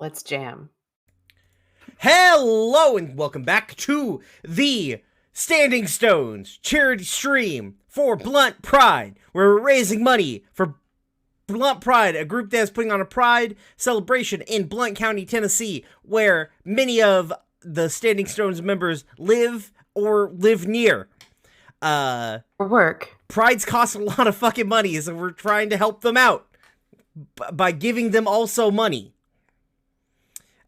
Let's jam. Hello and welcome back to the Standing Stones charity stream for Blount Pride, where we're raising money for Blount Pride, a group that's putting on a pride celebration in Blount County, Tennessee, where many of the Standing Stones members live or live near. Or work. Prides cost a lot of fucking money, so we're trying to help them out by giving them also money.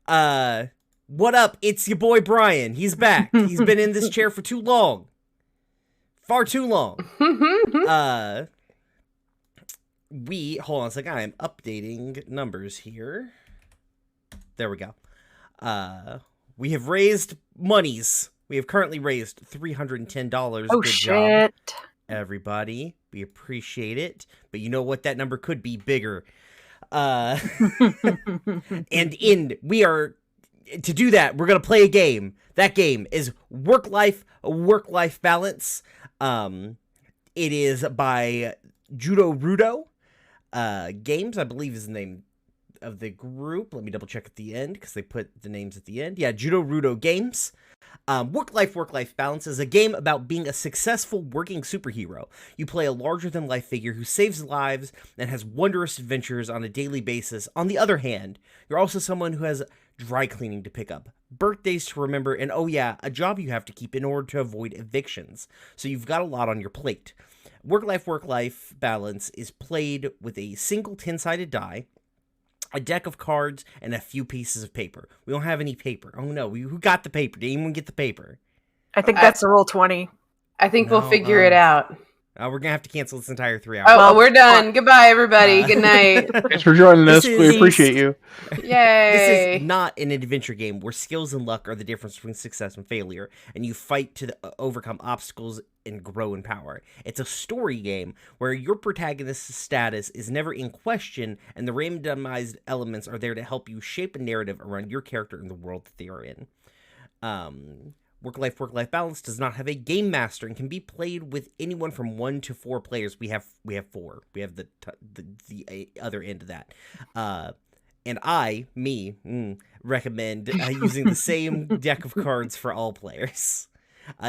What up? It's your boy Brian. He's back. He's been in this chair for too long. Far too long. Hold on a second. I am updating numbers here. There we go. We have raised monies. We have currently raised $310. Oh, Good shit. job, everybody. We appreciate it. But you know what? That number could be bigger. We are, to do that, we're going to play a game. That game is work-life balance. It is by Judo Rudo Games, I believe is the name of the group. Let me double check at the end, because they put the names at the end. Yeah, Judo Rudo Games. Work-life balance is a game about being a successful working superhero. You play a larger-than-life figure who saves lives and has wondrous adventures on a daily basis. On the other hand, you're also someone who has dry cleaning to pick up, birthdays to remember, and oh yeah, a job you have to keep in order to avoid evictions. So you've got a lot on your plate. Work-life balance is played with a single 10-sided die, a deck of cards, and a few pieces of paper. We don't have any paper. Oh no, who got the paper? Did anyone get the paper? I think that's a roll 20. I think we'll figure it out. We're going to have to cancel this entire 3 hours. Oh, well, we're done. Goodbye, everybody. Good night. Thanks for joining us. We appreciate you. Yay. This is not an adventure game where skills and luck are the difference between success and failure, and you fight to overcome obstacles and grow in power. It's a story game where your protagonist's status is never in question, and the randomized elements are there to help you shape a narrative around your character and the world that they are in. Work-life balance does not have a game master and can be played with anyone from 1 to 4 players. We have 4. We have the other end of that. And I recommend using the same deck of cards for all players.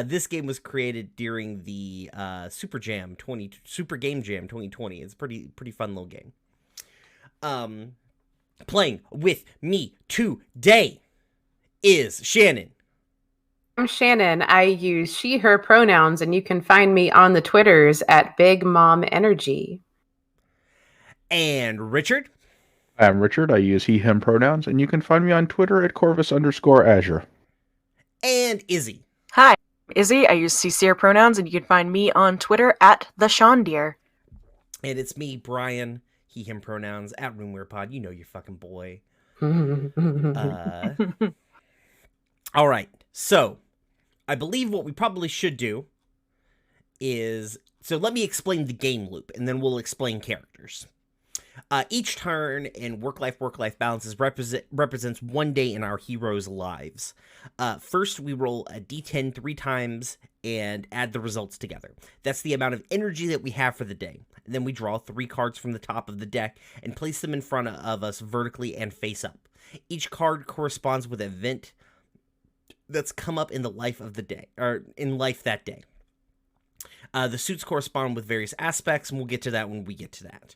This game was created during the Super Game Jam 2020. It's a pretty fun little game. Playing with me today is Shannon. I'm Shannon. I use she, her pronouns, and you can find me on the Twitters at Big Mom Energy. And Richard. I'm Richard. I use he, him pronouns, and you can find me on Twitter at Corvus_Azure. And Izzy. Hi, Izzy. I use sincere pronouns, and you can find me on Twitter at the Shondeer. And it's me, Brian. He, him pronouns at RoomWeirPod. You know your fucking boy. All right. So, I believe what we probably should do is... So let me explain the game loop, and then we'll explain characters. Each turn in work-life balances represents one day in our heroes' lives. First, we roll a d10 3 times and add the results together. That's the amount of energy that we have for the day. And then we draw 3 cards from the top of the deck and place them in front of us vertically and face up. Each card corresponds with an event that's come up in the life of the day, or in life that day. The suits correspond with various aspects, and we'll get to that when we get to that.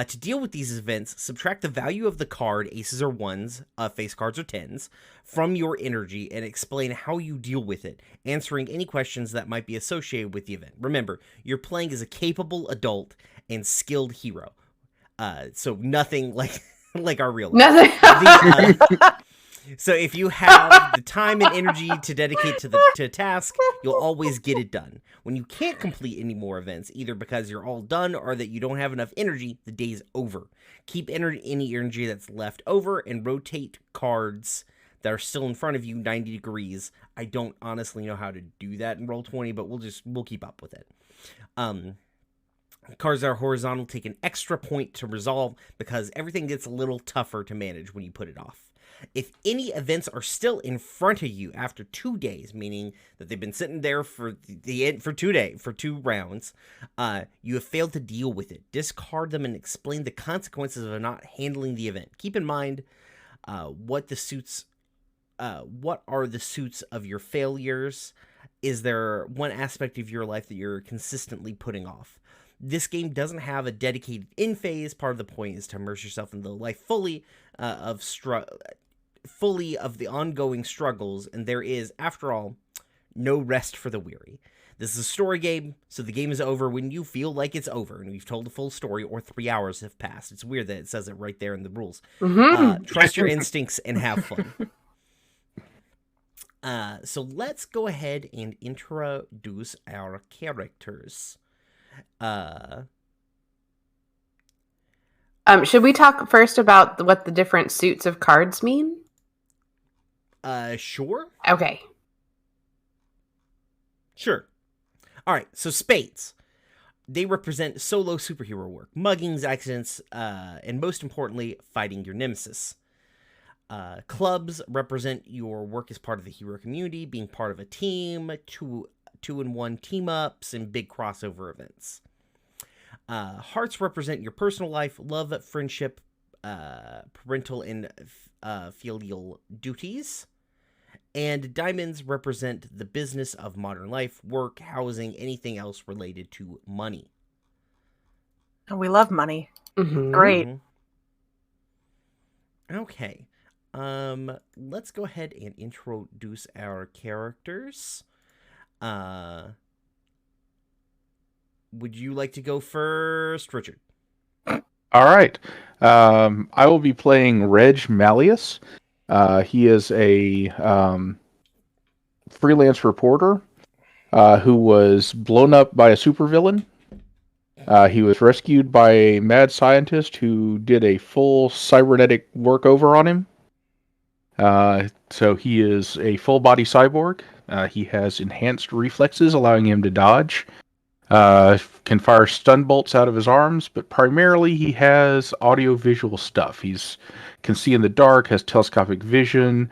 To deal with these events, subtract the value of the card, aces or ones, face cards or tens, from your energy and explain how you deal with it, answering any questions that might be associated with the event. Remember, you're playing as a capable adult and skilled hero. So nothing like like our real life. Nothing. So if you have the time and energy to dedicate to a task, you'll always get it done. When you can't complete any more events, either because you're all done or that you don't have enough energy, the day's over. Keep any energy that's left over and rotate cards that are still in front of you 90 degrees. I don't honestly know how to do that in Roll20, but we'll keep up with it. Cards that are horizontal take an extra point to resolve because everything gets a little tougher to manage when you put it off. If any events are still in front of you after 2 days, meaning that they've been sitting there for 2 rounds, you have failed to deal with it. Discard them and explain the consequences of not handling the event. Keep in mind what are the suits of your failures. Is there one aspect of your life that you're consistently putting off? This game doesn't have a dedicated end phase. Part of the point is to immerse yourself in the life fully of the ongoing struggles, and there is, after all, no rest for the weary. This is a story game, so the game is over when you feel like it's over, and we've told the full story or 3 hours have passed. It's weird that it says it right there in the rules. Trust your instincts and have fun. So let's go ahead and introduce our characters. Should we talk first about what the different suits of cards mean? Sure. Okay. Sure. All right, so spades. They represent solo superhero work, muggings, accidents, and most importantly, fighting your nemesis. Clubs represent your work as part of the hero community, being part of a team, 2-in-1 team-ups, and big crossover events. Hearts represent your personal life, love, friendship, parental and filial duties. And diamonds represent the business of modern life, work, housing, anything else related to money. Oh, we love money. Mm-hmm. Great. Okay. Let's go ahead and introduce our characters. Would you like to go first, Richard? All right. I will be playing Reg Malleus. He is a freelance reporter who was blown up by a supervillain. He was rescued by a mad scientist who did a full cybernetic workover on him. So he is a full-body cyborg. He has enhanced reflexes, allowing him to dodge. Can fire stun bolts out of his arms, but primarily he has audio-visual stuff. Can see in the dark, has telescopic vision,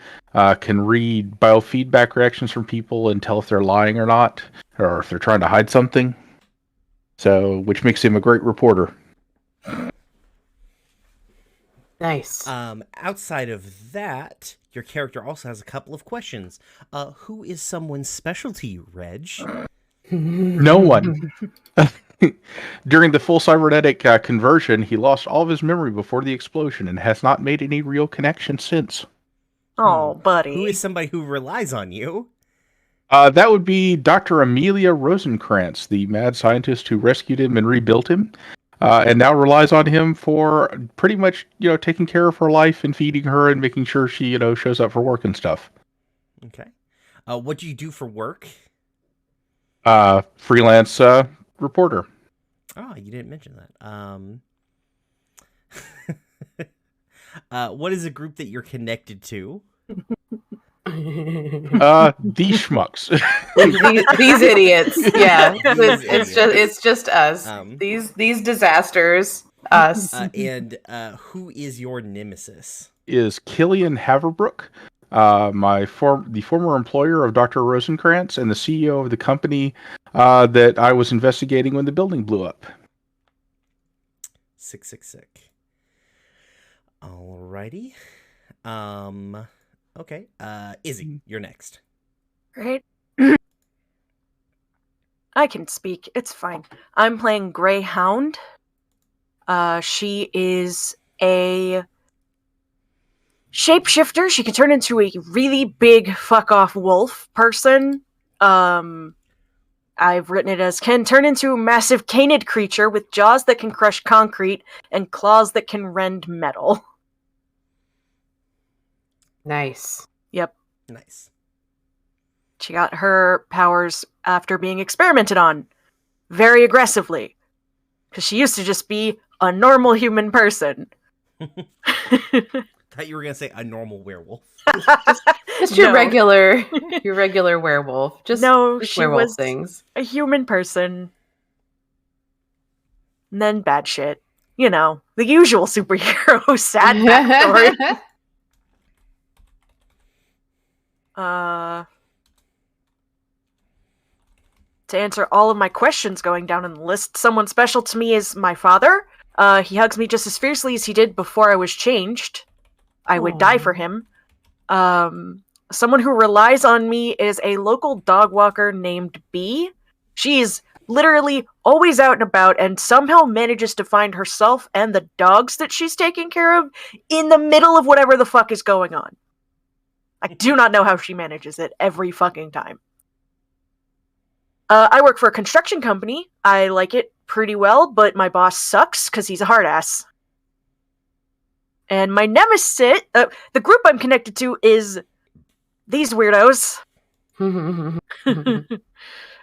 can read biofeedback reactions from people and tell if they're lying or not, or if they're trying to hide something. So, which makes him a great reporter. Nice. Outside of that, your character also has a couple of questions. Who is someone special to you, Reg? No one. During the full cybernetic conversion, he lost all of his memory before the explosion and has not made any real connection since. Oh, buddy. Who is somebody who relies on you? That would be Dr. Amelia Rosenkrantz, the mad scientist who rescued him and rebuilt him, and now relies on him for pretty much, taking care of her life and feeding her and making sure she, shows up for work and stuff. Okay. What do you do for work? Freelance reporter. Oh, you didn't mention that. What is a group that you're connected to? The schmucks. these idiots. Yeah, These it's just us. These disasters. Us. And who is your nemesis? Is Killian Haverbrook, the former employer of Dr. Rosenkrantz and the CEO of the company that I was investigating when the building blew up. Sick. Alrighty. Okay. Izzy, you're next. Right? I can speak. It's fine. I'm playing Greyhound. She is a shapeshifter. She can turn into a really big fuck-off wolf person. I've written it as can turn into a massive canid creature with jaws that can crush concrete and claws that can rend metal. Nice. Yep. Nice. She got her powers after being experimented on very aggressively. Because she used to just be a normal human person. Thought you were gonna say a normal werewolf. Just your regular werewolf. Just she werewolf was things. a human person. And then bad shit. You know, the usual superhero sad backstory. To answer all of my questions going down in the list, someone special to me is my father. He hugs me just as fiercely as he did before I was changed. I would die for him. Someone who relies on me is a local dog walker named Bee. She's literally always out and about and somehow manages to find herself and the dogs that she's taking care of in the middle of whatever the fuck is going on. I do not know how she manages it every fucking time. I work for a construction company. I like it pretty well, but my boss sucks because he's a hard ass. And my nemesis, the group I'm connected to is these weirdos. I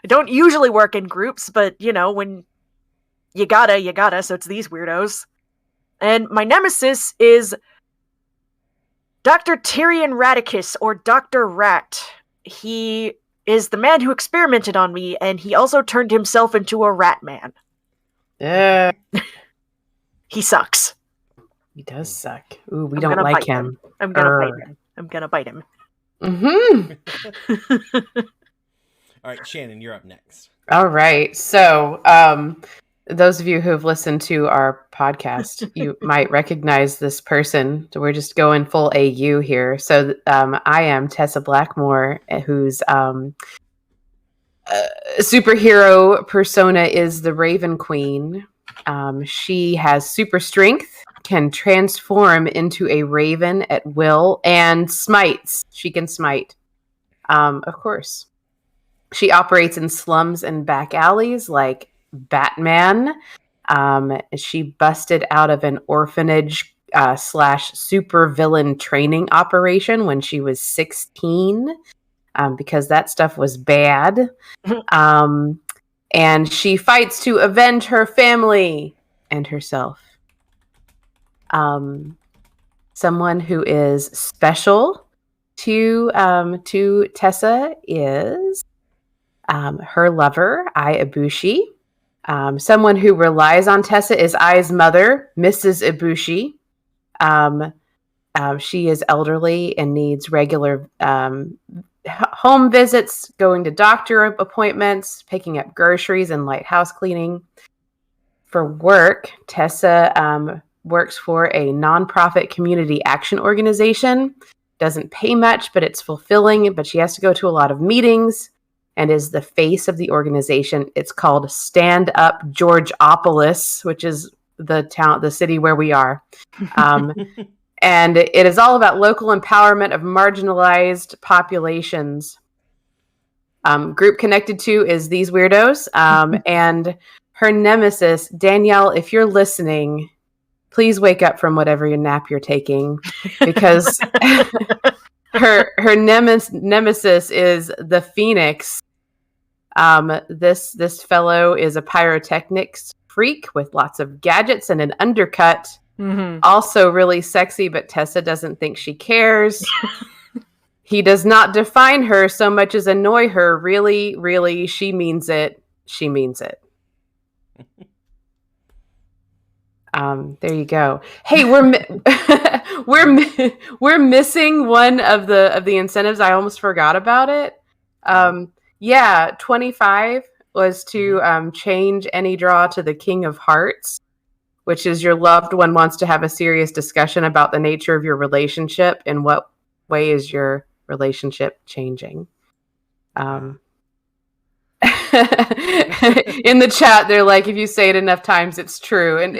don't usually work in groups, but, you know, when you gotta, so it's these weirdos. And my nemesis is Dr. Tyrion Radicus, or Dr. Rat. He is the man who experimented on me, and he also turned himself into a rat man. Yeah. He sucks. He does suck. Ooh, we don't like him. I'm gonna bite him. I'm gonna bite him. Mm-hmm. All right, Shannon, you're up next. All right. So, those of you who have listened to our podcast, you might recognize this person. So we're just going full AU here. So I am Tessa Blackmore, whose superhero persona is the Raven Queen. She has super strength, can transform into a raven at will, and smites. She can smite. Of course. She operates in slums and back alleys like Batman. She busted out of an orphanage / super villain training operation when she was 16 because that stuff was bad. And she fights to avenge her family and herself. Someone who is special to Tessa is her lover, Ai Ibushi. Someone who relies on Tessa is Ai's mother, Mrs. Ibushi. She is elderly and needs regular home visits, going to doctor appointments, picking up groceries, and light house cleaning. For work, Tessa works for a nonprofit community action organization. Doesn't pay much, but it's fulfilling. But she has to go to a lot of meetings and is the face of the organization. It's called Stand Up Georgeopolis, which is the city where we are. And it is all about local empowerment of marginalized populations. Group connected to is these weirdos. And her nemesis, Danielle, if you're listening, please wake up from whatever nap you're taking, because her nemesis is the Phoenix. This fellow is a pyrotechnics freak with lots of gadgets and an undercut. Mm-hmm. Also really sexy, but Tessa doesn't think she cares. He does not define her so much as annoy her. Really, really, she means it. She means it. There you go. Hey, we're missing one of the incentives. I almost forgot about it. Yeah, 25 was to change any draw to the King of Hearts, which is your loved one wants to have a serious discussion about the nature of your relationship. In what way is your relationship changing? In the chat, they're like, if you say it enough times, it's true. And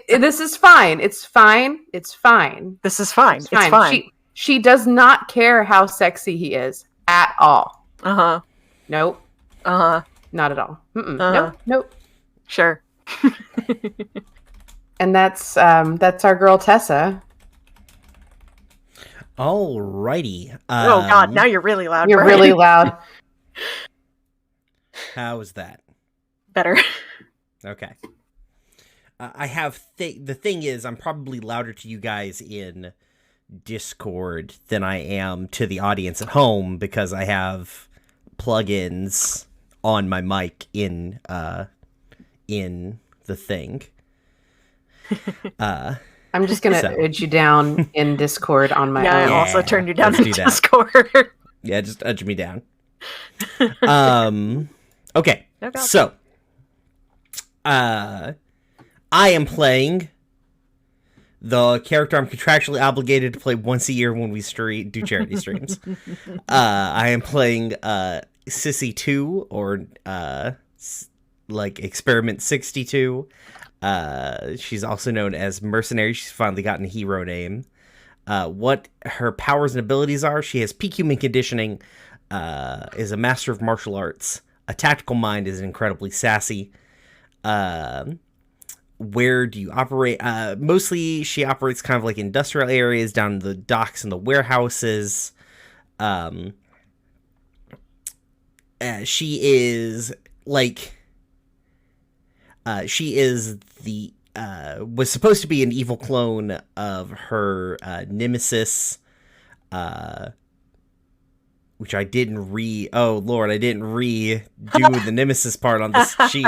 this is fine. It's fine. It's fine. This is fine. It's fine. fine. She does not care how sexy he is at all. Uh-huh. Nope. Uh-huh. Not at all. Uh-huh. Nope. Sure. And that's our girl Tessa. Alrighty. Oh God! Now you're really loud. You're Brian. really loud. How is that? Better. Okay. I have the thing is, I'm probably louder to you guys in Discord than I am to the audience at home because I have plugins on my mic in the thing. I'm just gonna edge you down in Discord on my own. I also turned you down in do that. Discord. Yeah, just edge me down. Okay, Okay. so I am playing the character I'm contractually obligated to play once a year when we do charity streams. I am playing Sissy 2 or like Experiment 62. She's also known as Mercenary. She's finally gotten a hero name. What her powers and abilities are: she has peak human conditioning, is a master of martial arts, a tactical mind, is incredibly sassy. Where do you operate? Mostly she operates kind of like industrial areas, down in the docks and the warehouses. She is like... she is the... was supposed to be an evil clone of her nemesis, which I didn't oh Lord, I didn't redo the nemesis part on this sheet.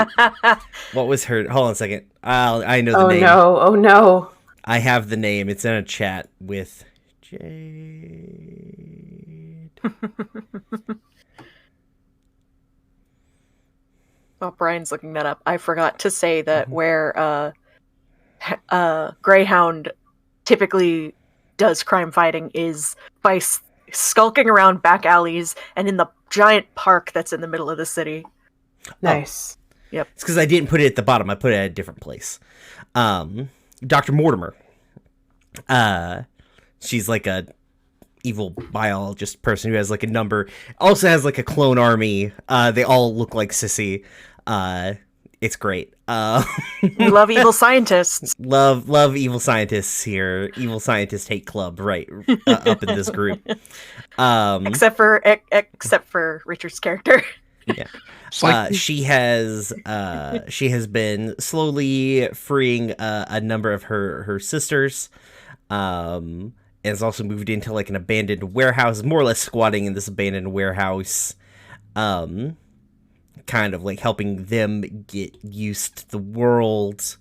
What was her? Hold on a second. I know the name. Oh no. I have the name. It's in a chat with Jade. While Brian's looking that up, I forgot to say that where Greyhound typically does crime fighting is by skulking around back alleys and in the giant park that's in the middle of the city. Nice. Yep. It's because I didn't put it at the bottom. I put it at a different place. Dr. Mortimer. She's like a evil biologist person who has like a number. Also has like a clone army. They all look like Sissy. It's great. We love evil scientists. Love evil scientists here. Evil scientist hate club, right? Up in this group. Except for Richard's character. Yeah. She has been slowly freeing a number of her sisters. And has also moved into like an abandoned warehouse, more or less squatting in this abandoned warehouse. Kind of like helping them get used to the world.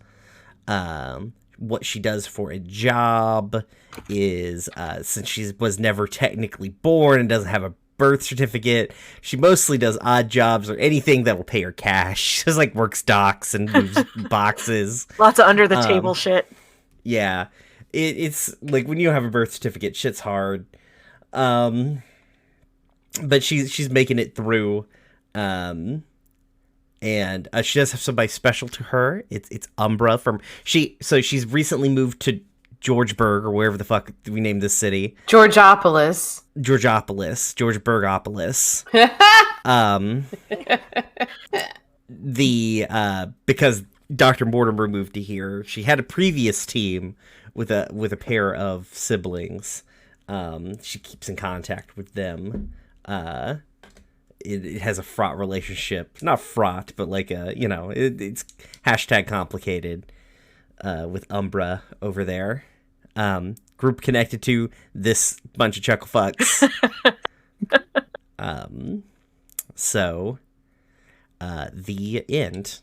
What she does for a job is, since she was never technically born and doesn't have a birth certificate, she mostly does odd jobs or anything that will pay her cash. She just like works docks and moves boxes. Lots of under the table shit. Yeah. It's like when you don't have a birth certificate, shit's hard. But she's making it through. And she does have somebody special to her. It's Umbra she's recently moved to Georgeburg or wherever the fuck we named this city. Georgopolis. Georgeburgopolis. Because Dr. Mortimer moved to here, she had a previous team with a pair of siblings. She keeps in contact with them. It has a fraught relationship. Not fraught, but like it's hashtag complicated with Umbra over there. Group connected to this bunch of chuckle fucks. So the end.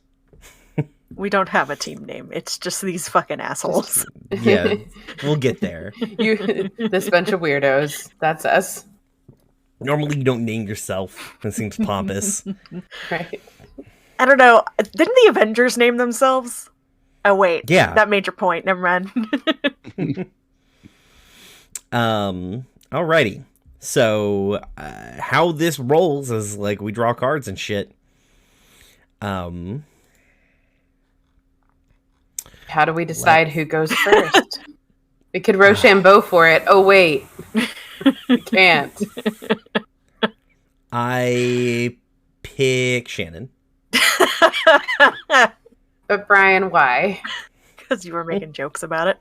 We don't have a team name. It's just these fucking assholes. Yeah, we'll get there. This bunch of weirdos. That's us. Normally, you don't name yourself. It seems pompous. Right. I don't know. Didn't the Avengers name themselves? Oh wait, Yeah. that made your point. Never mind. Alrighty. So, how this rolls is like we draw cards and shit. How do we decide who goes first? We could Rochambeau for it. Oh wait, we can't. I pick Shannon. But Brian, why? Because you were making jokes about it.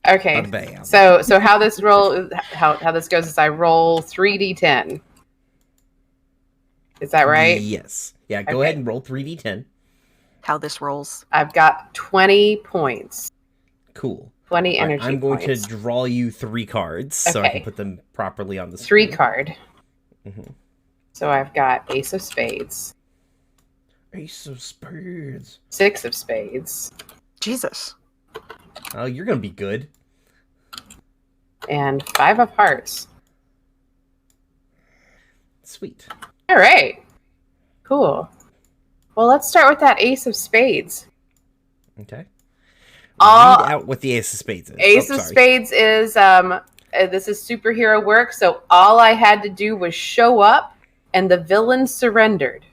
Okay. Bam. So how this goes is I roll 3d10. Is that right? Yes. Yeah, go Okay. ahead and roll 3d10. How this rolls. I've got 20 points. Cool. 20 All right, energy I'm going points. to draw you 3 cards so I Okay. can put them properly on the 3 screen. card. Mhm. So I've got Ace of Spades, Ace of Spades. 6 of Spades, Jesus. Oh, you're gonna be good. and 5 of Hearts. Sweet. All right. Cool. Well, let's start with that Ace of Spades. Okay. All- Read out what the Ace of Spades is. Ace Oh, of sorry. Spades is this is superhero work, so all I had to do was show up and the villain surrendered.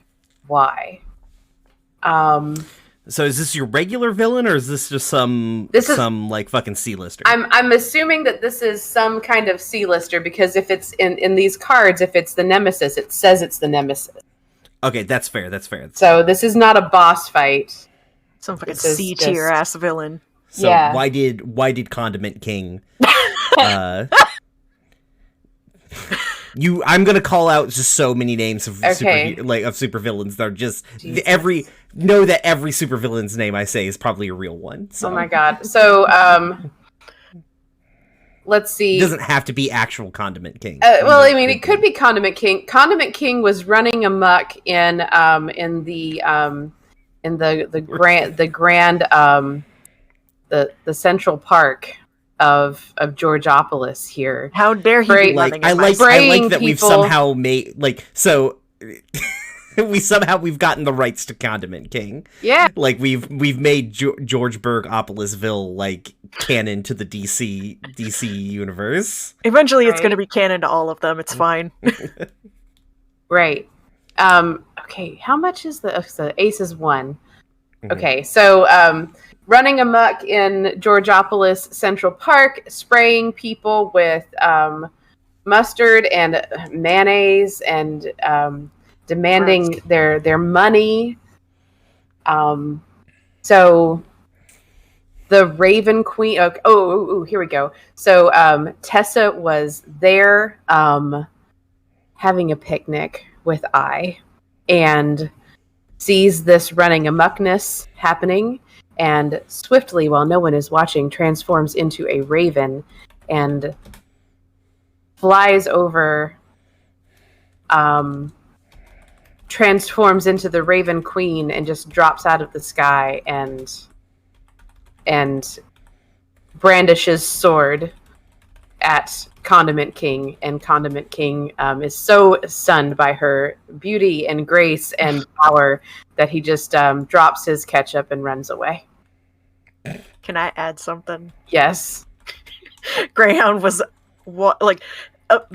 Why? So is this your regular villain, or is this just some like fucking C-lister? I'm assuming that this is some kind of C-lister because if it's in these cards, if it's the nemesis, it says it's the nemesis. Okay, that's fair. That's fair. So this is not a boss fight. Some fucking This is C tier just- ass villain. So Yeah. why did Condiment King I'm gonna call out just so many names of Okay. of supervillains that are just Jesus. every supervillain's name I say is probably a real one. So Oh my god. So let's see. it doesn't have to be actual Condiment King. Well, I mean, it could be Condiment King. Condiment King was running amok in the Central Park of Georgiopolis here. How dare he be Right, running I in my like spraying that we've people- somehow made we've gotten the rights to Condiment King. Yeah. Like we've made George Bergopolisville like canon to the DC universe. Eventually, it's Right. going to be canon to all of them. It's fine. Right. Okay. How much is the Ace is 1? Mhm. Okay. So running amok in Georgiopolis Central Park, spraying people with mustard and mayonnaise and demanding their money. So the Raven Queen. Here we go. So Tessa was there having a picnic with and sees this running amuckness happening, and swiftly, while no one is watching, transforms into a raven and flies over. Transforms into the Raven Queen and just drops out of the sky and brandishes sword at Condiment King, and Condiment King is so stunned by her beauty and grace and power that he just drops his ketchup and runs away. Can I add something? Yes. Greyhound was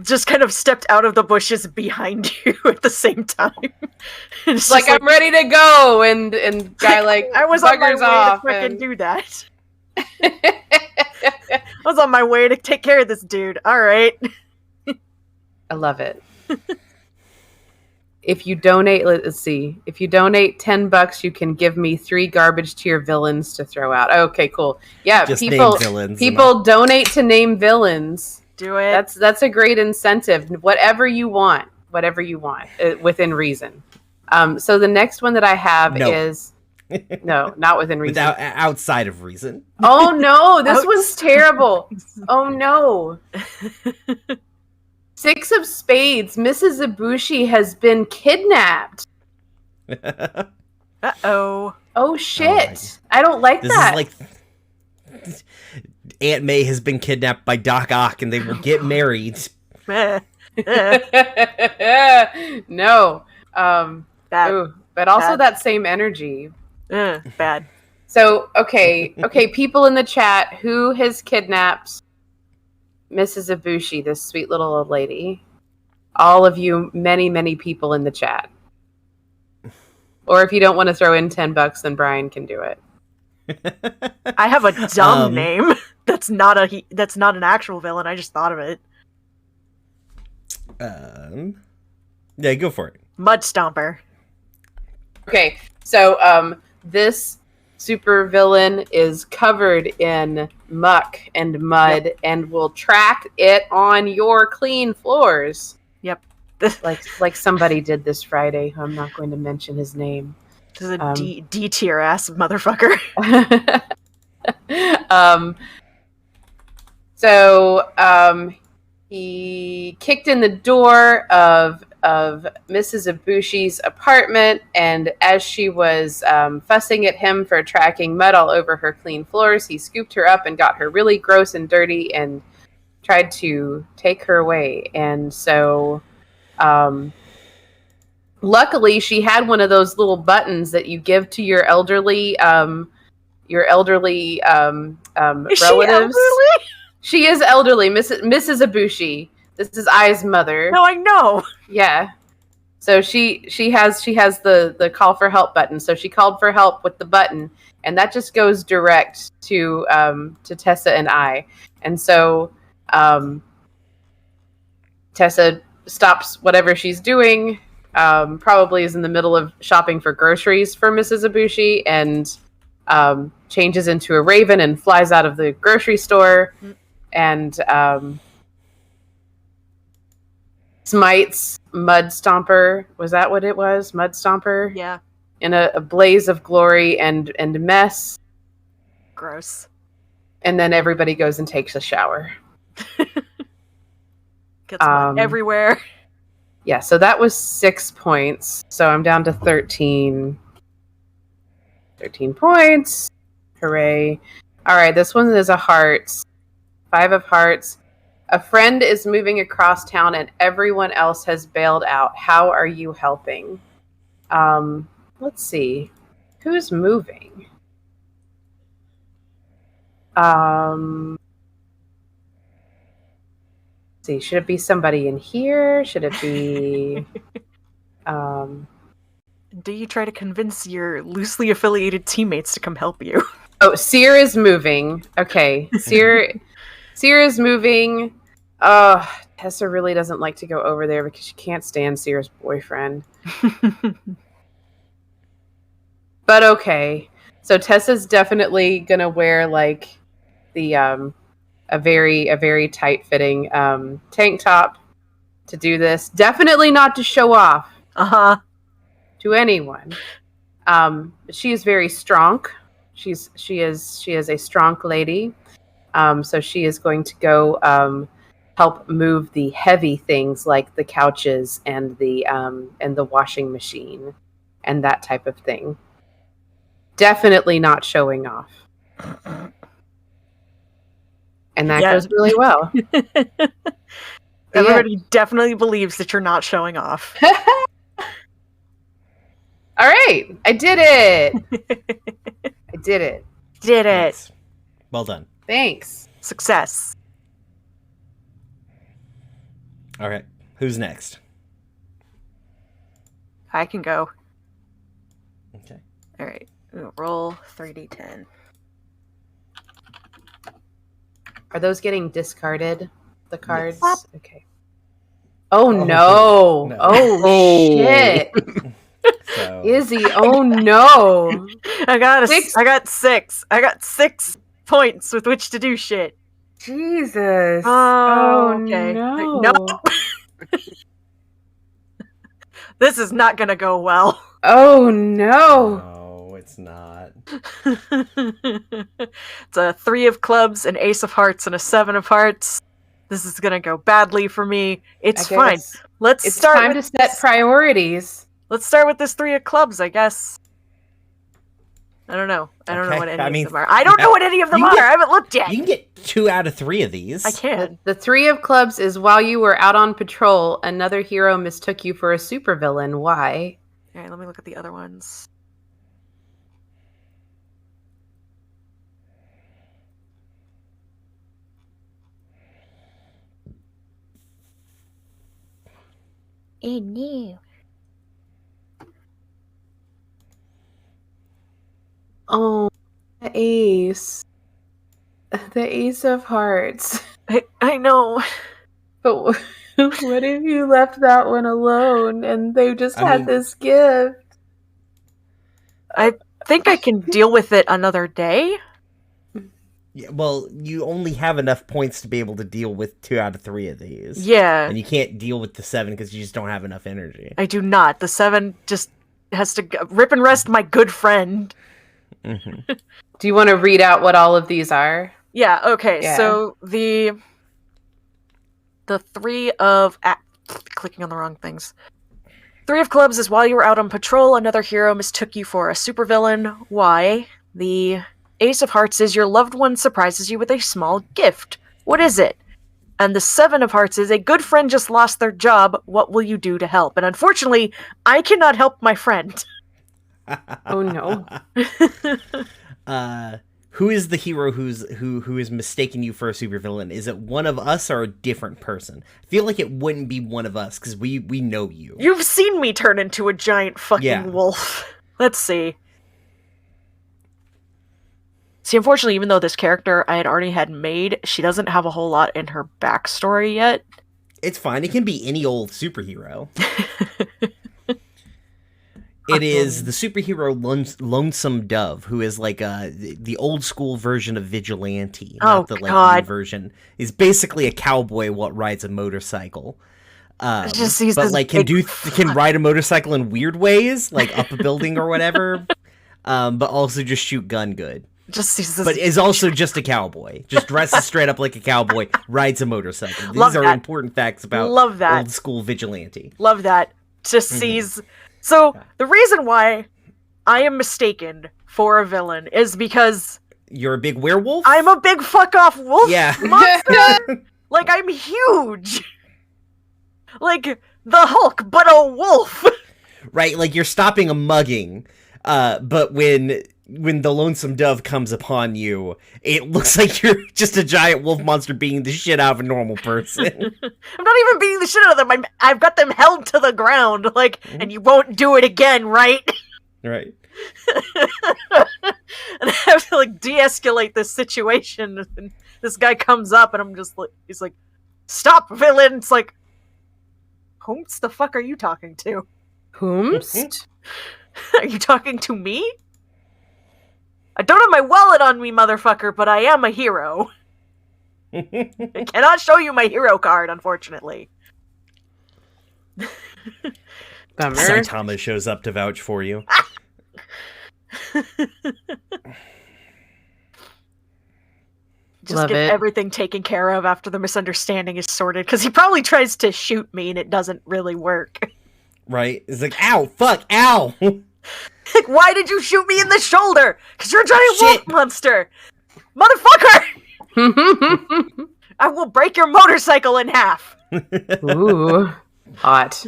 just kind of stepped out of the bushes behind you at the same time. It's Like, just I'm ready to go, and guy like I was on my buggers way off to fucking and- do that. I was on my way to take care of this dude. All right. I love it. If you donate, let's see. If you donate $10, you can give me 3 garbage tier villains to throw out. Okay, cool. Yeah, Just people name villains. people donate to name villains. Do it. That's a great incentive. Whatever you want, within reason. So the next one that I have No. is no, not within reason. Without outside of reason. Oh no, this one's terrible. Oh no. 6 of Spades. Mrs. Ibushi has been kidnapped. Uh-oh. Oh shit! I don't like This that. is like Aunt May has been kidnapped by Doc Ock, and they will get married. Eh. No. Bad. Ooh, but also Bad. that same energy. Bad. So, okay, people in the chat, who has kidnapped Mrs. Ibushi, this sweet little old lady? All of you, many, many people in the chat. Or if you don't want to throw in $10, then Brian can do it. I have a dumb name. That's not an actual villain. I just thought of it. Yeah, go for it. Mud Stomper. Okay, so this super villain is covered in muck and mud and will track it on your clean floors. Yep. like somebody did this Friday, who I'm not going to mention his name. This is a D tier ass motherfucker. He kicked in the door of Mrs. Ibushi's apartment, and as she was fussing at him for tracking mud all over her clean floors, he scooped her up and got her really gross and dirty and tried to take her away. And so luckily she had one of those little buttons that you give to your elderly relatives. She elderly? She is elderly, Mrs. Ibushi. This is Ai's mother. No, I know. Yeah. So she has the call for help button. So she called for help with the button, and that just goes direct to Tessa and I. And so Tessa stops whatever she's doing. Probably is in the middle of shopping for groceries for Mrs. Ibushi, and changes into a raven and flies out of the grocery store. And smites Mud Stomper. Was that what it was? Mud Stomper? Yeah. In a blaze of glory and mess. Gross. And then everybody goes and takes a shower. Gets mud everywhere. Yeah, so that was 6 points. So I'm down to 13. 13 points. Hooray. All right, this one is a hearts. 5 of hearts. A friend is moving across town and everyone else has bailed out. How are you helping? Let's see. Who's moving? Let's see. Should it be somebody in here? Should it be... Do you try to convince your loosely affiliated teammates to come help you? Oh, Seer is moving. Okay. Seer is moving. Tessa really doesn't like to go over there because she can't stand Seer's boyfriend. But okay. So Tessa's definitely gonna wear like the a very tight fitting tank top to do this. Definitely not to show off to anyone. She is very strong. She is a strong lady. So she is going to go help move the heavy things like the couches and the washing machine and that type of thing. Definitely not showing off. And that goes really well. Everybody definitely believes that you're not showing off. All right. I did it. I did it. Did it. Nice. Well done. Thanks. Success. All right. Who's next? I can go. Okay. All right. Roll 3d10. Are those getting discarded? The cards? Yes. Okay. Oh no. No. Oh shit. So, Izzy, oh no. I got 6. I got 6. I got 6 points with which to do shit. Jesus. Oh, okay. No. No. This is not gonna go well. Oh no. no, it's not. It's a 3 of clubs, an ace of hearts, and a 7 of hearts. This is gonna go badly for me. It's I fine. guess Let's it's start time with to set priorities. Let's start with this 3 of clubs, I guess. I don't know. I don't know Okay, what any I of mean, them are. I don't know what any of them you are. can get- I haven't looked yet. You can get 2 out of 3 of these. I can. The three of clubs is while you were out on patrol, another hero mistook you for a supervillain. Why? All right, let me look at the other ones. Oh no. Oh, the ace. The ace of hearts. I know. But what if you left that one alone and they just I had mean- this gift? I think I can deal with it another day. Yeah, well, you only have enough points to be able to deal with 2 out of 3 of these. Yeah, And you can't deal with the 7 because you just don't have enough energy. I do not. The 7 just has to rip and rest my good friend. Mm-hmm. Do you want to read out what all of these are? Yeah, okay. Yeah. So the 3 of clicking on the wrong things. 3 of clubs is while you were out on patrol, another hero mistook you for a supervillain. Why? The ace of hearts is your loved one surprises you with a small gift. What is it? And the 7 of hearts is a good friend just lost their job. What will you do to help? And unfortunately, I cannot help my friend. Oh no. Who is the hero who is mistaken you for a supervillain? Is it one of us or a different person? I feel like it wouldn't be one of us because we know you. You've seen me turn into a giant fucking Yeah. wolf. Let's see. See, unfortunately, even though this character I had already had made, she doesn't have a whole lot in her backstory yet. It's fine. It can be any old superhero. It is the superhero Lonesome Dove, who is like the old school version of Vigilante, not the God. new version. He's basically a cowboy what rides a motorcycle. Just sees But this like big can ride a motorcycle in weird ways, like up a building or whatever. But also just shoot gun good. Just sees this. But is also just a cowboy. Just dresses straight up like a cowboy, rides a motorcycle. These Love are that. important facts about Love that. old school Vigilante. Love that. Just sees. So the reason why I am mistaken for a villain is because You're a big werewolf? I'm a big fuck off wolf Yeah. monster. Like, I'm huge. Like the Hulk, but a wolf. Right, like you're stopping a mugging, but when the Lonesome Dove comes upon you, it looks like you're just a giant wolf monster beating the shit out of a normal person. I'm not even beating the shit out of them. I've got them held to the ground. Like, and you won't do it again, right? Right. And I have to like de-escalate this situation. And this guy comes up, and I'm just like, he's like, "Stop, villain!" It's like, whom the fuck are you talking to? Whomst? Are you talking to me? I don't have my wallet on me, motherfucker, but I am a hero. I cannot show you my hero card, unfortunately. Bummer. Saitama shows up to vouch for you. Just Love get it. everything taken care of after the misunderstanding is sorted, because he probably tries to shoot me and it doesn't really work. Right? It's like, ow, fuck, ow! Like, why did you shoot me in the shoulder? Because you're a giant wolf Shit. monster! Motherfucker! I will break your motorcycle in half! Ooh. Hot.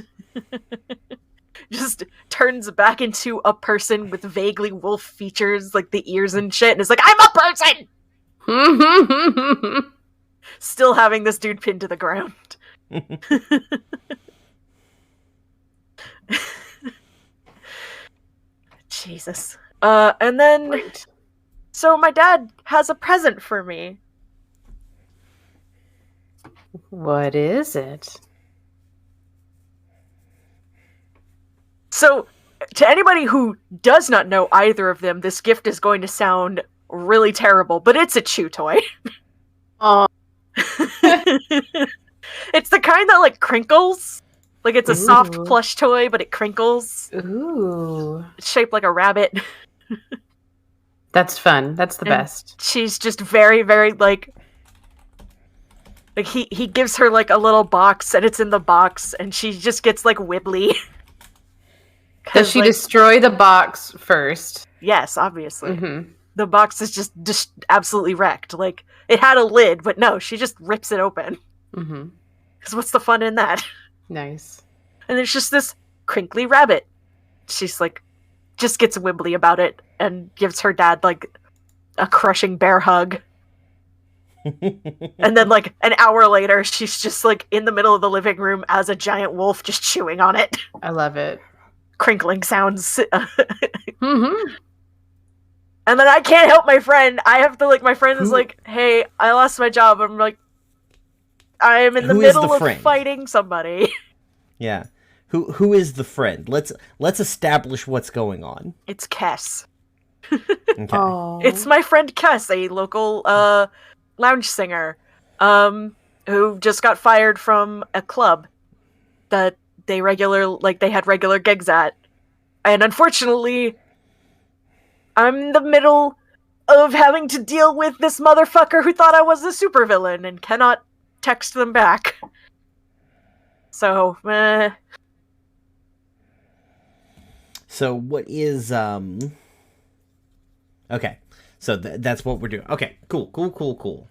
Just turns back into a person with vaguely wolf features, like the ears and shit, and is like, I'm a person! Still having this dude pinned to the ground. Jesus. And then, so my dad has a present for me. What is it? So, to anybody who does not know either of them, this gift is going to sound really terrible, but it's a chew toy. Oh. It's the kind that, like, crinkles. Like, it's a soft Ooh. plush toy, but it crinkles. Ooh. It's shaped like a rabbit. That's fun. That's the And best. She's just very, very, like he gives her, like, a little box, and it's in the box, and she just gets, like, wibbly. Does she like, destroy the box first? Yes, obviously. Mm-hmm. The box is just absolutely wrecked. Like, it had a lid, but no, she just rips it open. Mm-hmm. Because what's the fun in that? Nice. And it's just this crinkly rabbit. She's like, just gets wibbly about it and gives her dad, like, a crushing bear hug. And then, like, an hour later, she's just, like, in the middle of the living room as a giant wolf just chewing on it. I love it. Crinkling sounds. Mm-hmm. And then I can't help my friend. I have to, like, my friend is like, hey, I lost my job. I'm like, I am in the Who is the middle of friend? fighting somebody. Yeah. Who is the friend? Let's establish what's going on. It's Kess. Okay. Oh. It's my friend Kess, a local lounge singer, who just got fired from a club that they had regular gigs at. And unfortunately, I'm in the middle of having to deal with this motherfucker who thought I was a supervillain and cannot text them back. So, So what is Okay, so that's what we're doing. Okay, cool.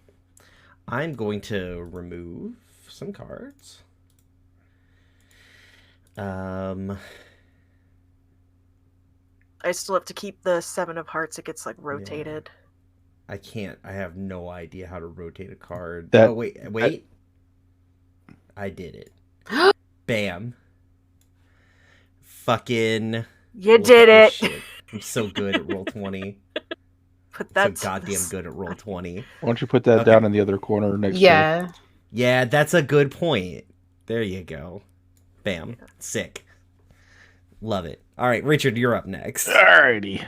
I'm going to remove some cards. I still have to keep the 7 of hearts. It gets, like, rotated. I can't. I have no idea how to rotate a card. That- Oh wait. I did it. Bam. Fucking. You look did at it! this shit. I'm so good at roll 20. But that's So goddamn good at roll 20. Why don't you put that Okay. down in the other corner next to Yeah. Yeah, that's a good point. There you go. Bam. Sick. Love it. All right, Richard, you're up next. Alrighty.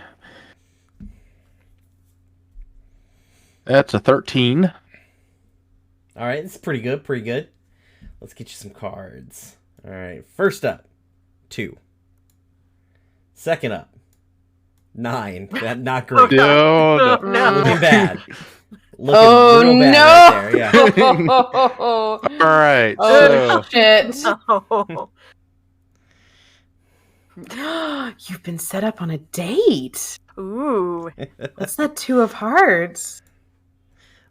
That's a 13. All right, it's pretty good. Let's get you some cards. All right, first up, 2. Second up, 9. That not great. No. No. Looking bad. Looking Oh, real bad no. right there. Yeah. Oh, Alright, oh so shit. No. You've been set up on a date. Ooh. What's that 2 of hearts?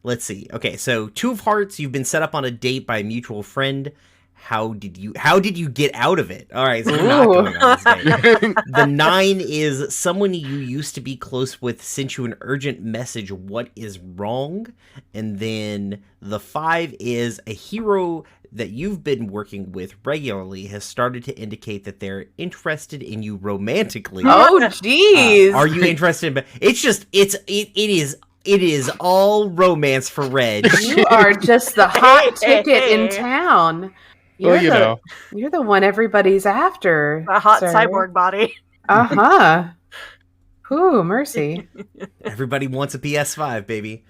Let's see. Okay, so 2 of hearts. You've been set up on a date by a mutual friend. How did you get out of it? All right, so you're not going on this date. The 9 is someone you used to be close with sent you an urgent message. What is wrong? And then the 5 is a hero that you've been working with regularly has started to indicate that they're interested in you romantically. Oh, jeez. Are you interested? But it is all romance for Reg. You are just the hot ticket in town. well, You're the one everybody's after. A hot sir. cyborg body. Uh-huh. Ooh, mercy. Everybody wants a PS5, baby.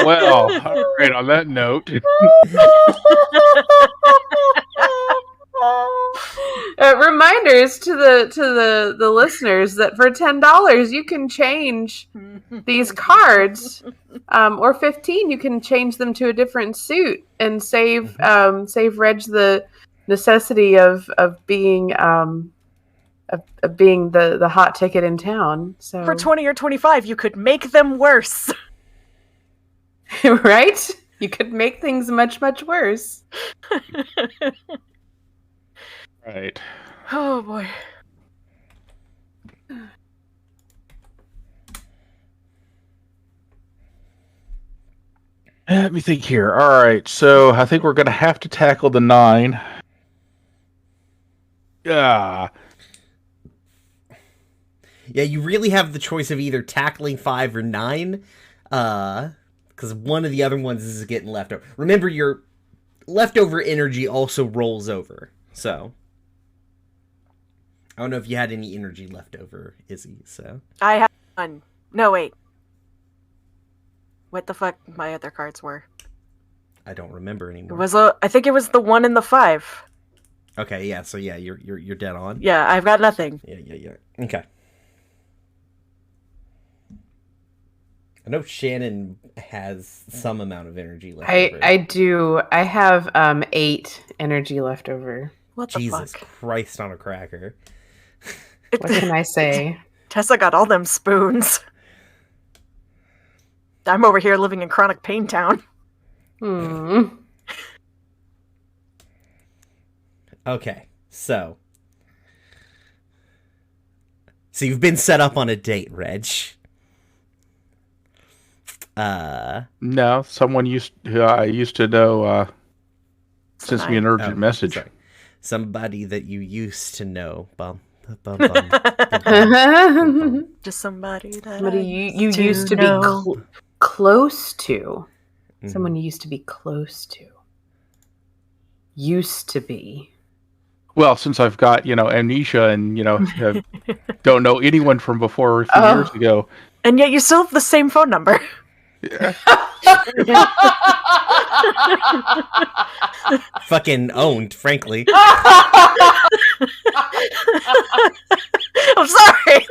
well, alright, on that note. Reminders to the listeners that for $10 you can change these cards, or 15 you can change them to a different suit and save Reg the necessity of being the hot ticket in town. So For 20 or 25, you could make them worse. right, you could make things much worse. Right. Oh boy. Let me think here. Alright, so I think we're going to have to tackle the 9. Yeah. Yeah, you really have the choice of either tackling 5 or 9, because one of the other ones is getting left over. Remember, your leftover energy also rolls over, so I don't know if you had any energy left over, Izzy. So I have one. No, wait. What the fuck my other cards were? I don't remember It anymore. was I think it was the 1 and the 5. Okay, yeah. So yeah, you're dead on. Yeah, I've got nothing. Yeah. Okay. I know Shannon has some amount of energy left I over. I do. I have 8 energy left over. What the Jesus fuck? Christ on a cracker. What can I say? Tessa got all them spoons. I'm over here living in chronic pain town. Okay, so you've been set up on a date, Reg. No, someone who I used to know sends me an urgent message. Sorry. Somebody that you used to know. Bum, bum, bum, bum. Just somebody that Somebody you used to know. be close to. Mhm. Someone you used to be close to. Used to be. Well, since I've got, amnesia and, don't know anyone from before a few years ago. And yet you still have the same phone number. Yeah. Fucking owned, frankly. I'm sorry.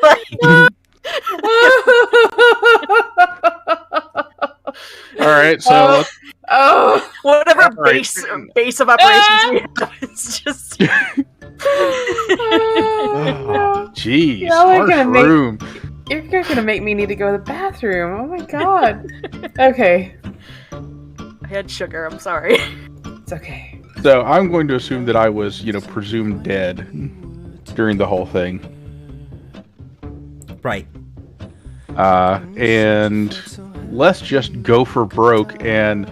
All right, so Whatever All right. base of operations we have, it's just. Jeez, Y'all are harsh gonna make- room. You're gonna make me need to go to the bathroom. Oh my god. Okay. I had sugar. I'm sorry. It's okay. So I'm going to assume that I was, presumed dead during the whole thing. Right. And let's just go for broke. And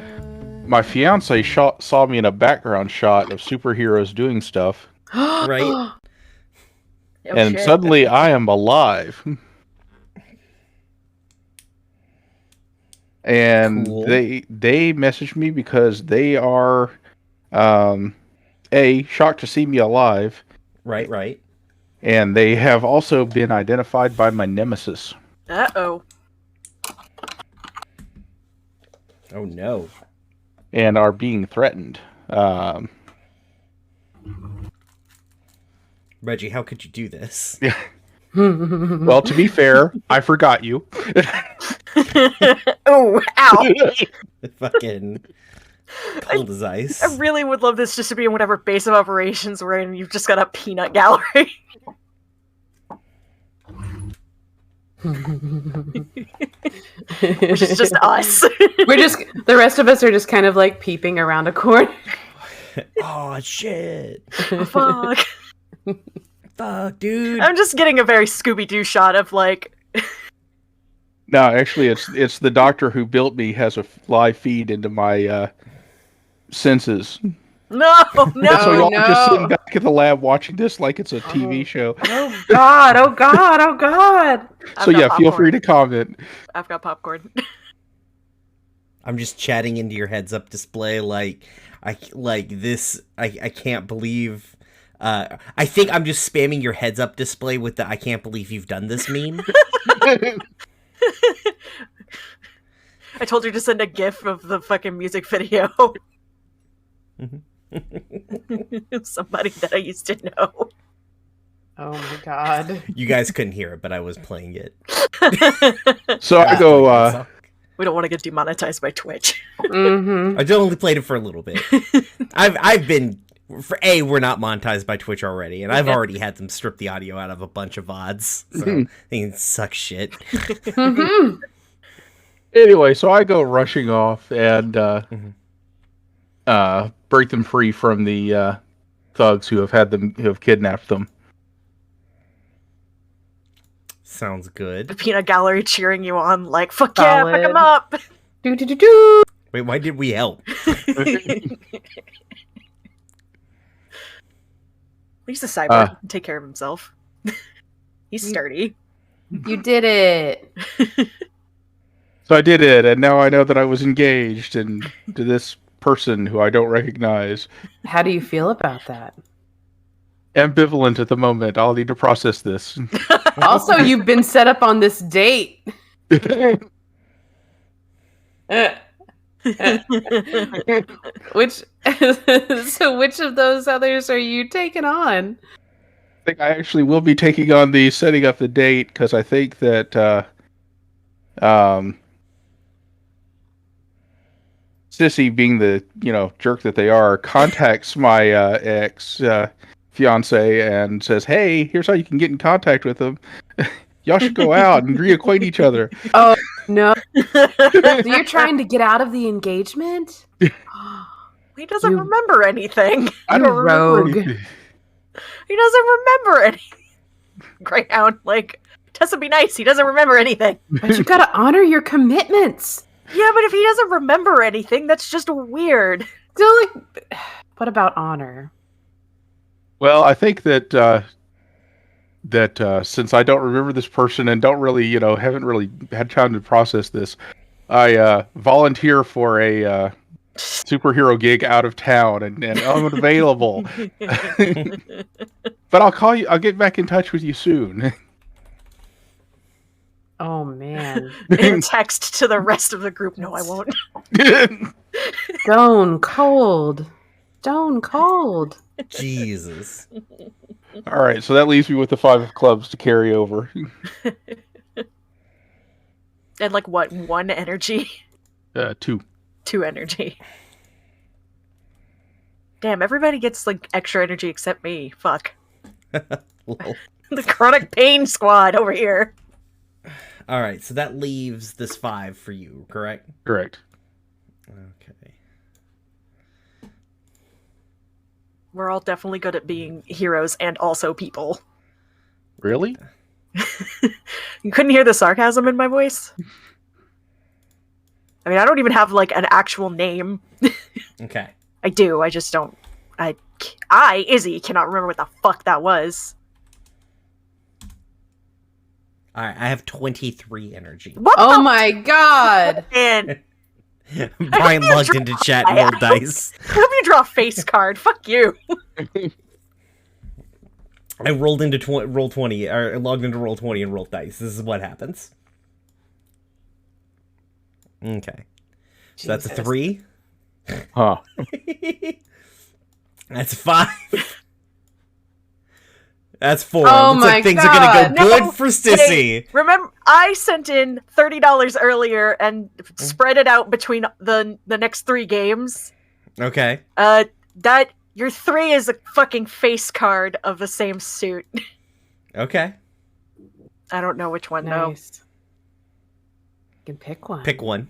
my fiance saw me in a background shot of superheroes doing stuff. Right. Oh, And shit. suddenly I am alive. And Cool. they messaged me because they are shocked to see me alive, Right. and they have also been identified by my nemesis. Uh-oh. Oh no. And are being threatened. Reggie, how could you do this? Well, to be fair, I forgot you. Oh, ow. Fucking cold as ice. I really would love this just to be in whatever base of operations we're in. You've just got a peanut gallery. Which is just us. The rest of us are just kind of like peeping around a corner. Oh shit. Oh, fuck. Fuck, dude. I'm just getting a very Scooby-Doo shot of like... No, actually, it's the doctor who built me has a live feed into my senses. No! So y'all no. are just sitting back at the lab watching this like it's a TV show. Oh god, oh god, oh god. So yeah, feel free to comment. I've got popcorn. I'm just chatting into your heads-up display I can't believe... I think I'm just spamming your heads-up display with the I can't believe you've done this meme. I told you to send a gif of the fucking music video. Somebody that I used to know. Oh my god. You guys couldn't hear it, but I was playing it. So I go, We don't want to get demonetized by Twitch. Mm-hmm. I only played it for a little bit. I've been... we're not monetized by Twitch already, and I've already had them strip the audio out of a bunch of VODs, so they can suck shit. anyway, so I go rushing off and break them free from the thugs who have kidnapped them. Sounds good. The peanut gallery cheering you on, like, fuck yeah, Solid. pick him up! Do. Wait, why did we help? He's a cyborg. He can take care of himself. He's sturdy. You did it. So I did it, and now I know that I was engaged to this person who I don't recognize. How do you feel about that? Ambivalent at the moment. I'll need to process this. Also, you've been set up on this date. Which of those others are you taking on? I think I actually will be taking on the setting up the date because I think that Sissy, being the jerk that they are, contacts my ex fiance and says, "Hey, here's how you can get in contact with him. Y'all should go out and reacquaint each other." Oh no! So you're trying to get out of the engagement? He doesn't You- remember anything. I don't remember rogue. anything. He doesn't remember anything. Greyhound, like, doesn't be nice. He doesn't remember anything. But you gotta honor your commitments. Yeah, but if he doesn't remember anything, that's just weird. So, like, what about honor? Well, I think that since I don't remember this person and don't really, haven't really had time to process this, I volunteer for a superhero gig out of town, and I'm unavailable. But I'll call you. I'll get back in touch with you soon. Oh man, In a text to the rest of the group. No, I won't. stone cold, stone cold. Jesus. All right, so that leaves me with the 5 of clubs to carry over. And like what? 1 energy? 2. 2 energy. Damn, everybody gets like extra energy except me. Fuck. Lol. The chronic pain squad over here. All right, so that leaves this 5 for you, correct? Correct. Okay. We're all definitely good at being heroes and also people. Really? You couldn't hear the sarcasm in my voice? I mean, I don't even have like an actual name. Okay. I do, I just don't. I, Izzy, cannot remember what the fuck that was. All right, I have 23 energy. What Oh the my god! man? Brian you logged into chat and rolled dice. I hope you draw a face card. Fuck you. I rolled into roll 20, or logged into roll 20 and rolled dice. This is what happens. Okay. So that's a Jesus. 3. Huh. That's 5. That's 4. Oh Looks my like things are gonna God. go good No, for Sissy. Hey, remember, I sent in $30 earlier and spread it out between the next 3 games. Okay. That your 3 is a fucking face card of the same suit. Okay. I don't know which one though. Nice. You can pick one. Pick one.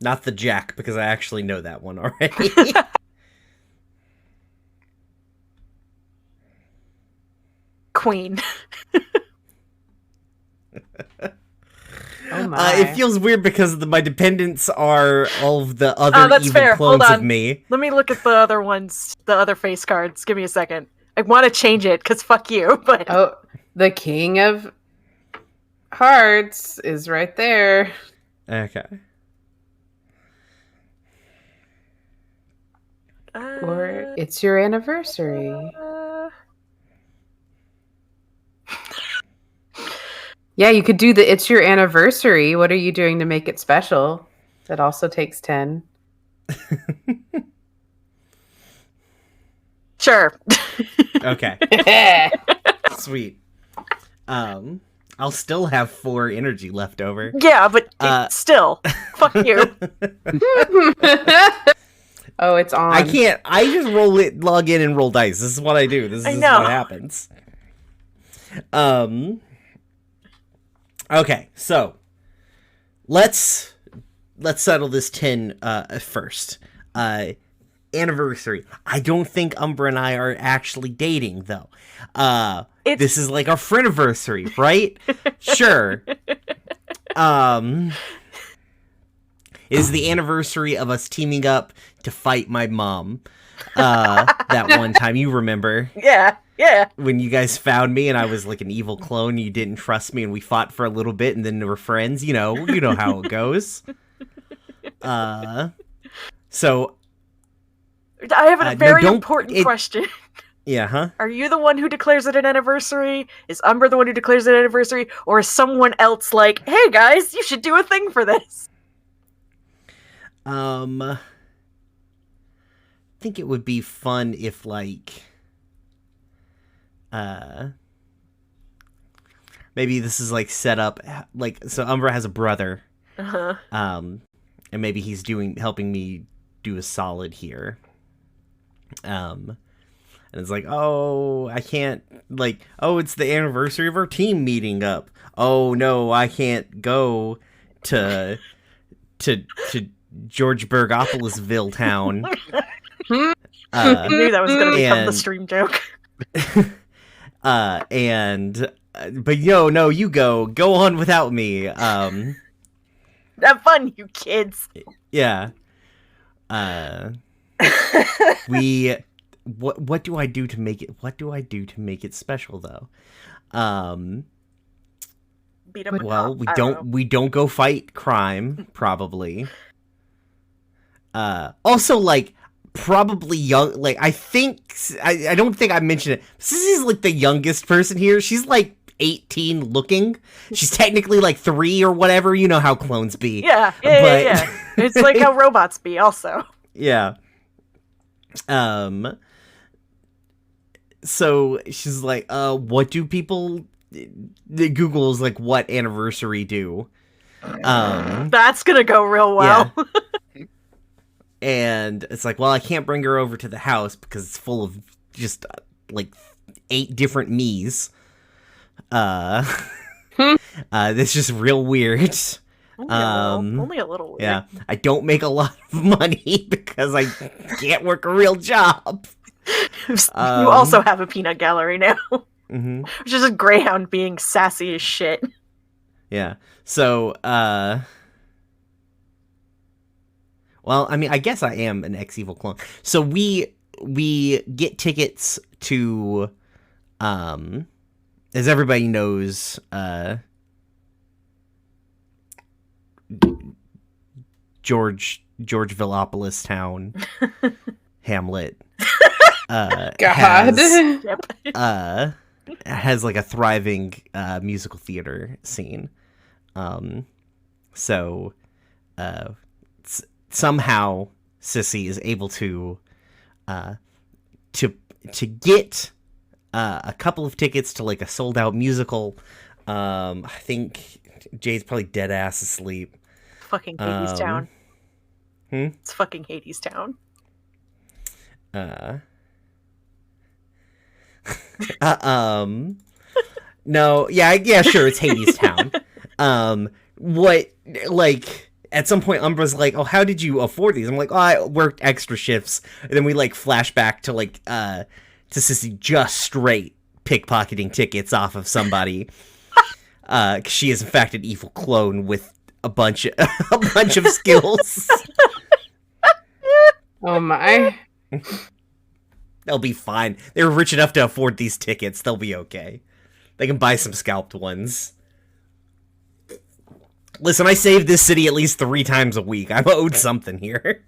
Not the Jack, because I actually know that one already. Queen. Oh my! It feels weird because my dependents are all of the other that's evil fair. Hold clones of on. me. Let me look at the other ones, the other face cards. Give me a second. I want to change it because fuck you, but Oh, the King of Hearts is right there. Okay. Or it's your anniversary. Yeah, you could do the it's your anniversary. What are you doing to make it special? That also takes 10. Sure. Okay. Sweet. I'll still have 4 energy left over. Yeah, but still, fuck you. Oh, it's on. I can't. I just log in and roll dice. This is what I do. This I is know. what happens. Okay, so let's settle this 10 first. Anniversary. I don't think Umbra and I are actually dating though. This is like our friendiversary, right? Sure. Is the anniversary of us teaming up to fight my mom. That one time, you remember? Yeah. When you guys found me and I was like an evil clone, you didn't trust me and we fought for a little bit and then we were friends. You know how it goes. So I have a very don't- important question. yeah, huh? Are you the one who declares it an anniversary? Is Umbra the one who declares it an anniversary? Or is someone else like, hey guys, you should do a thing for this? I think it would be fun if maybe this is like set up like so Umbra has a brother. Uh-huh. And maybe he's helping me do a solid here. And it's like, oh, I can't, like, oh, it's the anniversary of our team meeting up. Oh no, I can't go to George Bergopolisville town. I knew that was going to become the stream joke. But no, you go on without me. Have fun, you kids. Yeah. What do I do to make it special though? Beat up a Well, cop. we don't go fight crime, probably. Also, like, probably young, like, I don't think I mentioned it. Sissy's like the youngest person here. She's like 18 looking. She's technically like 3 or whatever. You know how clones be. Yeah. It's like how robots be also. Yeah. So she's like, what do people... Google's like, what anniversary do? That's gonna go real well. Yeah. And it's like, well, I can't bring her over to the house because it's full of just like 8 different me's. That's just real weird. Only a little weird. Yeah, I don't make a lot of money because I can't work a real job. You also have a peanut gallery now. Mm-hmm. Which is a Greyhound being sassy as shit. Yeah. So, well, I mean, I guess I am an ex-evil clone. So we get tickets to, as everybody knows, George Villopolis town, Hamlet. God. Has like a thriving musical theater scene. So somehow Sissy is able to get a couple of tickets to like a sold out musical. I think Jay's probably dead ass asleep. Fucking Hades Town. It's fucking Hades Town. No, yeah, sure, it's Hades Town. What, like, at some point Umbra's like, oh, how did you afford these? I'm like, oh, I worked extra shifts. And then we, like, flash back to, like, to Sissy just straight pickpocketing tickets off of somebody. 'Cause she is, in fact, an evil clone with a bunch of skills. Oh, my. They'll be fine. They're rich enough to afford these tickets. They'll be okay. They can buy some scalped ones. Listen, I save this city at least 3 times a week. I'm owed something here.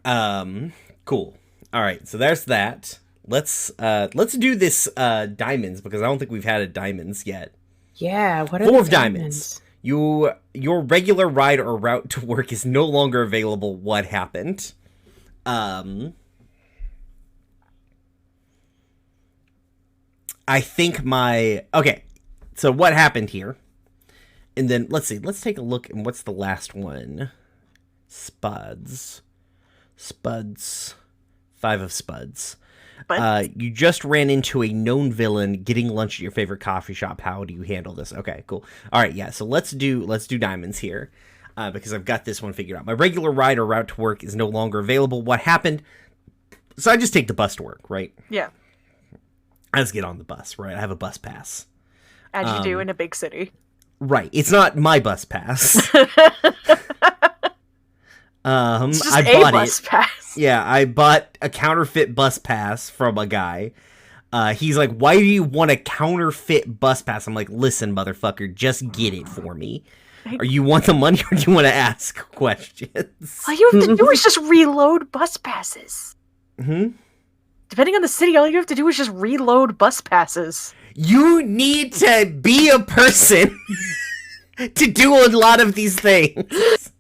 Cool. All right, so there's that. Let's do this diamonds because I don't think we've had a diamonds yet. Yeah, what are 4 the of diamonds. Your regular ride or route to work is no longer available. What happened? I think okay. So what happened here? And then let's see. Let's take a look. And what's the last one? Spuds. 5 of spuds. You just ran into a known villain getting lunch at your favorite coffee shop. How do you handle this? Okay, cool. All right, yeah. So let's do diamonds here, because I've got this one figured out. My regular ride or route to work is no longer available. What happened? So I just take the bus to work, right? Yeah. I just get on the bus, right? I have a bus pass. As you do in a big city. Right. It's not my bus pass. It's just I a bought bus pass. Yeah, I bought a counterfeit bus pass from a guy. He's like, why do you want a counterfeit bus pass? I'm like, listen, motherfucker, just get it for me. Or you want the money or do you want to ask questions? All you have to do is just reload bus passes. Depending on the city, all you have to do is just reload bus passes. You need to be a person to do a lot of these things.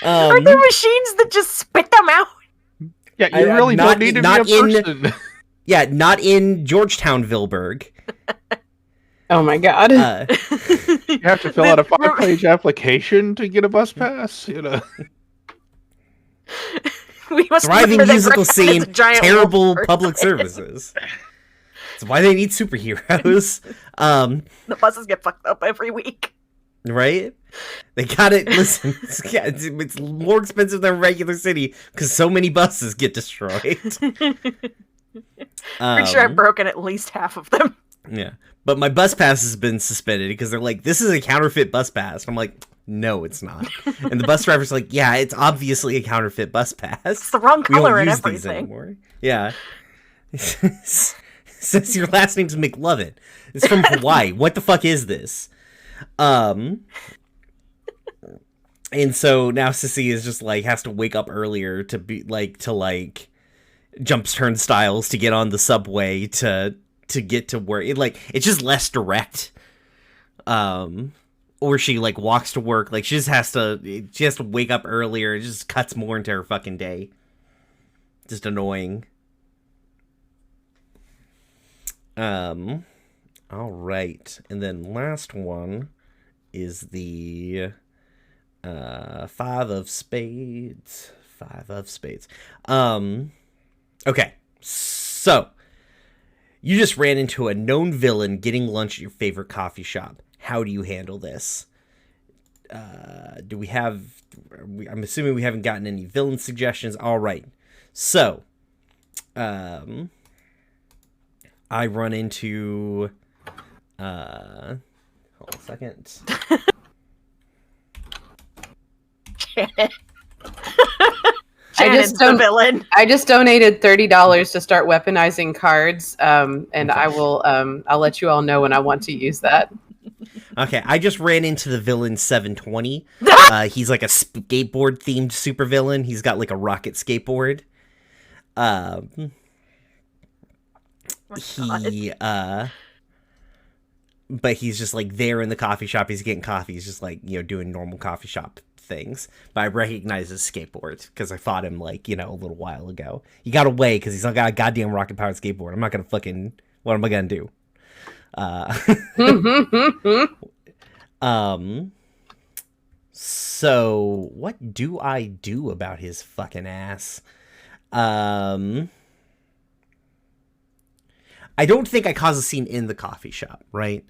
Are there machines that just spit them out? Yeah, you really don't need to be a person. Yeah, not in Georgetown, Vilberg. Oh my god. You have to fill out a 5-page application to get a bus pass. You know. We must Thriving remember that musical Grandpa is a scene, giant terrible wolf public person. services. That's why they need superheroes. The buses get fucked up every week. Right? They gotta listen. It's more expensive than a regular city because so many buses get destroyed. Pretty sure I've broken at least half of them. Yeah, but my bus pass has been suspended because they're like, "This is a counterfeit bus pass." I'm like, "No, it's not." And the bus driver's like, "Yeah, it's obviously a counterfeit bus pass. It's the wrong We don't color and use these everything. anymore." Yeah. Says your last name's McLovin. It's from Hawaii. What the fuck is this? And so now Sissy is just like has to wake up earlier to be like jump turnstiles to get on the subway to get to work. It's just less direct. Or she like walks to work. Like she has to wake up earlier. It just cuts more into her fucking day. Just annoying. All right, and then last one is the 5 of spades. 5 of spades. Okay, so you just ran into a known villain getting lunch at your favorite coffee shop. How do you handle this? Do we have... I'm assuming we haven't gotten any villain suggestions. All right. So, I run into... hold on a second. Janet. Janet's the villain. I just donated $30 to start weaponizing cards, and I will. I'll let you all know when I want to use that. Okay, I just ran into the villain 720. He's like a skateboard themed supervillain. He's got like a rocket skateboard. But he's just like there in the coffee shop. He's getting coffee. He's just like, doing normal coffee shop things. But I recognize his skateboard because I fought him like, a little while ago. He got away because he's not got a goddamn rocket powered skateboard. I'm not gonna fucking. What am I gonna do? So what do I do about his fucking ass? I don't think I cause a scene in the coffee shop, right?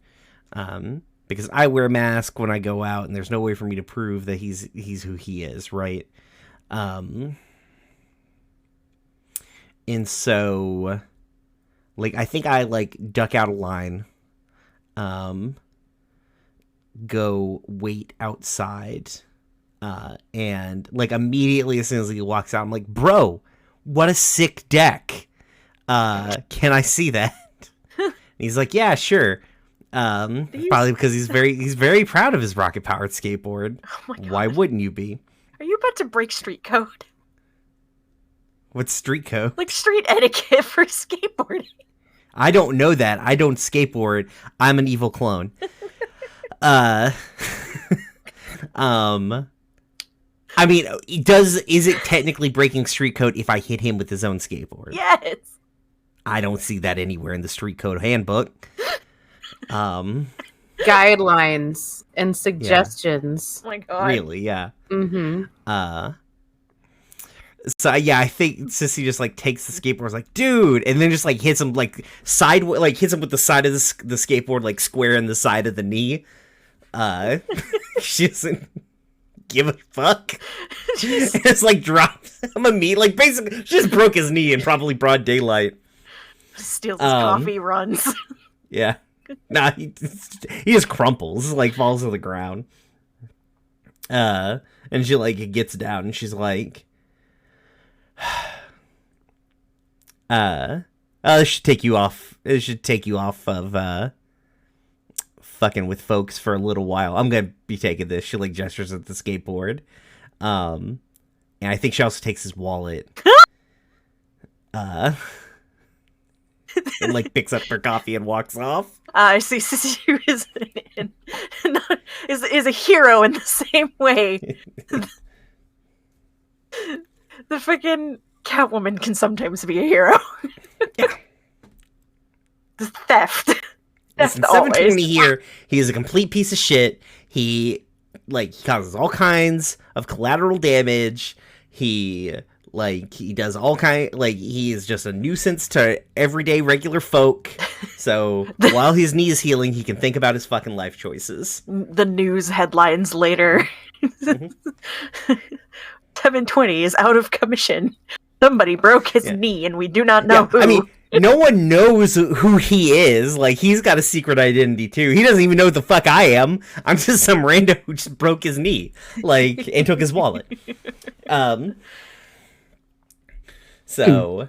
Because I wear a mask when I go out, and there's no way for me to prove that he's who he is, right? And so, like, I think I like duck out of line, go wait outside, and like immediately as soon as he walks out, I'm like, bro, what a sick deck. Can I see that? He's like, yeah, sure. Probably because he's very proud of his rocket powered skateboard. Oh my God. Why wouldn't you be? Are you about to break street code? What's street code? Like street etiquette for skateboarding. I don't know that. I don't skateboard. I'm an evil clone. I mean, is it technically breaking street code if I hit him with his own skateboard? Yes. I don't see that anywhere in the street code handbook. Guidelines and suggestions. Oh my God. Really, yeah. Mm-hmm. So yeah, I think Sissy just like takes the skateboard, is like, dude, and then just like hits him like sideways, like hits him with the side of the skateboard, like square in the side of the knee. She doesn't give a fuck. It's like drops him a knee, like basically she just broke his knee in probably broad daylight. Steals his coffee, runs. Yeah. Nah, he just crumples, like falls to the ground. And she like gets down and she's like, it should take you off of fucking with folks for a little while. I'm gonna be taking this. She like gestures at the skateboard. And I think she also takes his wallet. And like picks up her coffee and walks off. I see Sissy is a hero in the same way. The freaking Catwoman can sometimes be a hero. Yeah. Theft. Listen, Theft 720 always. here, he is a complete piece of shit. He causes all kinds of collateral damage. He does all he is just a nuisance to everyday regular folk. So while his knee is healing, he can think about his fucking life choices. The news headlines later. 720 is out of commission. Somebody broke his knee and we do not know who. I mean, no one knows who he is. Like, he's got a secret identity, too. He doesn't even know what the fuck I am. I'm just some rando who just broke his knee, and took his wallet. So,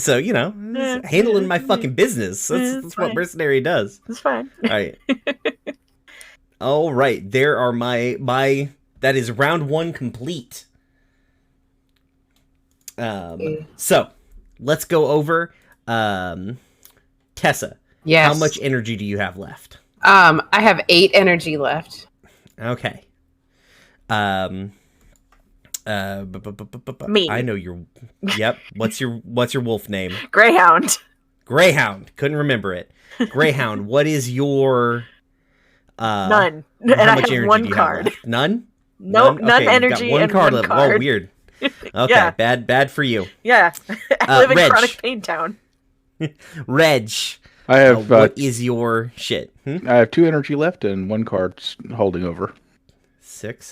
handling my fucking business. That's what mercenary does. It's fine. All right. There are my that is round 1 complete. So let's go over Tessa. Yes. How much energy do you have left? I have 8 energy left. Okay. Me. I know your. Yep. What's your wolf name? Greyhound. Greyhound. Couldn't remember it. Greyhound. What is your? None. And how I much have energy one do you card. have left? None. Nope. None Okay, energy you've got one and card one left. card. Oh, weird. Okay. Yeah. Bad for you. Yeah. I live in Reg. Chronic Pain Town. Reg. I have what is your shit? I have 2 energy left and 1 card holding over. Sick.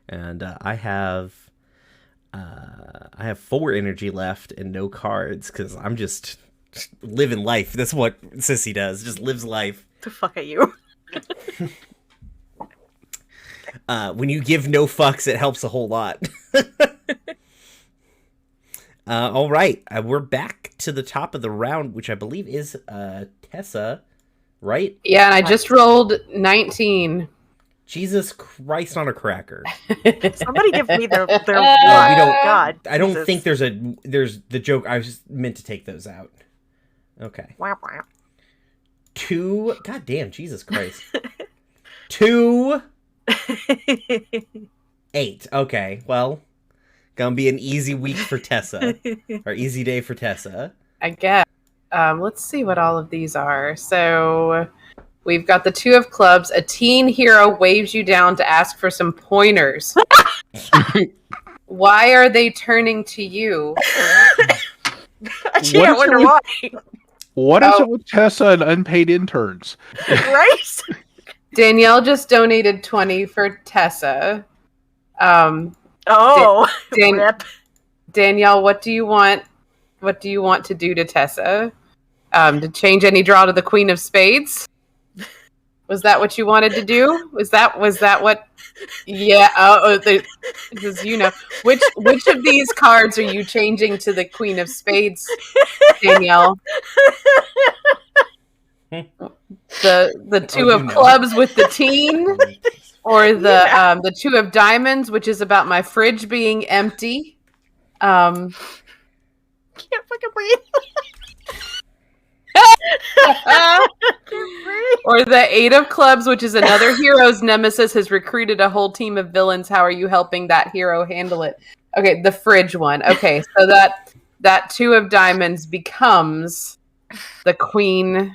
And I have 4 energy left and no cards because I'm just living life. That's what Sissy does. Just lives life. The fuck are you? When you give no fucks, it helps a whole lot. All right, we're back to the top of the round, which I believe is Tessa, right? Yeah, and I just rolled 19. Jesus Christ on a cracker. Somebody give me their we don't. God. I don't Jesus. think there's the joke. I was just meant to take those out. Okay. 2. God damn, Jesus Christ. 2. 8. Okay, well, gonna be an easy week for Tessa, or easy day for Tessa. I guess. Let's see what all of these are. So we've got the 2 of clubs. A teen hero waves you down to ask for some pointers. Why are they turning to you? Gee, I wonder why. What is it with Tessa and unpaid interns? Right? Danielle just donated 20 for Tessa. Rip. Danielle, what do you want? What do you want to do to Tessa? To change any draw to the Queen of Spades? Was that what you wanted to do? Was that what? Yeah. Because which of these cards are you changing to the Queen of Spades, Danielle? The 2 of clubs with the teen, or the 2 of diamonds, which is about my fridge being empty. Can't fucking breathe. Or the 8 of clubs, which is another hero's nemesis, has recruited a whole team of villains. How are you helping that hero handle it? Okay, the fridge one. Okay, so that 2 of diamonds becomes the Queen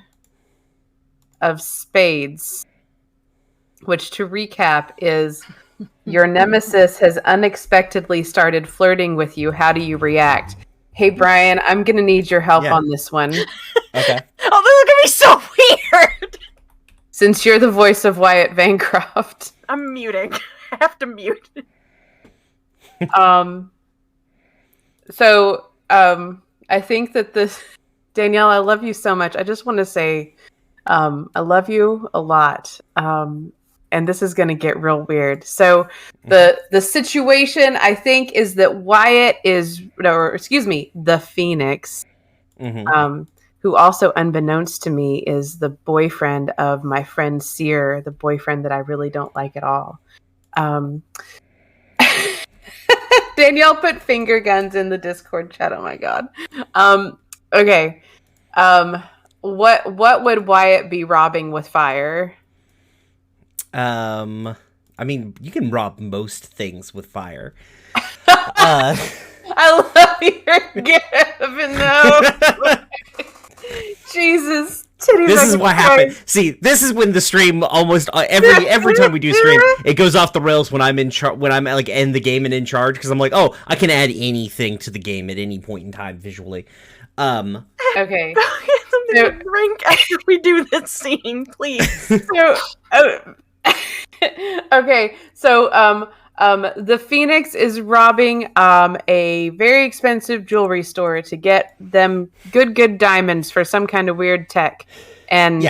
of Spades, which, to recap, is your nemesis has unexpectedly started flirting with you. How do you react? Hey, Brian, I'm going to need your help on this one. Okay. Oh, this is going to be so weird. Since you're the voice of Wyatt Bancroft. I'm muting. I have to mute. I think that Danielle, I love you so much. I just want to say, I love you a lot. And this is going to get real weird. So the situation, I think, is that Wyatt the Phoenix, who also, unbeknownst to me, is the boyfriend of my friend Sear, the boyfriend that I really don't like at all. Danielle put finger guns in the Discord chat. Oh my God. Okay. What would Wyatt be robbing with fire? I mean, you can rob most things with fire. I love your gift. No. This is what happened. See, this is when the stream almost every time we do stream, it goes off the rails when I'm when I'm like in the game and in charge, because I'm like, oh, I can add anything to the game at any point in time visually. Okay. Something to drink after we do this scene, please. Okay, so the Phoenix is robbing a very expensive jewelry store to get them good diamonds for some kind of weird tech, and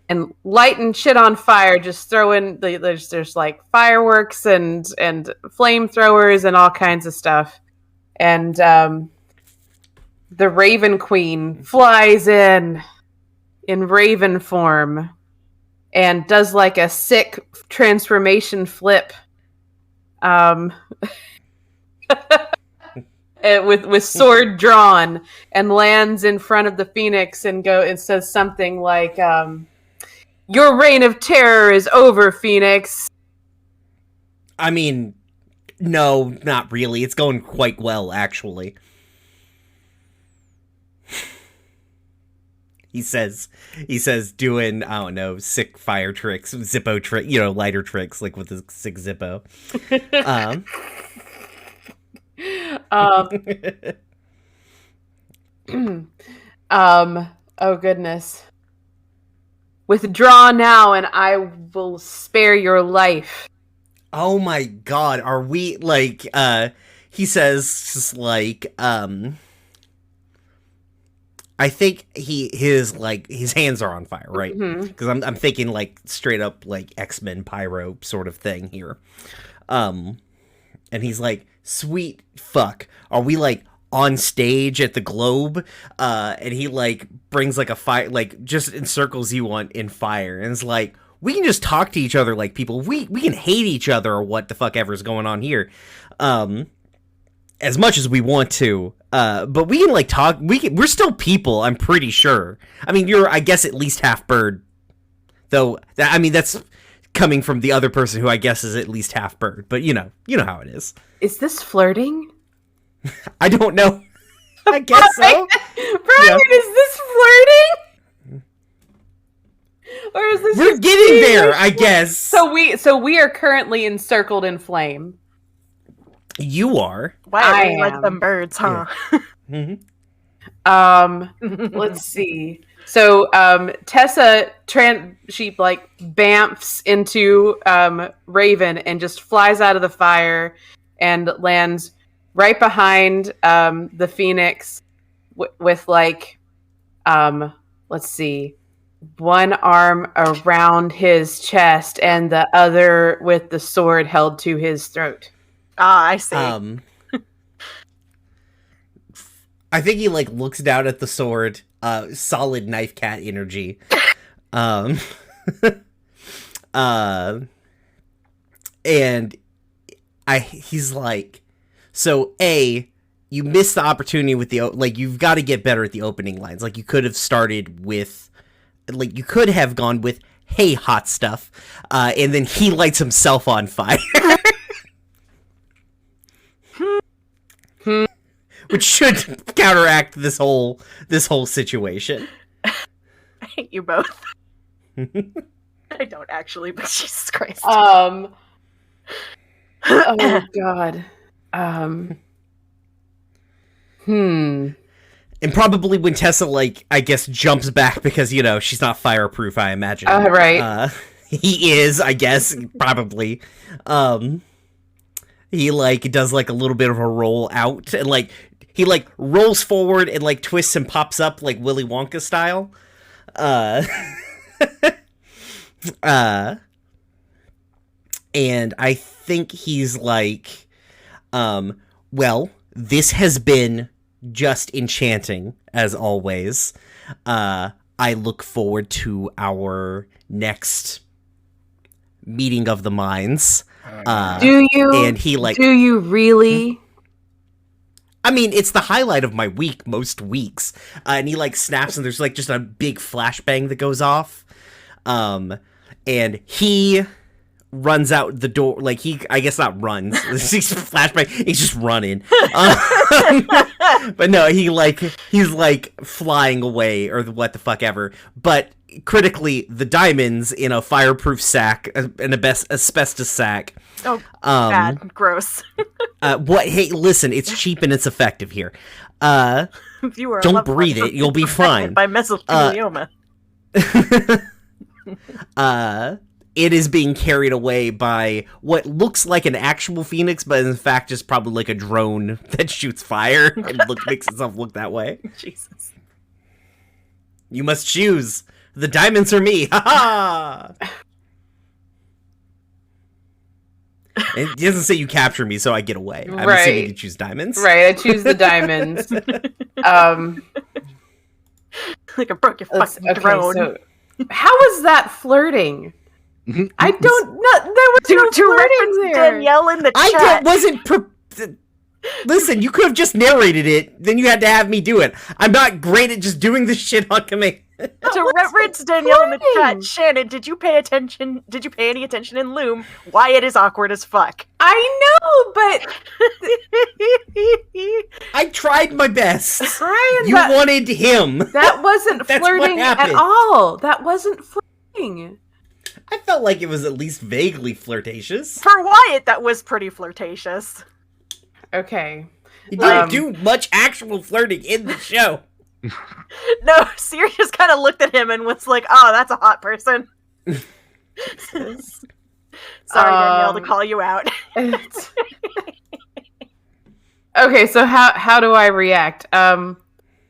and lighting shit on fire, just throwing there's like fireworks and flamethrowers and all kinds of stuff, and the Raven Queen flies in Raven form and does like a sick transformation flip, with sword drawn, and lands in front of the Phoenix and says something like, "Your reign of terror is over, Phoenix." I mean, no, not really. It's going quite well, actually. He says doing, I don't know, sick fire tricks, Zippo trick, lighter tricks, like with the sick Zippo. Oh goodness. Withdraw now and I will spare your life. Oh my god, are we, like, he says, just like, I think his hands are on fire, right? Because I'm thinking like straight up like X-Men pyro sort of thing here. And he's like, sweet fuck, are we like on stage at the Globe? And he like brings like a fire, like just encircles you in fire, and it's like, we can just talk to each other like people. We can hate each other or what the fuck ever is going on here. As much as we want to, but we can like talk. We're still people. I'm pretty sure. I mean, you're, I guess, at least half bird, though. I mean, that's coming from the other person who I guess is at least half bird. But you know how it is. Is this flirting? I don't know. I guess so. Brian, is this flirting? Or is this? We're getting there, I guess. So we are currently encircled in flame. You are. Why are we like them birds, huh? Yeah. Mm-hmm. Let's see. So Tessa she like bamfs into Raven and just flies out of the fire and lands right behind the Phoenix with like let's see, one arm around his chest and the other with the sword held to his throat. Ah, I see. I think he like looks down at the sword, solid knife cat energy. And he's like, so you missed the opportunity with you've got to get better at the opening lines. Like you could have started with, like you could have gone with, "Hey, hot stuff," and then he lights himself on fire. Which should counteract this whole situation. I hate you both. I don't actually, but Jesus Christ. Oh God. And probably when Tessa, like, I guess jumps back because, she's not fireproof, I imagine. Right. He is, I guess, probably. He, like, does, like, a little bit of a roll out, and, like, he, like, rolls forward and, like, twists and pops up, like, Willy Wonka style. And I think he's like, well, this has been just enchanting, as always. I look forward to our next meeting of the minds. Do you? And he like, do you really? I mean, it's the highlight of my week most weeks. And he like snaps, and there's like just a big flashbang that goes off. And he runs out the door. Like I guess not runs. He's flashback. He's just running. But no, he's like flying away or what the fuck ever. But critically, the diamonds in a fireproof sack, an asbestos sack. Oh, bad, gross. What? Hey, listen, it's cheap and it's effective here. If you were don't breathe it, you'll be fine. By mesothelioma. It is being carried away by what looks like an actual phoenix, but in fact is probably like a drone that shoots fire and makes itself look that way. Jesus. You must choose. The diamonds are me. Ha ha! It doesn't say you capture me, so I get away. I'm assuming you choose diamonds. Right, I choose the diamonds. Like a broken fucking drone. So how was that flirting? I don't know. There was no flirting there. Danielle in the chat. Listen, you could have just narrated it. Then you had to have me do it. I'm not great at just doing this shit on command. To reference Danielle in the chat, Shannon, did you pay attention? Did you pay any attention in Loom? Wyatt is awkward as fuck. I know, but I tried my best. Brian, You wanted him. That wasn't flirting at all. That wasn't flirting. I felt like it was at least vaguely flirtatious. For Wyatt, that was pretty flirtatious. Okay. He didn't do much actual flirting in the show. No, Siri just kind of looked at him and was like, "Oh, that's a hot person." Sorry, Danielle, to call you out. Okay, so how do I react? I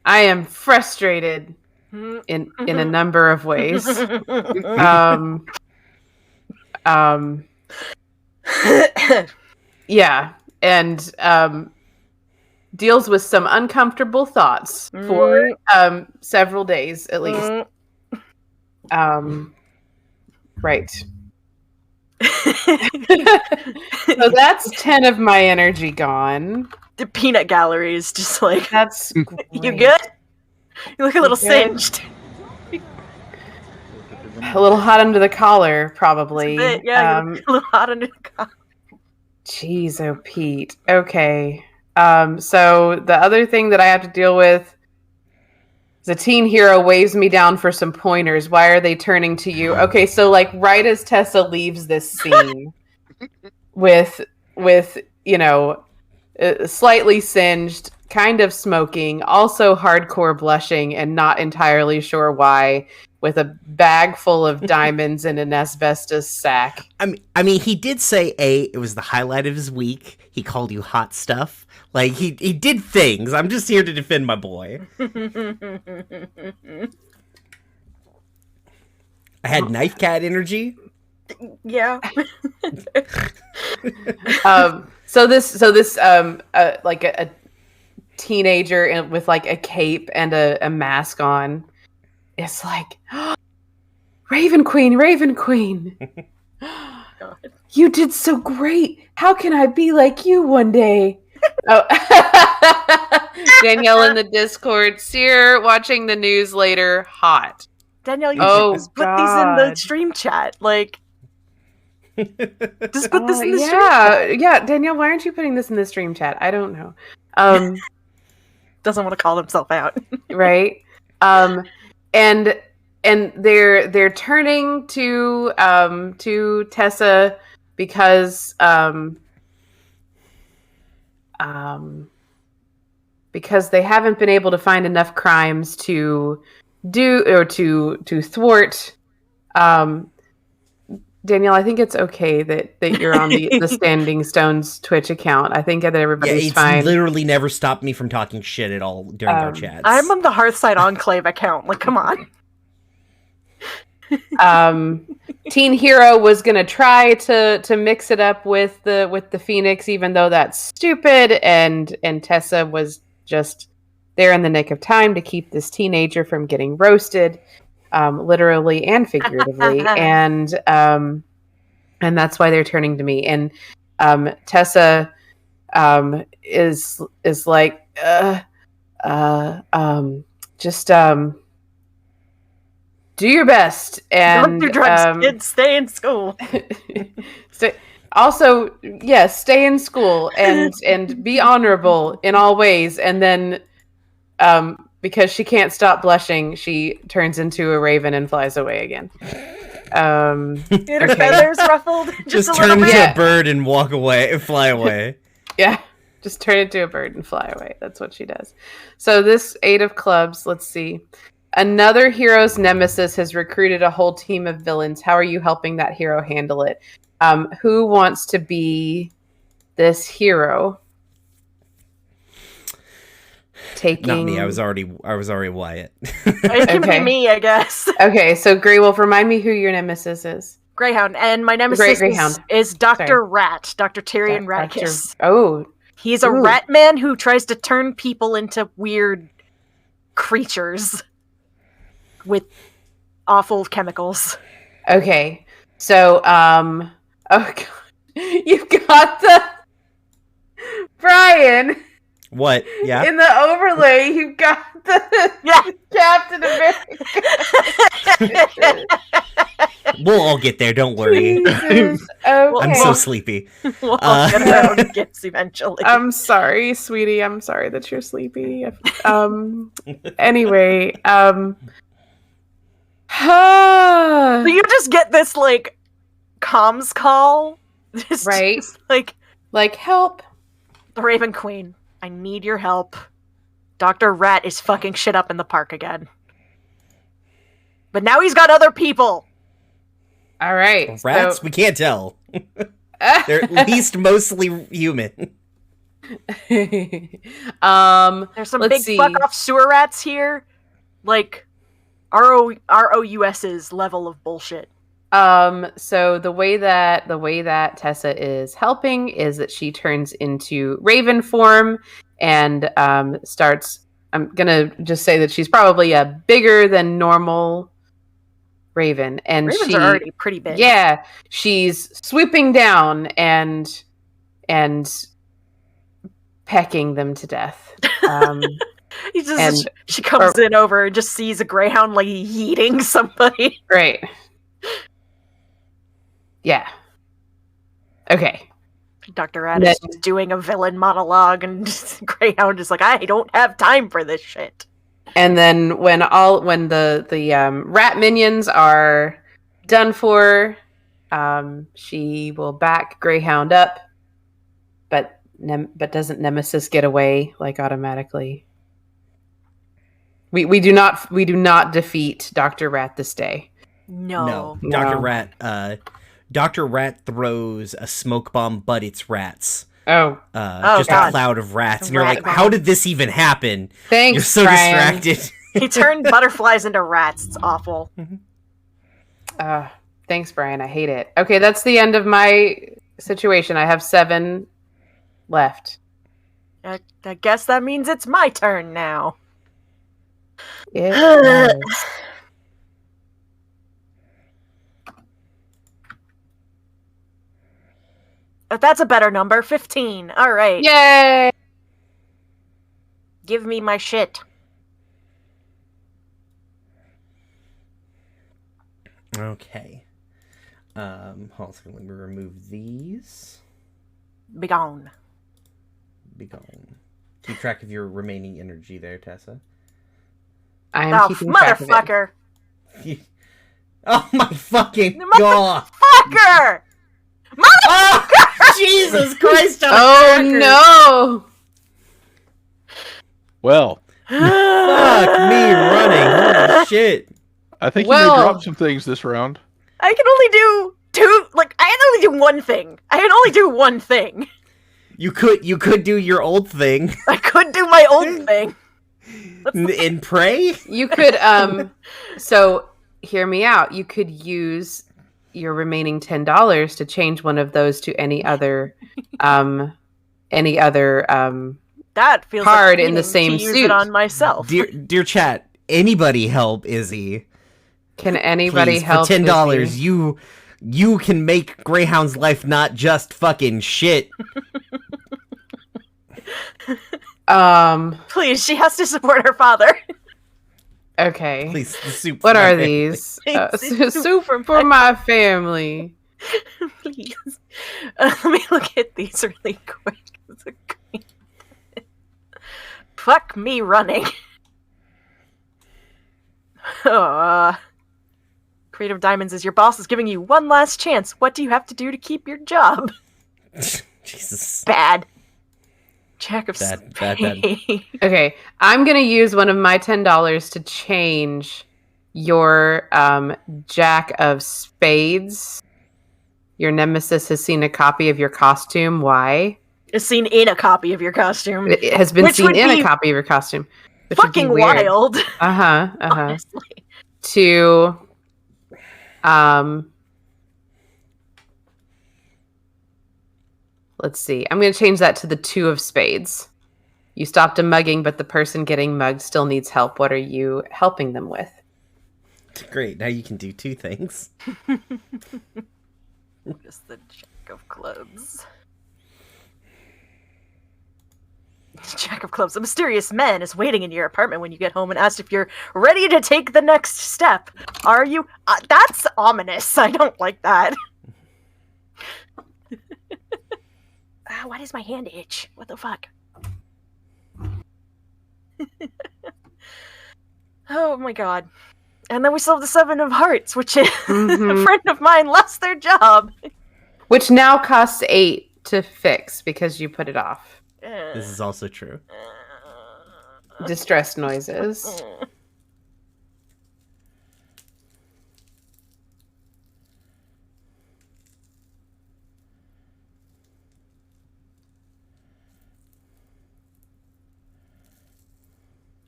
am frustrated in a number of ways. Yeah, and deals with some uncomfortable thoughts for several days at least. Right. So that's 10 of my energy gone. The peanut gallery is just like, that's you good? You look a little singed. A little hot under the collar, probably. Yeah, a little hot under the collar. Jeez, oh Pete. Okay. So the other thing that I have to deal with is a teen hero waves me down for some pointers. Why are they turning to you? Okay, so like right as Tessa leaves this scene with slightly singed, kind of smoking, also hardcore blushing and not entirely sure why, with a bag full of diamonds in an asbestos sack. I mean, he did say it was the highlight of his week. He called you hot stuff. Like, he did things. I'm just here to defend my boy. I had knife cat energy. Yeah. So this like a teenager with like a cape and a mask on. It's like, Raven Queen. God. You did so great. How can I be like you one day? Oh. Danielle in the Discord. Seer watching the news later. Hot. Danielle, you should just put these in the stream chat. Like, just put this in the stream chat. Yeah, Danielle, why aren't you putting this in the stream chat? I don't know. Doesn't want to call himself out. Right. And they're turning to Tessa because they haven't been able to find enough crimes to do or to thwart. Danielle, I think it's okay that you're on the Standing Stones Twitch account. I think that everybody's fine. It's literally never stopped me from talking shit at all during our chats. I'm on the Hearthside Enclave account. Like, come on. Teen Hero was gonna try to mix it up with the Phoenix, even though that's stupid, and Tessa was just there in the nick of time to keep this teenager from getting roasted, literally and figuratively, and that's why they're turning to me. And Tessa is like do your best and Don't do drugs, kids. Stay in school. Also, yes, stay in school and be honorable in all ways. And then, because she can't stop blushing, she turns into a raven and flies away again. Get her feathers ruffled. Just turn into a bird and walk away, fly away. Yeah, just turn into a bird and fly away. That's what she does. So this 8 of clubs, let's see. Another hero's nemesis has recruited a whole team of villains. How are you helping that hero handle it? Who wants to be this hero? Taking... Not me. I was already Wyatt. It can be me, I guess. Okay, so Grey Wolf, remind me who your nemesis is. Greyhound, and my nemesis is Dr. Rat, Dr. Tyrion Ratkus. Oh. He's a rat man who tries to turn people into weird creatures with awful chemicals. Okay, so, oh god, you've got the... Brian! What? Yeah? In the overlay, you've got the Captain America. We'll all get there, don't worry. Okay. I'm so sleepy. We'll all get our own gifts eventually. I'm sorry, sweetie. I'm sorry that you're sleepy. Anyway, so you just get this, like, comms call? Right. Just, like, help. The Raven Queen, I need your help. Dr. Rat is fucking shit up in the park again. But now he's got other people. All right. Rats? We can't tell. They're at least mostly human. There's some big fuck off sewer rats here. Like ROUS's level of bullshit. So the way that Tessa is helping is that she turns into Raven form and starts... I'm gonna just say that she's probably a bigger than normal Raven, and Ravens are already pretty big. Yeah, she's swooping down and pecking them to death. She comes in over and just sees a greyhound like yeeting somebody. Right. Yeah. Okay. Dr. Rat is just doing a villain monologue, and Greyhound is like, I don't have time for this shit. And then when the rat minions are done for, she will back Greyhound up, but doesn't Nemesis get away like automatically? We do not defeat Dr. Rat this day. No. Dr. Rat. Dr. Rat throws a smoke bomb, but it's rats. Just God. a cloud of rats. And you're like, how did this even happen? Thanks, You're so Brian. distracted. He turned butterflies into rats. It's awful. Thanks, Brian. I hate it. Okay, that's the end of my situation. I have 7 left. I guess that means it's my turn now. It was. That's a better number. 15. All right. Yay! Give me my shit. Okay. Hold on a second. Let me remove these. Be gone. Be gone. Keep track of your remaining energy there, Tessa. I am keeping track of it. Motherfucker! Oh my fucking god! Motherfucker! Oh, Jesus Christ! Oh no! Well, Fuck me running. Holy shit. I think you may drop some things this round. I can only do 2. Like, I can only do one thing. I can only do one thing. You could do your old thing. I could do my old thing. In Prey? You could, so hear me out. You could use your remaining $10 to change one of those to any other that feels card like in the same to use suit it on myself. Dear chat, anybody help Izzy? Can anybody Please, help? For $10, Izzy? you can make Greyhound's life not just fucking shit. Please, she has to support her father. Okay. Please, the soup. What for my are family. these? It's Soup for my family. Please. Let me look at these really quick. Fuck me running. Creative Diamonds is your boss is giving you one last chance. What do you have to do to keep your job? Jesus. Bad. Jack of Bad. Okay, I'm gonna use one of my $10 to change your Jack of Spades. Your nemesis has seen a copy of your costume. Why? Is seen in a copy of your costume. It has been Which seen would in a be copy of your costume. Which would be fucking weird. wild. Honestly. To let's see. I'm going to change that to the 2 of spades. You stopped a mugging, but the person getting mugged still needs help. What are you helping them with? Great. Now you can do 2 things. Just the Jack of Clubs. Jack of Clubs. A mysterious man is waiting in your apartment when you get home and asks if you're ready to take the next step. Are you? That's ominous. I don't like that. Why does my hand itch? What the fuck? Oh my god. And then we still have the 7 of Hearts, which is a friend of mine lost their job. Which now costs 8 to fix because you put it off. This is also true. Distress noises.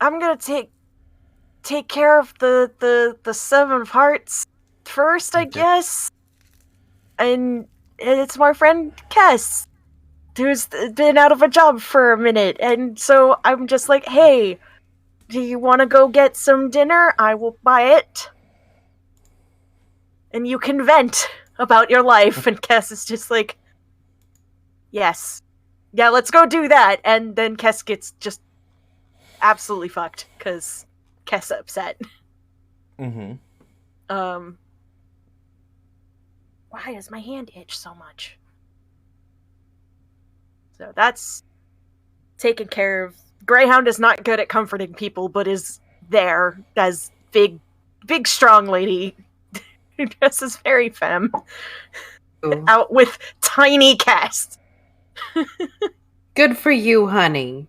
I'm gonna take care of the 7 of Hearts first, I guess. And it's my friend Kess, who's been out of a job for a minute, and so I'm just like, hey, do you want to go get some dinner? I will buy it. And you can vent about your life. And Kess is just like, yes. Yeah, let's go do that. And then Kess gets just absolutely fucked, because Kess upset. Mm-hmm. Why does my hand itch so much? So that's taken care of. Greyhound is not good at comforting people, but is there as big, strong lady who dresses very femme. Ooh. Out with tiny cast. Good for you, honey.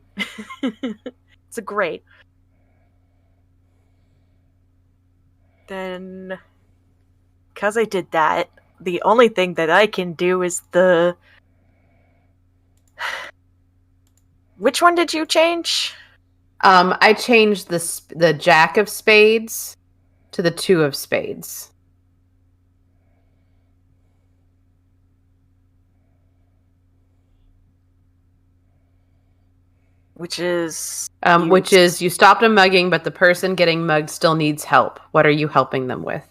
It's a great. Then, because I did that, the only thing that I can do is the... Which one did you change? I changed the Jack of Spades to the 2 of Spades. Which is... Which is, you stopped a mugging, but the person getting mugged still needs help. What are you helping them with?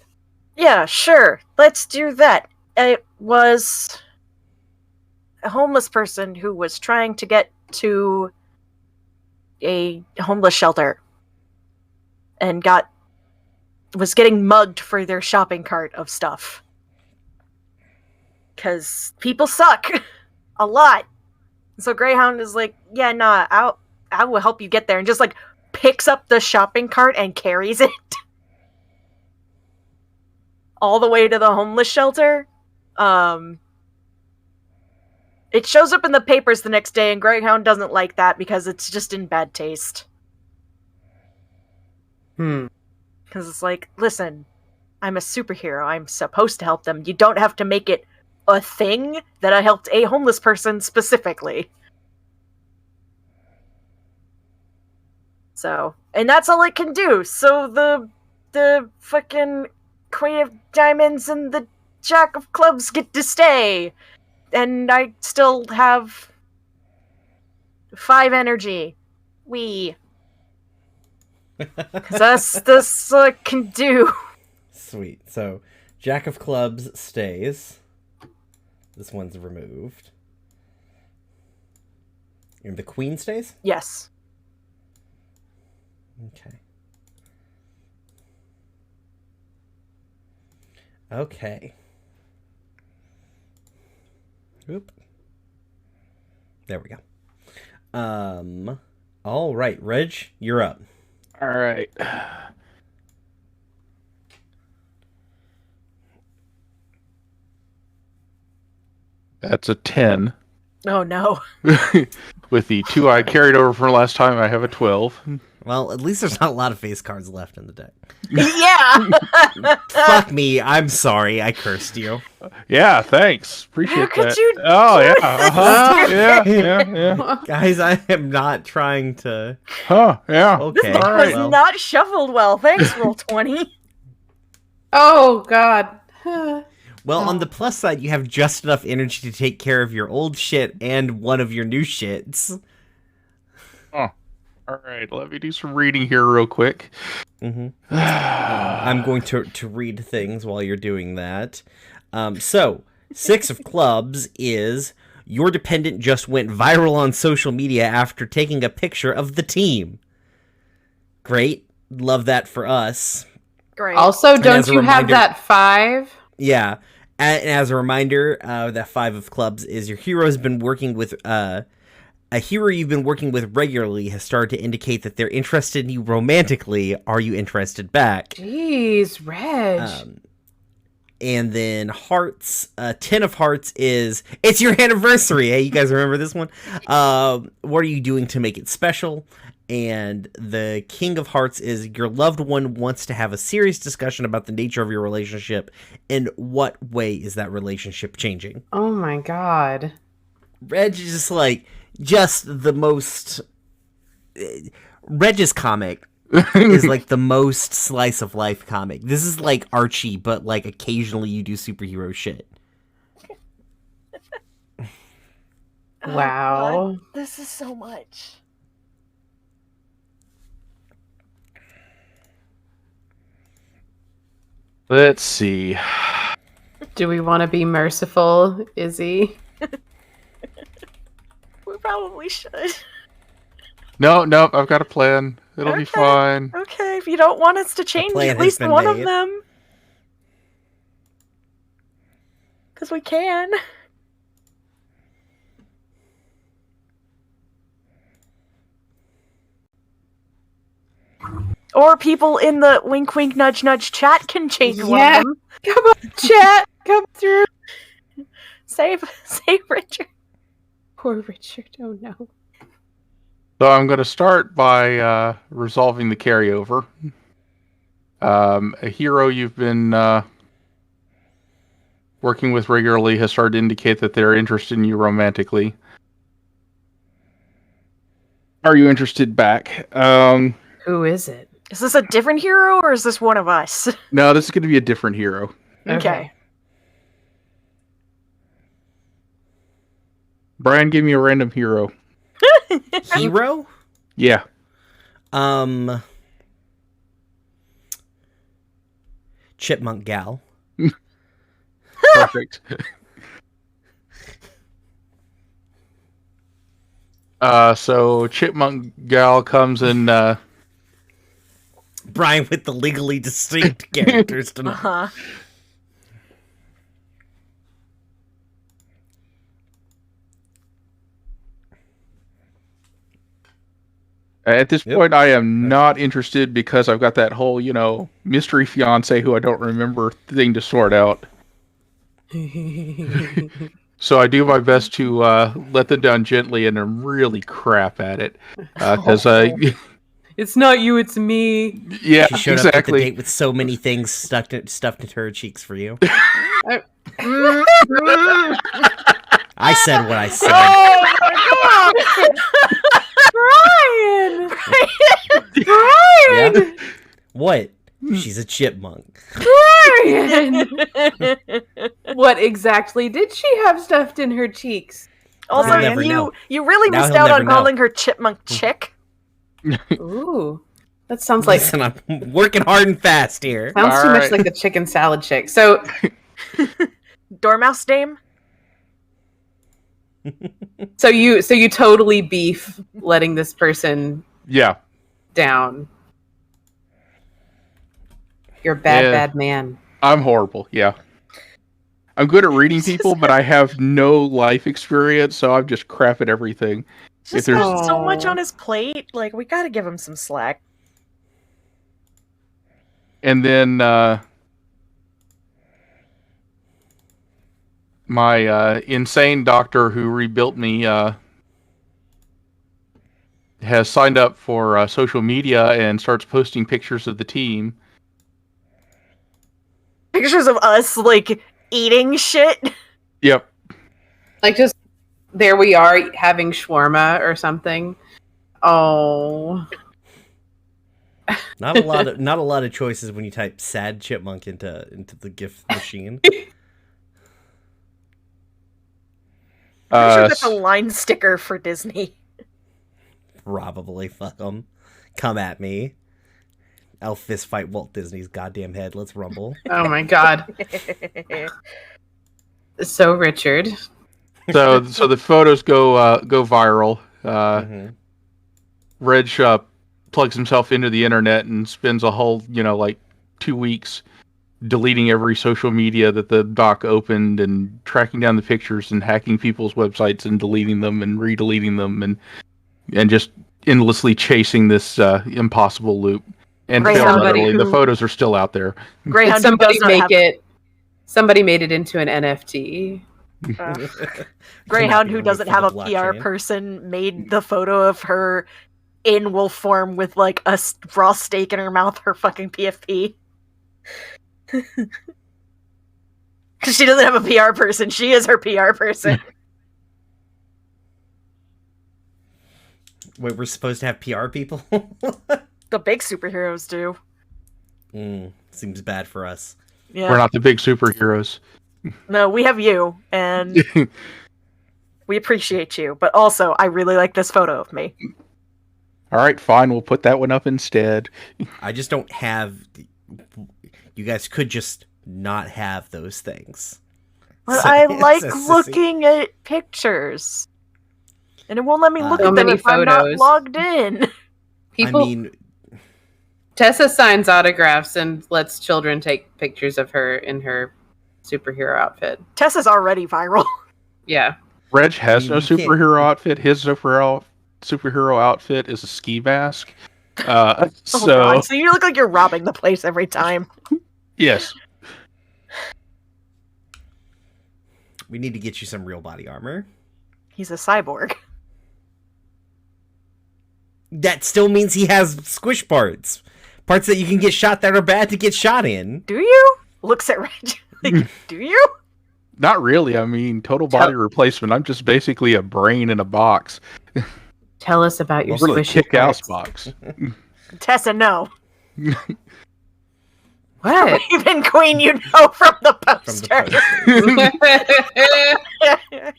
Yeah, sure. Let's do that. It was a homeless person who was trying to get to a homeless shelter and was getting mugged for their shopping cart of stuff. Because people suck. A lot. So Greyhound is like, yeah, nah, I will help you get there, and just like picks up the shopping cart and carries it all the way to the homeless shelter. It shows up in the papers the next day, and Greyhound doesn't like that because it's just in bad taste. Because it's like, listen, I'm a superhero. I'm supposed to help them. You don't have to make it a thing that I helped a homeless person specifically. So, and that's all it can do. So the fucking Queen of Diamonds and the Jack of Clubs get to stay. And I still have 5 energy. Because that's all I can do. Sweet. So, Jack of Clubs stays. This one's removed. And the Queen stays? Yes. Okay. Okay. Oop. There we go. All right, Reg, you're up. All right. That's a 10. Oh no. With the 2 I carried over from last time, I have a 12. Well, at least there's not a lot of face cards left in the deck. Yeah. Fuck me. I'm sorry. I cursed you. Yeah, thanks. Appreciate How could that. you Oh, do yeah. this? Yeah. Guys, I am not trying to. Huh, yeah. Okay. This deck All was right. not shuffled well. Thanks, Roll20. Oh God. Well, on the plus side, you have just enough energy to take care of your old shit and one of your new shits. Oh. All right, let me do some reading here real quick. Mm-hmm. I'm going to read things while you're doing that. So, 6 of clubs is your dependent just went viral on social media after taking a picture of the team. Great. Love that for us. Great. Also, don't as a you have reminder- that 5? Yeah. And as a reminder, that 5 of clubs is your hero has been working with... a hero you've been working with regularly has started to indicate that they're interested in you romantically. Are you interested back? Jeez, Reg. And then hearts, 10 of hearts is, it's your anniversary. Hey, you guys remember this one? What are you doing to make it special? And the king of hearts is your loved one wants to have a serious discussion about the nature of your relationship. In what way is that relationship changing? Oh my God. Reg is just like, just the most... Reg's comic is like the most slice of life comic. This is like Archie, but like occasionally you do superhero shit. Wow. Oh, God. This is so much. Let's see. Do we want to be merciful, Izzy? We probably should. No, I've got a plan. It'll be Okay. fine. Okay, if you don't want us to change plan at has least been one of made. them. Because we can. Or people in the wink wink nudge nudge chat can change one Yeah. of them. Come on, chat. Come through. Save Richard. Poor Richard. Oh no. So I'm going to start by resolving the carryover. A hero you've been working with regularly has started to indicate that they're interested in you romantically. Are you interested back? Who is it? Is this a different hero or is this one of us? No, this is going to be a different hero. Okay. Brian, give me a random hero. Hero? Yeah. Chipmunk gal. Perfect. So Chipmunk Gal comes in. Brian with the legally distinct characters tonight. Uh-huh. At this Yep. point, I am not interested because I've got that whole, mystery fiance who I don't remember thing to sort out. So I do my best to let them down gently, and I'm really crap at it. Because It's not you, it's me. yeah, She showed up at the exactly. date with so many things stuffed into her cheeks for you. I said what I said. Oh my God! Brian! Brian! Yeah? What? She's a chipmunk. Brian! What exactly did she have stuffed in her cheeks? Also, He'll never know. you really Now missed he'll out never on know. calling her Chipmunk Chick. Ooh. That sounds like Listen, I'm working hard and fast here. sounds too All much right. like the chicken salad chick. So Dormouse Dame? so you totally beef letting this person Yeah. down. You're a bad, Yeah. bad man. I'm horrible. Yeah. I'm good at reading people, but I have no life experience, so I'm just crap at everything. Just there's- got so much Aw. on his plate. Like, we gotta give him some slack. And then my insane doctor who rebuilt me has signed up for social media and starts posting pictures of the team. Pictures of us, like, eating shit. Yep. Like, just there we are having shawarma or something. Oh. Not a lot of choices when you type "sad chipmunk" into the GIF machine. I'm sure that's a line sticker for Disney. Probably, fuck them. Come at me. I'll fist fight Walt Disney's goddamn head. Let's rumble. Oh my god. So Richard. So the photos go viral. Mhm. Reg plugs himself into the internet and spends a whole, like 2 weeks deleting every social media that the doc opened and tracking down the pictures and hacking people's websites and deleting them and redeleting them and just endlessly chasing this impossible loop. And Greyhound failing buddy utterly. The who- photos are still out there. Greyhound Did somebody does not make have, it? Somebody made it into an NFT. Greyhound, who Connecting doesn't for have a the PR blockchain. person, made the photo of her in wolf form with like a raw steak in her mouth, her fucking PFP. Because she doesn't have a PR person, she is her PR person. Wait, we're supposed to have PR people? The big superheroes do. Seems bad for us. Yeah. We're not the big superheroes. No, we have you, and we appreciate you. But also, I really like this photo of me. All right, fine. We'll put that one up instead. I just don't have. You guys could just not have those things. But So- I like so- so- looking at pictures. And it won't let me look So at them many if I'm not photos. logged in. People. I mean, Tessa signs autographs and lets children take pictures of her in her superhero outfit. Tessa's already viral. Yeah. Reg has no You can't- superhero outfit. His superhero outfit is a ski mask. Oh, So God. So you look like you're robbing the place every time. yes, we need to get you some real body armor. He's a cyborg. That still means he has squish parts. Parts that you can get shot that are bad to get shot in. Do you? Looks at Reg. Like, do you? not really. I mean, total body replacement. I'm just basically a brain in a box. Tell us about your Really squishy kick-ass parts. box. Tessa, no. What? Even Queen, you know from the From poster. the poster.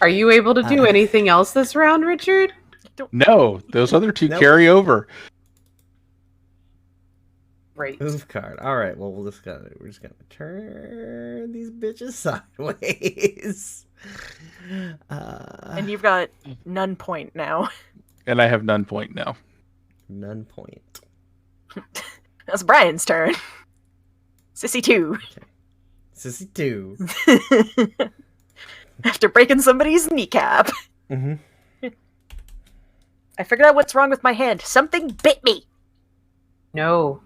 Are you able to do anything else this round, Richard? No, those other two Nope. carry over. Right. Move card. All right. Well, we're just gonna turn these bitches sideways. And you've got none point now. And I have none point now. None point. That's Brian's turn. Sissy 2. Sissy 2. After breaking somebody's kneecap. Mm-hmm. I figured out what's wrong with my hand. Something bit me. No.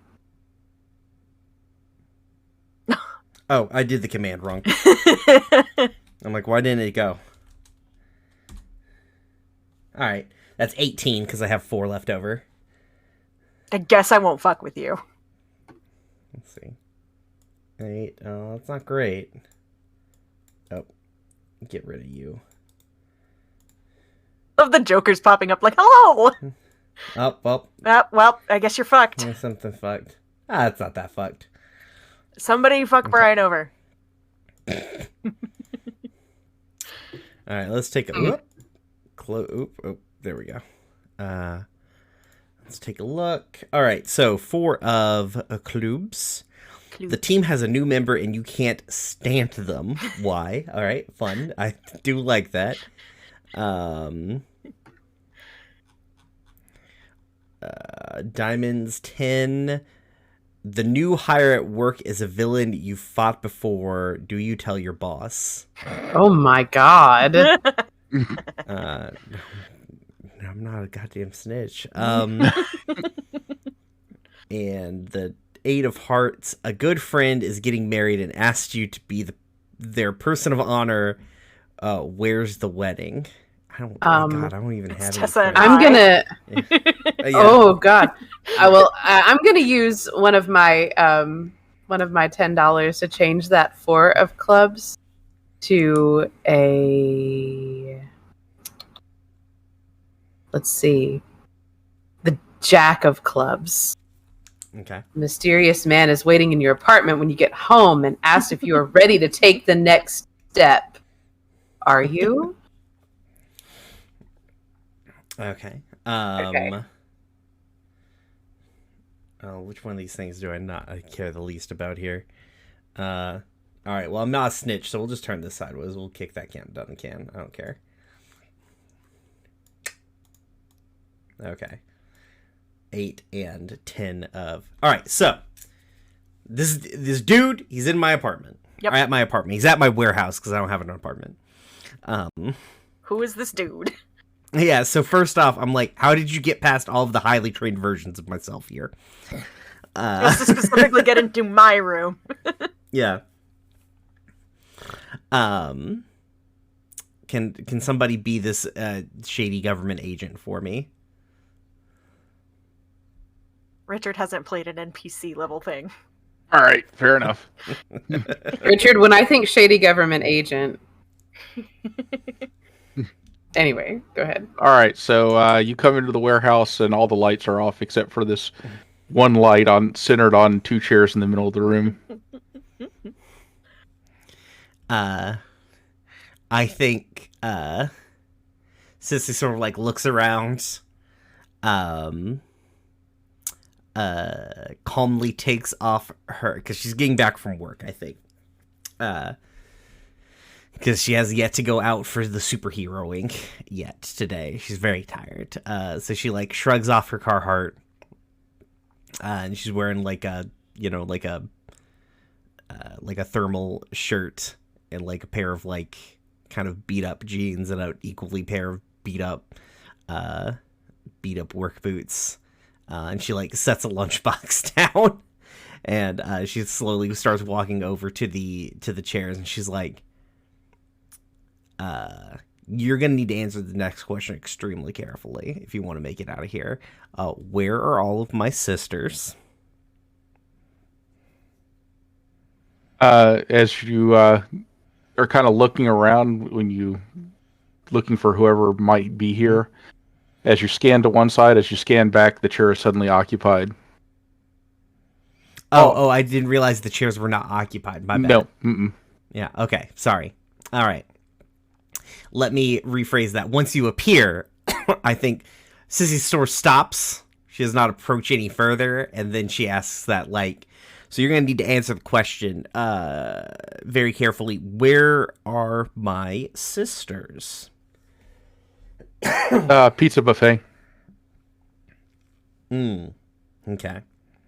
Oh, I did the command wrong. I'm like, why didn't it go? All right. That's 18 because I have 4 left over. I guess I won't fuck with you. Let's see. 8. Oh, that's not great. Oh. Get rid of you. Love the jokers popping up like, hello! Oh, well. Well, I guess you're fucked. Something fucked. Ah, it's not that fucked. Somebody fuck Brian over. All right, let's take a look. There we go. Let's take a look. All right, so 4 of clubs. The team has a new member and you can't stand them. Why? All right, fun. I do like that. Diamonds 10. The new hire at work is a villain you fought before. Do you tell your boss? Oh my god. I'm not a goddamn snitch. And the 8 of Hearts. A good friend is getting married and asked you to be their person of honor. Where's the wedding? I don't even have Tessa any. I'm gonna. Yeah. Oh god. I'm gonna use one of my $10 to change that 4 of clubs to a. Let's see. The Jack of clubs. Okay. Mysterious man is waiting in your apartment when you get home and asks if you are ready to take the next step. Are you? Okay. Okay. Oh, which one of these things do I care the least about here? All right. Well, I'm not a snitch, so we'll just turn this sideways. We'll kick that can down the can. I don't care. Okay. 8 and 10 of. All right. So this dude, he's in my apartment. Yep. Or at my apartment. He's at my warehouse because I don't have an apartment. Who is this dude? Yeah, so first off, I'm like, how did you get past all of the highly trained versions of myself here? Just to specifically get into my room. Yeah. Can somebody be this shady government agent for me? Richard hasn't played an NPC level thing. All right, fair enough. Richard, when I think shady government agent. Anyway, go ahead. All right, so you come into the warehouse and all the lights are off except for this one light centered on 2 chairs in the middle of the room. I think Sissy sort of like looks around, calmly takes off her because she's getting back from work. I think, because she has yet to go out for the superheroing yet today. She's very tired. So she like shrugs off her Carhartt, and she's wearing like a thermal shirt and like a pair of like kind of beat up jeans and an equally pair of beat up work boots. And she like sets a lunchbox down, and she slowly starts walking over to the chairs, and she's like, you're gonna need to answer the next question extremely carefully if you want to make it out of here. Where are all of my sisters? As you are kind of looking around looking for whoever might be here, as you scan to one side, as you scan back, the chair is suddenly occupied. Oh, I didn't realize the chairs were not occupied. My bad. No. Mm-mm. Yeah, okay, sorry. All right. Let me rephrase that. Once you appear, I think Sissy's store stops. She does not approach any further, and then she asks that, like, so you're going to need to answer the question very carefully. Where are my sisters? Pizza buffet. Okay.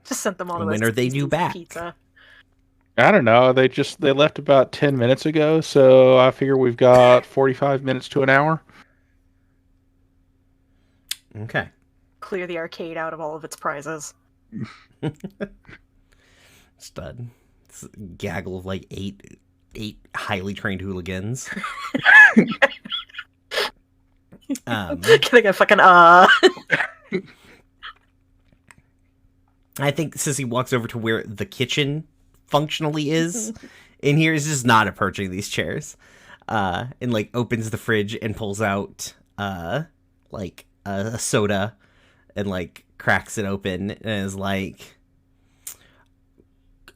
Just sent them all the way. When are they due back? Pizza. I don't know. They left about 10 minutes ago, so I figure we've got 45 minutes to an hour. Okay. Clear the arcade out of all of its prizes. Stud. It's a gaggle of like eight highly trained hooligans. Can I get fucking I think Sissy walks over to where the kitchen functionally is in here. Is just not approaching these chairs, and like opens the fridge and pulls out like a soda and like cracks it open and is like,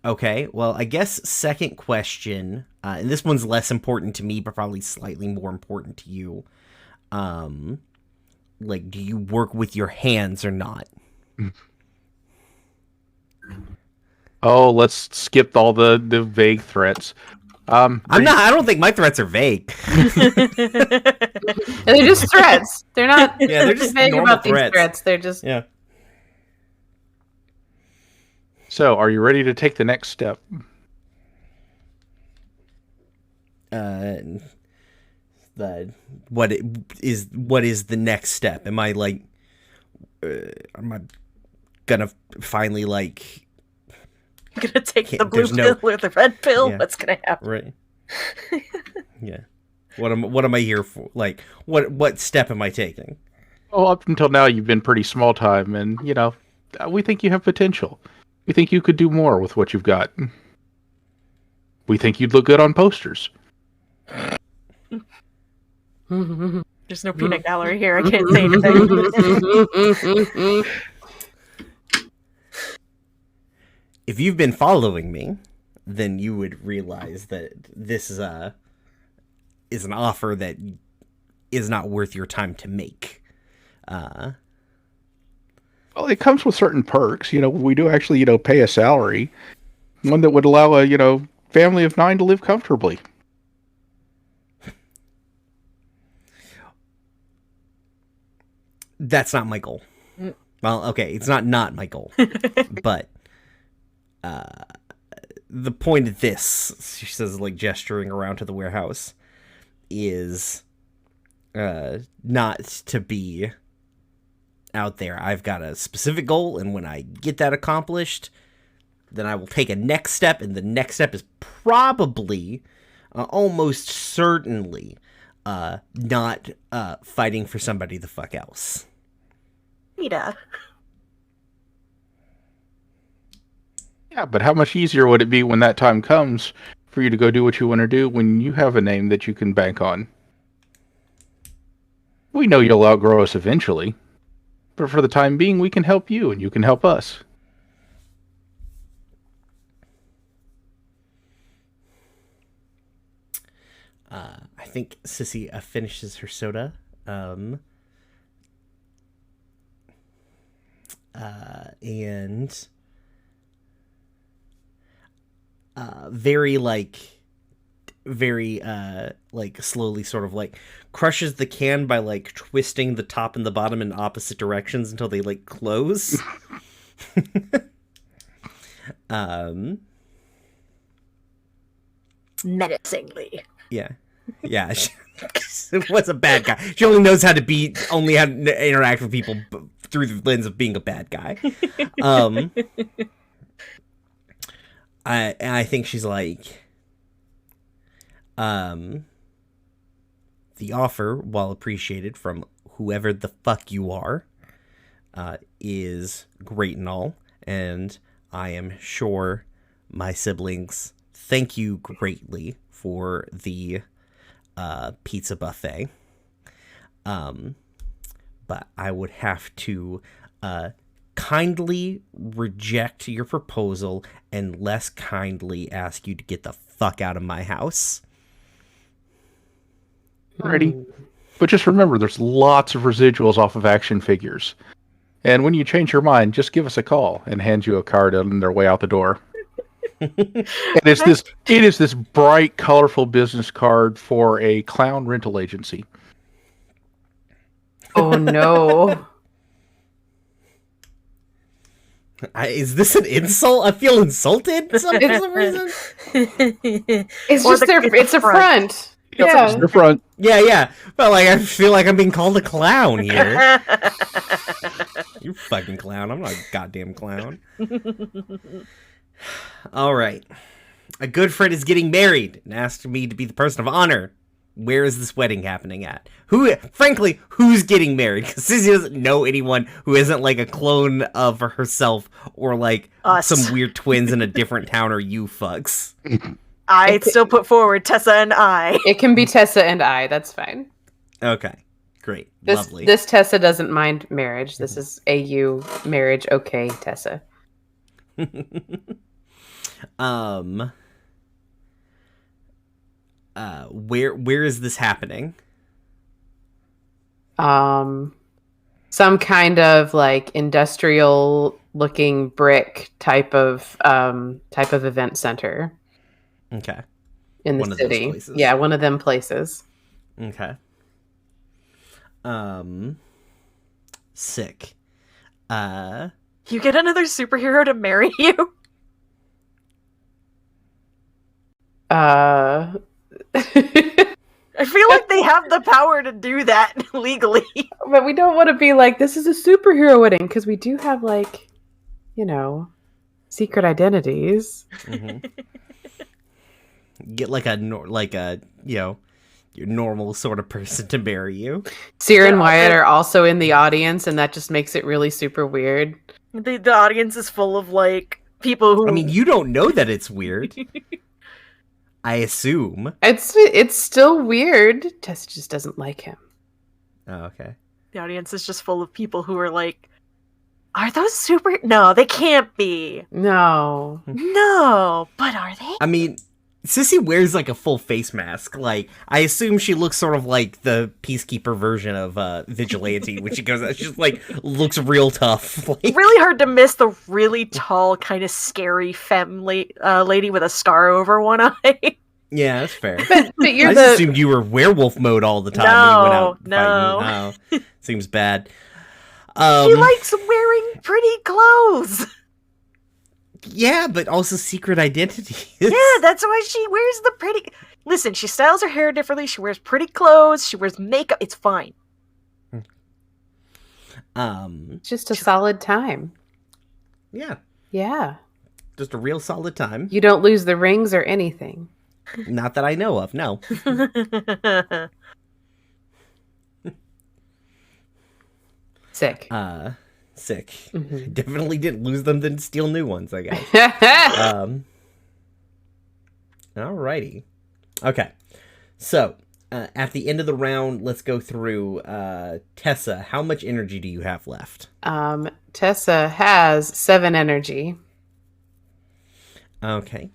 okay, well, I guess second question, and this one's less important to me but probably slightly more important to you. Like, do you work with your hands or not? Oh, let's skip all the vague threats. I don't think my threats are vague. They're just threats. They're not. Yeah, they're just vague normal about threats. these threats. They're just. Yeah. So, are you ready to take the next step? What is the next step? Am I like, am I gonna finally like? I'm gonna take the blue there's no- pill or the red pill. Yeah. What's gonna happen? Right. Yeah. What am I here for? Like, what step am I taking? Well, up until now, you've been pretty small time, and we think you have potential. We think you could do more with what you've got. We think you'd look good on posters. There's no peanut gallery here. I can't say anything. If you've been following me, then you would realize that this is an offer that is not worth your time to make. Well, it comes with certain perks. We do actually, pay a salary, one that would allow a, family of 9 to live comfortably. That's not my goal. Well, okay, it's not my goal, but the point of this, she says, like gesturing around to the warehouse, is not to be out there. I've got a specific goal, and when I get that accomplished, then I will take a next step, and the next step is probably, almost certainly, not fighting for somebody the fuck else. Rita. Yeah, but how much easier would it be when that time comes for you to go do what you want to do when you have a name that you can bank on? We know you'll outgrow us eventually, but for the time being, we can help you and you can help us. I think Sissy finishes her soda. And very slowly sort of like crushes the can by like twisting the top and the bottom in opposite directions until they like close. Menacingly. Yeah. She was a bad guy. She only knows how to interact with people through the lens of being a bad guy. I think she's like, the offer, while appreciated from whoever the fuck you are, is great and all, and I am sure my siblings thank you greatly for the pizza buffet. But I would have to kindly reject your proposal and less kindly ask you to get the fuck out of my house. Alrighty. But just remember, there's lots of residuals off of action figures. And when you change your mind, just give us a call and hand you a card on their way out the door. And it is this bright, colorful business card for a clown rental agency. Oh no. Is this an insult? I feel insulted for some reason. It's just it's a front. It's the front. Yeah. But like, I feel like I'm being called a clown here. You fucking clown. I'm not a goddamn clown. All right. A good friend is getting married and asked me to be the person of honor. Where is this wedding happening at? Who's getting married? Because Sissy doesn't know anyone who isn't like a clone of herself or like Us. some weird twins in a different town or you fucks. I'd still put forward Tessa and I. It can be Tessa and I. That's fine. Okay. Great. This Tessa doesn't mind marriage. This is AU marriage. Okay, Tessa. Where is this happening? Some kind of like industrial looking brick type of event center. Okay. In the city. Yeah, one of them places. Okay. Sick. You get another superhero to marry you? Uh, I feel like they have the power to do that legally. but we don't want to be like, this is a superhero wedding, because we do have, like, secret identities. Mm-hmm. Get like a your normal sort of person to marry you. Seer and Wyatt are also in the audience, and that just makes it really super weird. The audience is full of, like, people who... I mean, you don't know that it's weird. I assume. It's still weird. Tess just doesn't like him. Oh, okay. The audience is just full of people who are like, are those super... No, they can't be. No. No, but are they? I mean, Sissy wears like a full face mask. Like, I assume she looks sort of like the Peacekeeper version of Vigilante when she goes out. She just like looks real tough. Like... Really hard to miss the really tall, kind of scary femme lady with a scar over one eye. Yeah, that's fair. But you're I just assumed you were werewolf mode all the time when you went out No. fighting. Oh, seems bad. She likes wearing pretty clothes. Yeah, but also secret identities. Yeah, that's why she wears the pretty... Listen, she styles her hair differently. She wears pretty clothes. She wears makeup. It's fine. It's just a solid time. Yeah. Yeah. Just a real solid time. You don't lose the rings or anything. Not that I know of, no. Sick. Sick. Mm-hmm. Definitely didn't lose them, didn't steal new ones, I guess. Alrighty. Okay. So, at the end of the round, let's go through Tessa. How much energy do you have left? Tessa has 7 energy. Okay.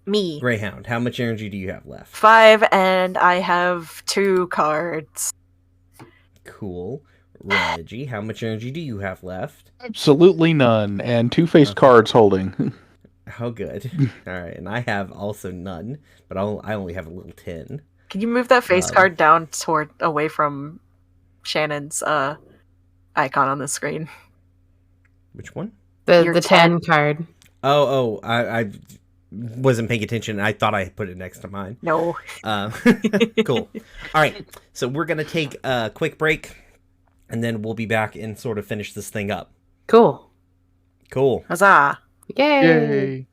Me. Greyhound, how much energy do you have left? 5, and I have 2 cards. Cool. Reggie, how much energy do you have left? Absolutely none, and 2-faced cards holding. Oh, good. All right, and I have also none, but I only have a little 10. Can you move that face card down away from Shannon's icon on the screen? Which one? The 10 card. I wasn't paying attention. I thought I put it next to mine. No. Cool. All right, so we're going to take a quick break, and then we'll be back and sort of finish this thing up. Cool. Huzzah. Yay. Yay.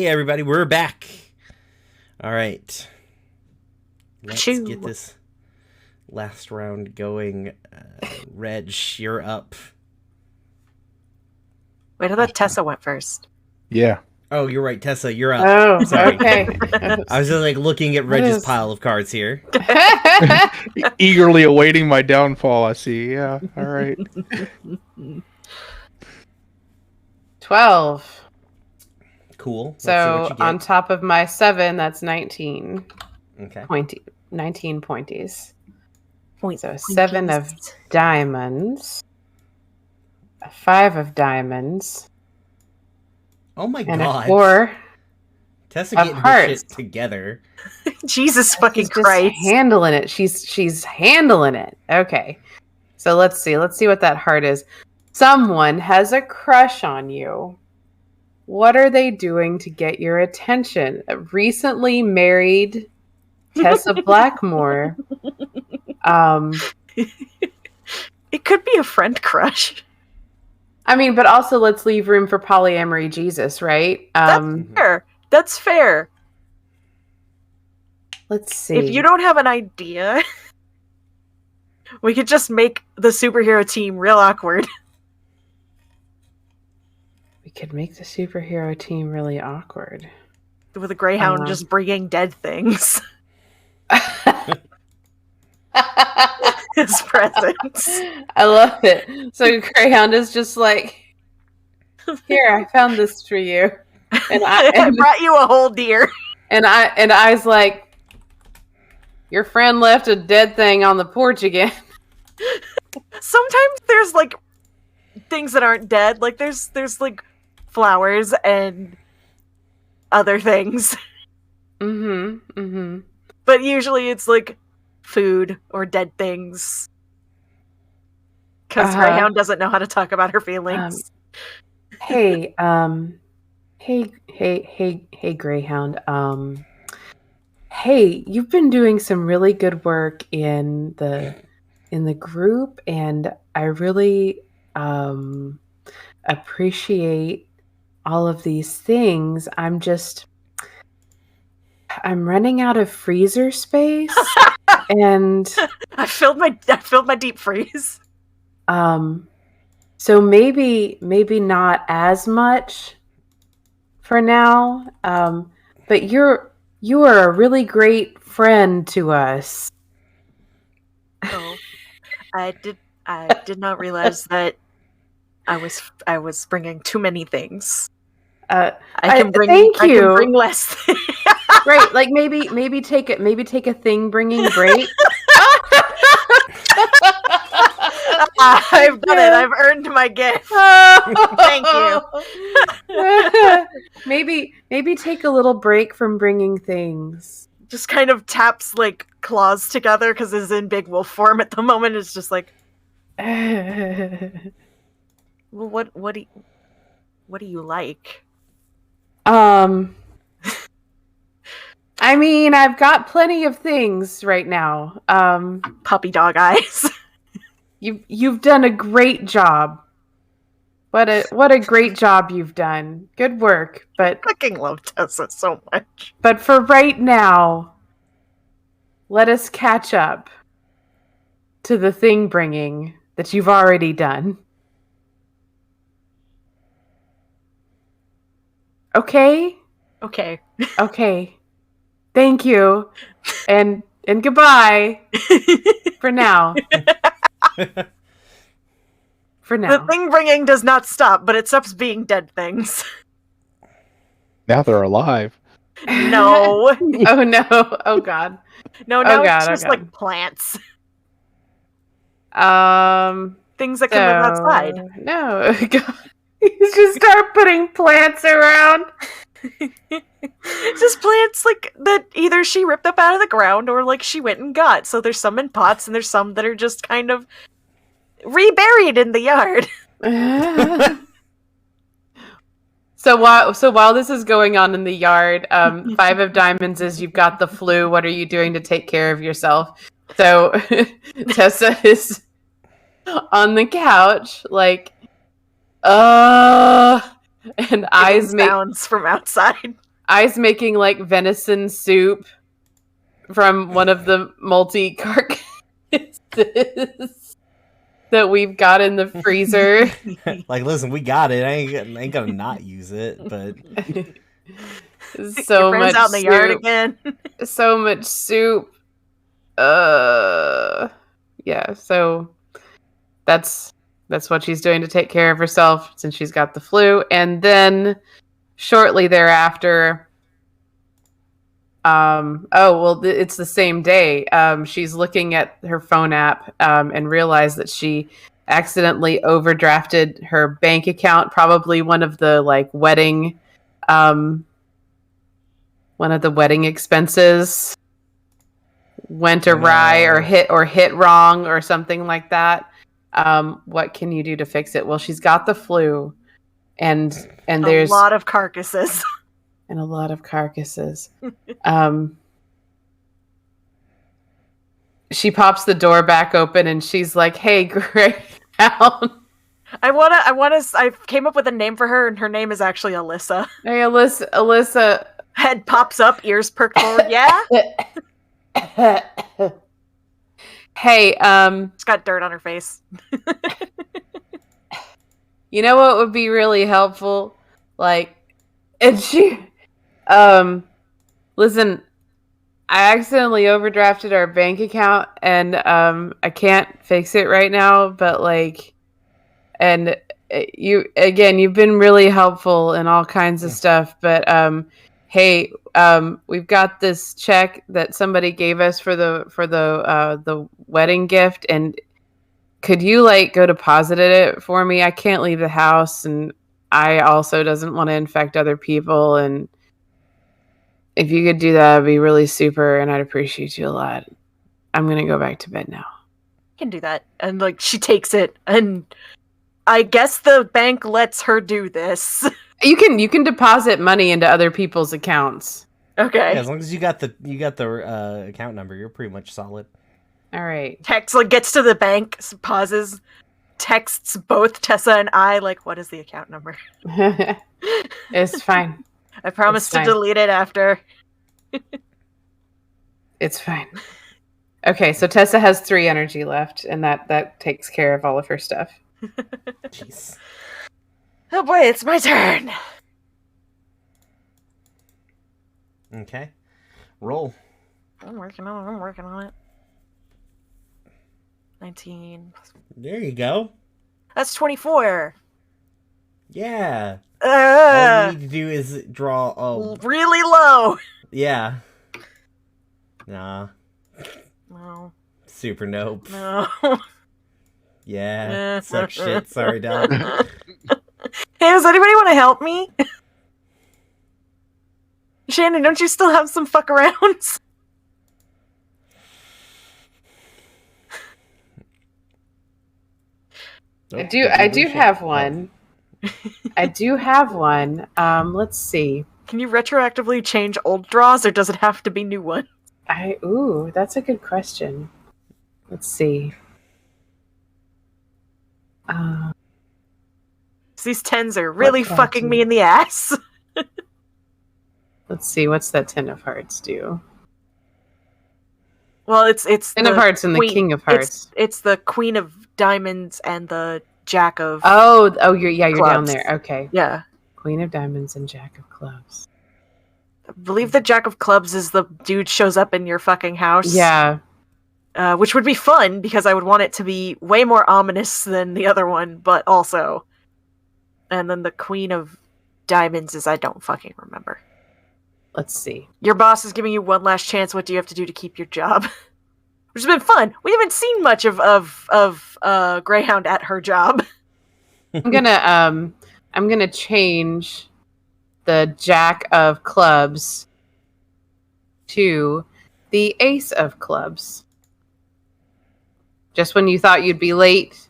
Hey, everybody, we're back. All right. Let's Achoo. get this last round going. Reg, you're up. Wait, I thought Tessa went first. Yeah. Oh, you're right, Tessa, you're up. Oh, Sorry. okay. I was just like looking at Reg's is- pile of cards here. Eagerly awaiting my downfall, I see. Yeah, all right. 12. Cool. Let's see So what you get. on top of my 7, that's 19 Okay. 19 pointies. Point, So 7 of diamonds, a 5 of diamonds, Oh my and god. a 4. Tessa of getting her hearts. shit together. Jesus fucking She's just Christ. handling it. She's handling it. Okay. So let's see. Let's see what that heart is. Someone has a crush on you. What are they doing to get your attention? A recently married Tessa Blackmore. It could be a friend crush. I mean, but also let's leave room for polyamory Jesus, right? Fair. That's fair. Let's see. If you don't have an idea, we could just make the superhero team real awkward. We could make the superhero team really awkward. With a greyhound just bringing dead things. His presence. I love it. So Greyhound is just like, here, I found this for you. And I brought you a whole deer. And I's like, your friend left a dead thing on the porch again. Sometimes there's like things that aren't dead. Like there's like flowers and other things. Mm-hmm. Mm-hmm. But usually it's like food or dead things. Because Greyhound doesn't know how to talk about her feelings. Hey, hey, Greyhound. Hey, you've been doing some really good work in the group, and I really appreciate all of these things. I'm running out of freezer space, and I filled my deep freeze. So maybe not as much for now. But you are a really great friend to us. Oh, I did not realize that I was bringing too many things. Thank I can bring less things. Right, like maybe take a thing bringing break. I've done it. I've earned my gift. Thank you. Maybe take a little break from bringing things. Just kind of taps like claws together because it's in big wolf form at the moment. It's just like, well, what do you like? I mean, I've got plenty of things right now. Puppy dog eyes. You've done a great job. What a great job you've done. Good work. But I fucking love Tessa so much. But for right now, let us catch up to the thing bringing that you've already done. Okay? Okay. Okay. Thank you. And goodbye. For now. For now. The thing bringing does not stop, but it stops being dead things. Now they're alive. No. Oh no. Oh god. No, now it's just like plants. Things that can live outside. No. God. You just start putting plants around. Just plants like that either she ripped up out of the ground or like she went and got. So there's some in pots and there's some that are just kind of reburied in the yard. So while this is going on in the yard, 5 of diamonds is you've got the flu. What are you doing to take care of yourself? So Tessa is on the couch, like, and eyes make sounds from outside. I's making like venison soup from one of the multi carcasses that we've got in the freezer. Like, listen, we got it. I ain't gonna not use it, but So Your friend's much out in the soup. yard again. So much soup. Yeah, so that's what she's doing to take care of herself since she's got the flu. And then shortly thereafter, it's the same day. She's looking at her phone app and realized that she accidentally overdrafted her bank account, probably one of the wedding expenses went awry or hit wrong or something like that. What can you do to fix it? Well, she's got the flu, and there's a lot of carcasses. And a lot of carcasses. She pops the door back open and she's like, "Hey, Greyhound." I came up with a name for her, and her name is actually Alyssa. Hey, Alyssa. Head pops up, ears perked forward. Yeah. Hey, She's got dirt on her face. You know what would be really helpful? And she, listen, I accidentally overdrafted our bank account, and I can't fix it right now. But and you've been really helpful in all kinds of stuff. But hey, we've got this check that somebody gave us for the wedding gift, and could you go deposit it for me? I can't leave the house, and I also doesn't want to infect other people, and if you could do that, it'd be really super, and I'd appreciate you a lot. I'm gonna go back to bed now. I can do that. And she takes it, and I guess the bank lets her do this. You can deposit money into other people's accounts. Okay. Yeah, as long as you got the account number, you're pretty much solid. All right. Tex gets to the bank, pauses, texts both Tessa and I, what is the account number? It's fine. I promise to delete it after. It's fine. Okay, so Tessa has 3 energy left, and that takes care of all of her stuff. Jeez. Oh boy, it's my turn. Okay. Roll. I'm working on it. 19. There you go. That's 24. Yeah. All you need to do is draw really low. Yeah. Nah. No. Super nope. No. Yeah. Suck shit. Sorry, dog. Hey, does anybody want to help me? Shannon, don't you still have some fuck arounds? I do have one. I do have one. Let's see. Can you retroactively change old draws, or does it have to be new ones? That's a good question. Let's see. These 10s are really fucking me in the ass. Let's see, what's that 10 of hearts do? Well, it's 10 of hearts and the king of hearts. It's the queen of diamonds and the jack of you're clubs. down there. Okay. Yeah. Queen of diamonds and jack of clubs. I believe the jack of clubs is the dude shows up in your fucking house. Yeah. Which would be fun because I would want it to be way more ominous than the other one, but also. And then the queen of diamonds is I don't fucking remember. Let's see. Your boss is giving you one last chance. What do you have to do to keep your job? Which has been fun. We haven't seen much of Greyhound at her job. I'm gonna change the jack of clubs to the ace of clubs. Just when you thought you'd be late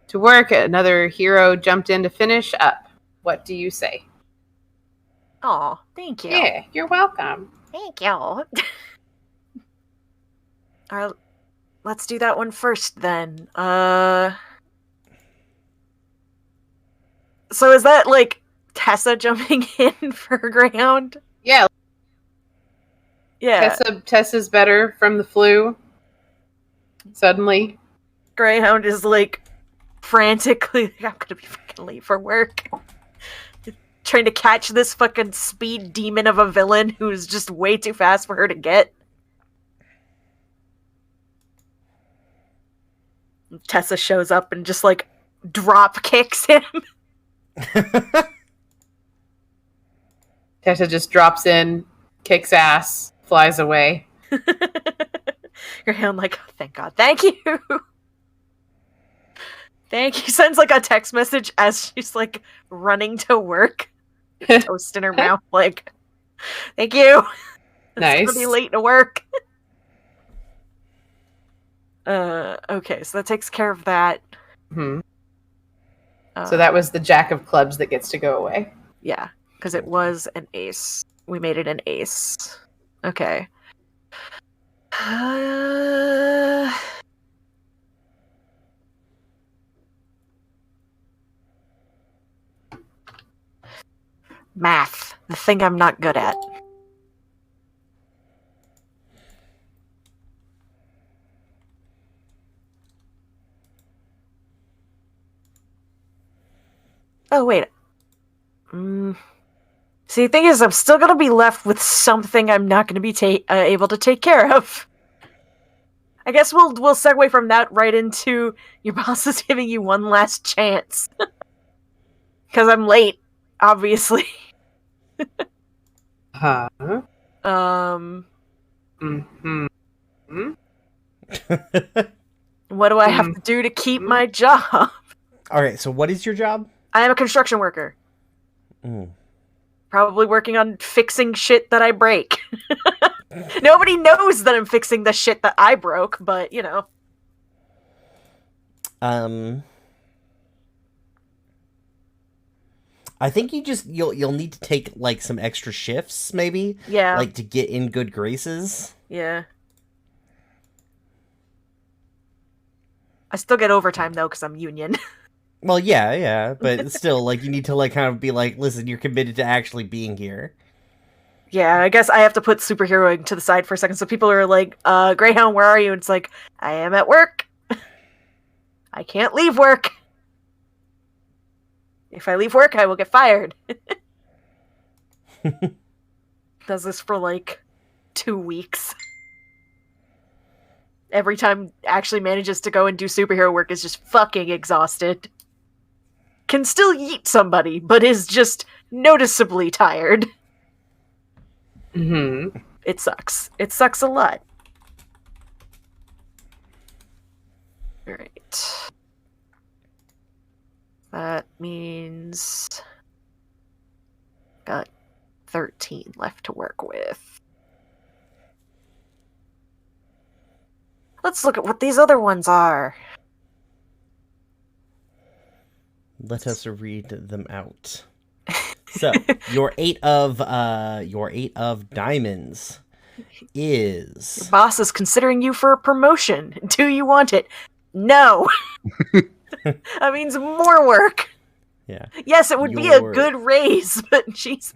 to work, another hero jumped in to finish up. What do you say? Oh, thank you. Yeah, you're welcome. Thank you. All right, let's do that one first then. So is that Tessa jumping in for Greyhound? Yeah, Yeah. Tessa's better from the flu. Suddenly. Greyhound is like frantically, I'm gonna be fucking late for work. Trying to catch this fucking speed demon of a villain who's just way too fast for her to get. Tessa shows up and just like drop kicks him. Tessa just drops in, kicks ass, flies away. Greyhound like, oh, thank God, thank you. Thank you. Sends like a text message as she's like running to work. Toast in her mouth, like, thank you. Nice. It's gonna be late to work. Okay, so that takes care of that. Hmm. So that was the Jack of Clubs that gets to go away. Yeah, because it was an ace. We made it an ace. Okay. Math, the thing I'm not good at. Oh, wait. See, the thing is, I'm still going to be left with something I'm not going to be able to take care of. I guess we'll segue from that right into your boss is giving you one last chance. Because I'm late, obviously. Huh? Mm-hmm. What do I have to do to keep my job? Alright, so what is your job? I am a construction worker. Probably working on fixing shit that I break. Nobody knows that I'm fixing the shit that I broke, but, you know. I think you'll need to take like some extra shifts, maybe. Yeah. Like to get in good graces. Yeah. I still get overtime though, because I'm union. Well, yeah, but still, like you need to like kind of be like, listen, you're committed to actually being here. Yeah, I guess I have to put superheroing to the side for a second. So people are like, Greyhound, where are you? And it's like, I am at work. I can't leave work. If I leave work, I will get fired. Does this for like 2 weeks. Every time actually manages to go and do superhero work is just fucking exhausted. Can still yeet somebody, but is just noticeably tired. Mm-hmm. It sucks. It sucks a lot. Alright. That means... got 13 left to work with. Let's look at what these other ones are. Let us read them out. So your eight of diamonds is Your boss is considering you for a promotion. Do you want it? No. That means more work. Yeah. Yes, it would be a good raise, but Jesus.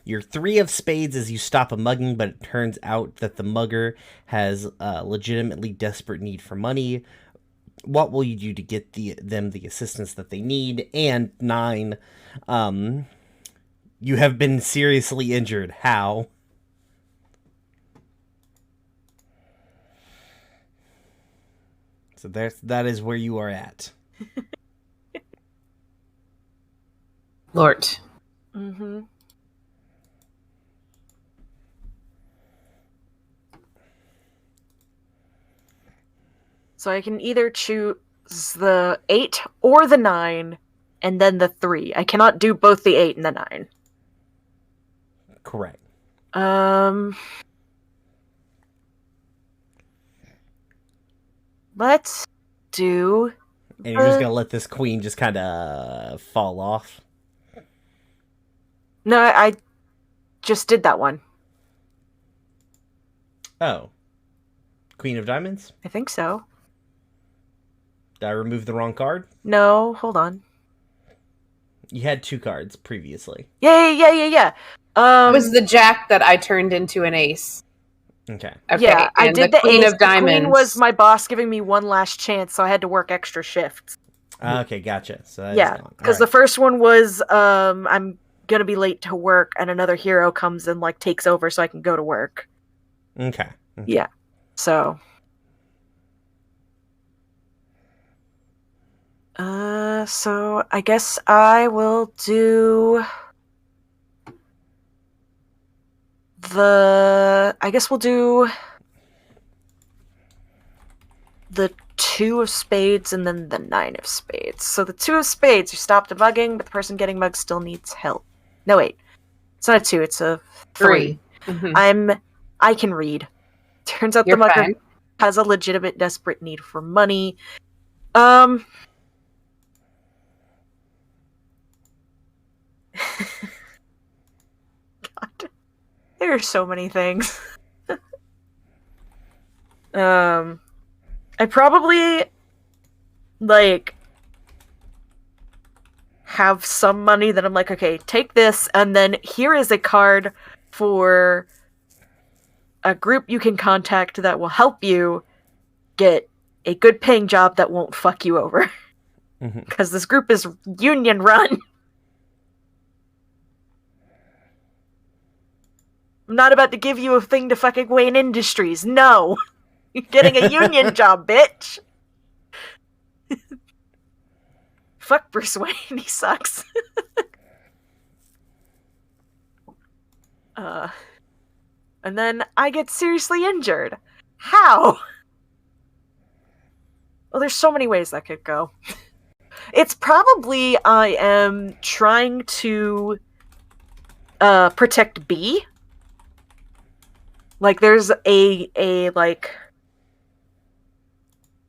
Your 3 of spades is you stop a mugging, but it turns out that the mugger has a legitimately desperate need for money. What will you do to get them the assistance that they need? And 9, you have been seriously injured. How? So that is where you are at. Lord. Mm-hmm. So I can either choose the 8 or the 9, and then the 3. I cannot do both the 8 and the 9. Correct. Let's do... And you're just gonna let this queen just kind of fall off? No, I just did that one. Oh. Queen of diamonds? I think so. Did I remove the wrong card? No, hold on. You had 2 cards previously. Yeah. It was the jack that I turned into an ace. Okay. Okay, yeah, I and did the queen ace. of The diamonds. queen was my boss giving me one last chance, so I had to work extra shifts. Okay, gotcha. So that is Yeah, gone. because the first one was I'm gonna be late to work, and another hero comes and like takes over, so I can go to work. Okay. Yeah, so. So I guess I will do I guess we'll do the 2 of spades and then the 9 of spades. So the 2 of spades, you stop the mugging, but the person getting mugged still needs help. No, wait. It's not a 2, it's a 3. Mhm. I can read. Turns out You're the mugger fine. has a legitimate desperate need for money. God, there are so many things. I probably like have some money that I'm like, okay, take this, and then here is a card for a group you can contact that will help you get a good paying job that won't fuck you over. Because this group is union run. I'm not about to give you a thing to fucking Wayne Industries. No. You're getting a union job, bitch. Fuck Bruce Wayne, he sucks. And then I get seriously injured. How? Well, there's so many ways that could go. It's probably I am trying to protect B. Like there's a like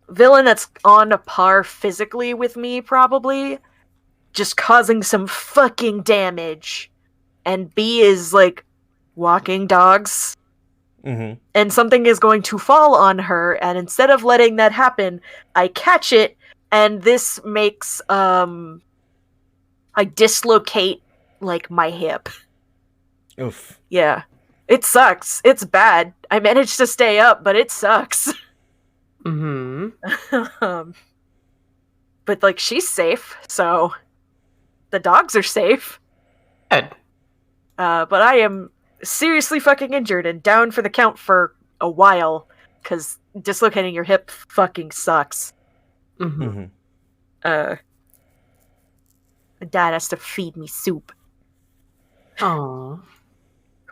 villain that's on a par physically with me, probably just causing some fucking damage, and B is like walking dogs, and something is going to fall on her, and instead of letting that happen, I catch it, and this makes I dislocate like my hip. Oof. Yeah, it sucks. It's bad. I managed to stay up, but it sucks. But like she's safe, so the dogs are safe. Good. But I am seriously fucking injured and down for the count for a while because dislocating your hip fucking sucks. My dad has to feed me soup. Aww.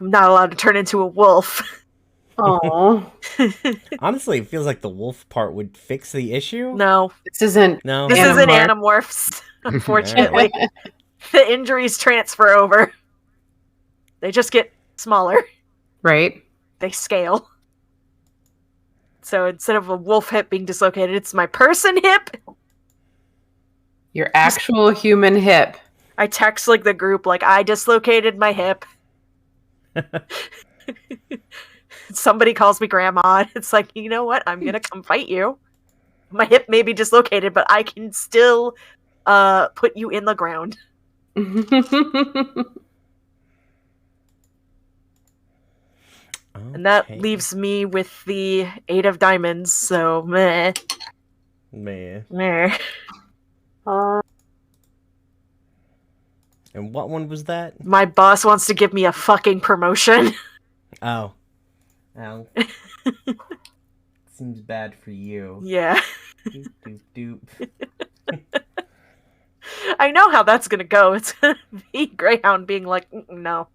I'm not allowed to turn into a wolf. Aww. Honestly, it feels like the wolf part would fix the issue. No. This isn't Animorphs, unfortunately. The injuries transfer over. They just get smaller. Right. They scale. So instead of a wolf hip being dislocated, it's my person hip. Your actual human hip. I text like the group, like, I dislocated my hip. Somebody calls me grandma. It's like, you know what? I'm gonna come fight you. My hip may be dislocated, but I can still put you in the ground. And that leaves me with the 8 of diamonds, so meh. Meh. And what one was that? My boss wants to give me a fucking promotion. Oh. Well. Seems bad for you. Yeah. Doop, doop, doop. I know how that's gonna go. It's gonna be Greyhound being like, no.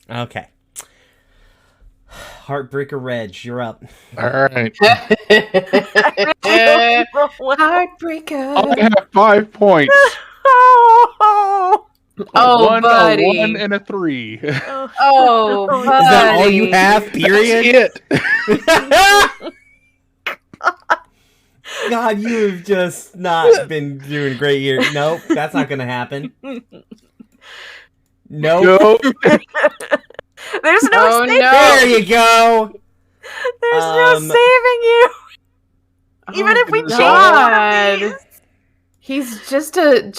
Okay. Heartbreaker Reg, you're up. All right. Heartbreaker. I have 5 points. Oh, a buddy. 1 and a 3. Oh, buddy. Is that all you have, period? That's it. God, you have just not been doing great here. Nope, that's not gonna happen. Nope. There's no saving. There you go. There's no saving you. Even if we change one of these. He's just a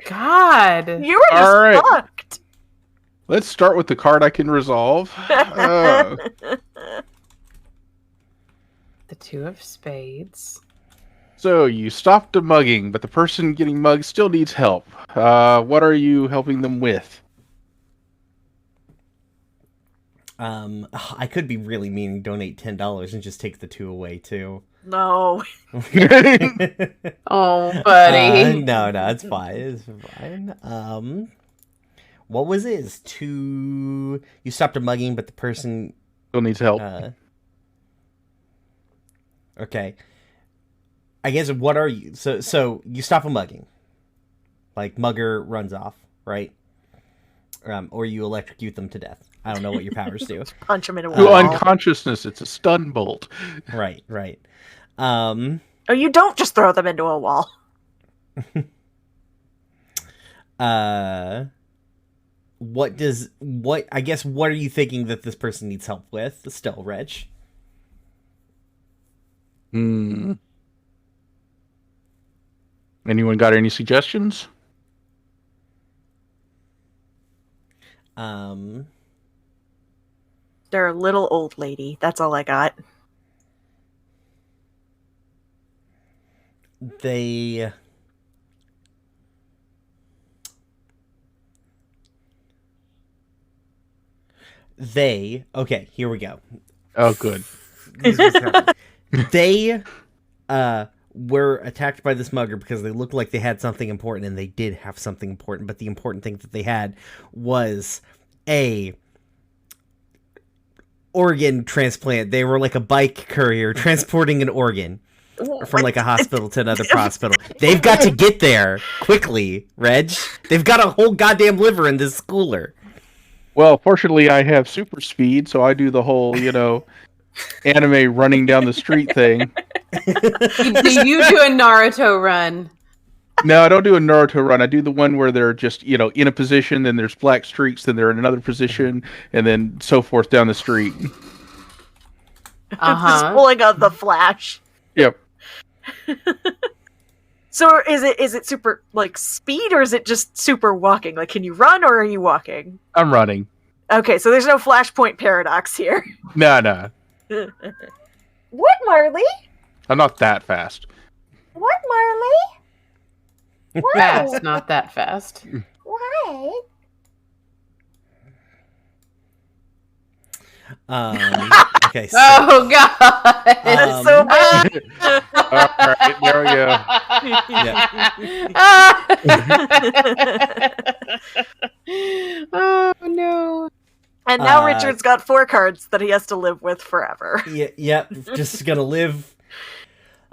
god. You were just All right. fucked. Let's start with the card I can resolve. The 2 of spades. So you stopped the mugging, but the person getting mugged still needs help. What are you helping them with? I could be really mean and donate $10 and just take the 2 away too. No. Oh, buddy. No, it's fine. It's fine. What was it? It's 2. You stopped a mugging, but the person Still needs help. Okay. I guess what are you? So you stop a mugging, like mugger runs off, right? Or you electrocute them to death. I don't know what your powers do. Punch him in a To wall. unconsciousness, it's a stun bolt. Right. Oh, you don't just throw them into a wall. What are you thinking that this person needs help with? Still, Reg. Anyone got any suggestions? They're a little old lady. That's all I got. They okay, here we go. Oh, good. They were attacked by this mugger because they looked like they had something important, and they did have something important, but the important thing that they had was a organ transplant. They were like a bike courier transporting an organ from like a hospital to another hospital. They've got to get there quickly, Reg. They've got a whole goddamn liver in this schooler. Well, fortunately, I have super speed, so I do the whole, anime running down the street thing. Do you do a Naruto run? No, I don't do a Naruto run. I do the one where they're just, in a position, then there's black streaks, then they're in another position, and then so forth down the street. Just pulling out the Flash. Yep. So is it super like speed, or is it just super walking? Like, can you run or are you walking? I'm running. Okay, so there's no flashpoint paradox here. No. What, Marley? I'm not that fast. What, Marley? Fast, not that fast. Why? Okay. So, Oh god! It's so bad. All right, there we go. Oh no! And now Richard's got 4 cards that he has to live with forever. Yep. Just gonna live.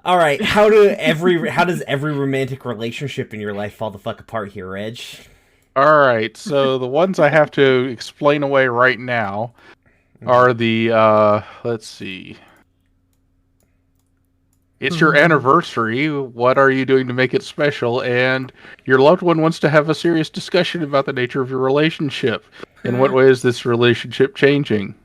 All right. How does every romantic relationship in your life fall the fuck apart here, Reg? All right, so the ones I have to explain away right now are the, let's see. It's your anniversary. What are you doing to make it special? And your loved one wants to have a serious discussion about the nature of your relationship. In what way is this relationship changing?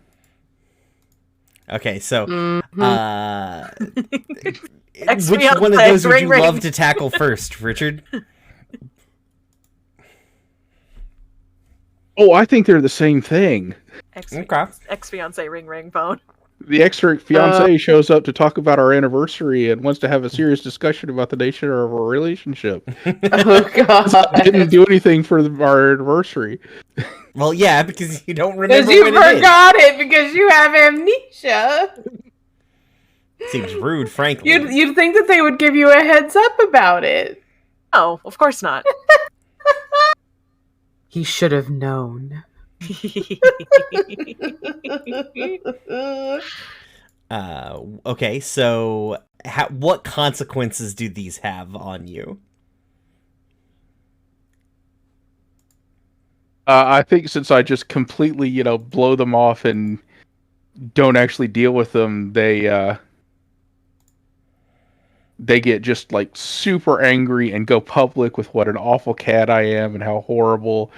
Okay, so which Ex-fiance, one of those would you ring. love to tackle first, Richard? Oh, I think they're the same thing. Ex-fiance ring phone. The ex-fiance shows up to talk about our anniversary and wants to have a serious discussion about the nature of our relationship. Oh god! I didn't do anything for our anniversary. Well, yeah, because you don't remember Because you when it is. forgot it because you have amnesia. Seems rude, frankly. You'd think that they would give you a heads up about it. Oh, of course not. He should have known. Okay, so what consequences do these have on you? I think since I just completely, blow them off and don't actually deal with them, they get just like super angry and go public with what an awful cat I am and how horrible,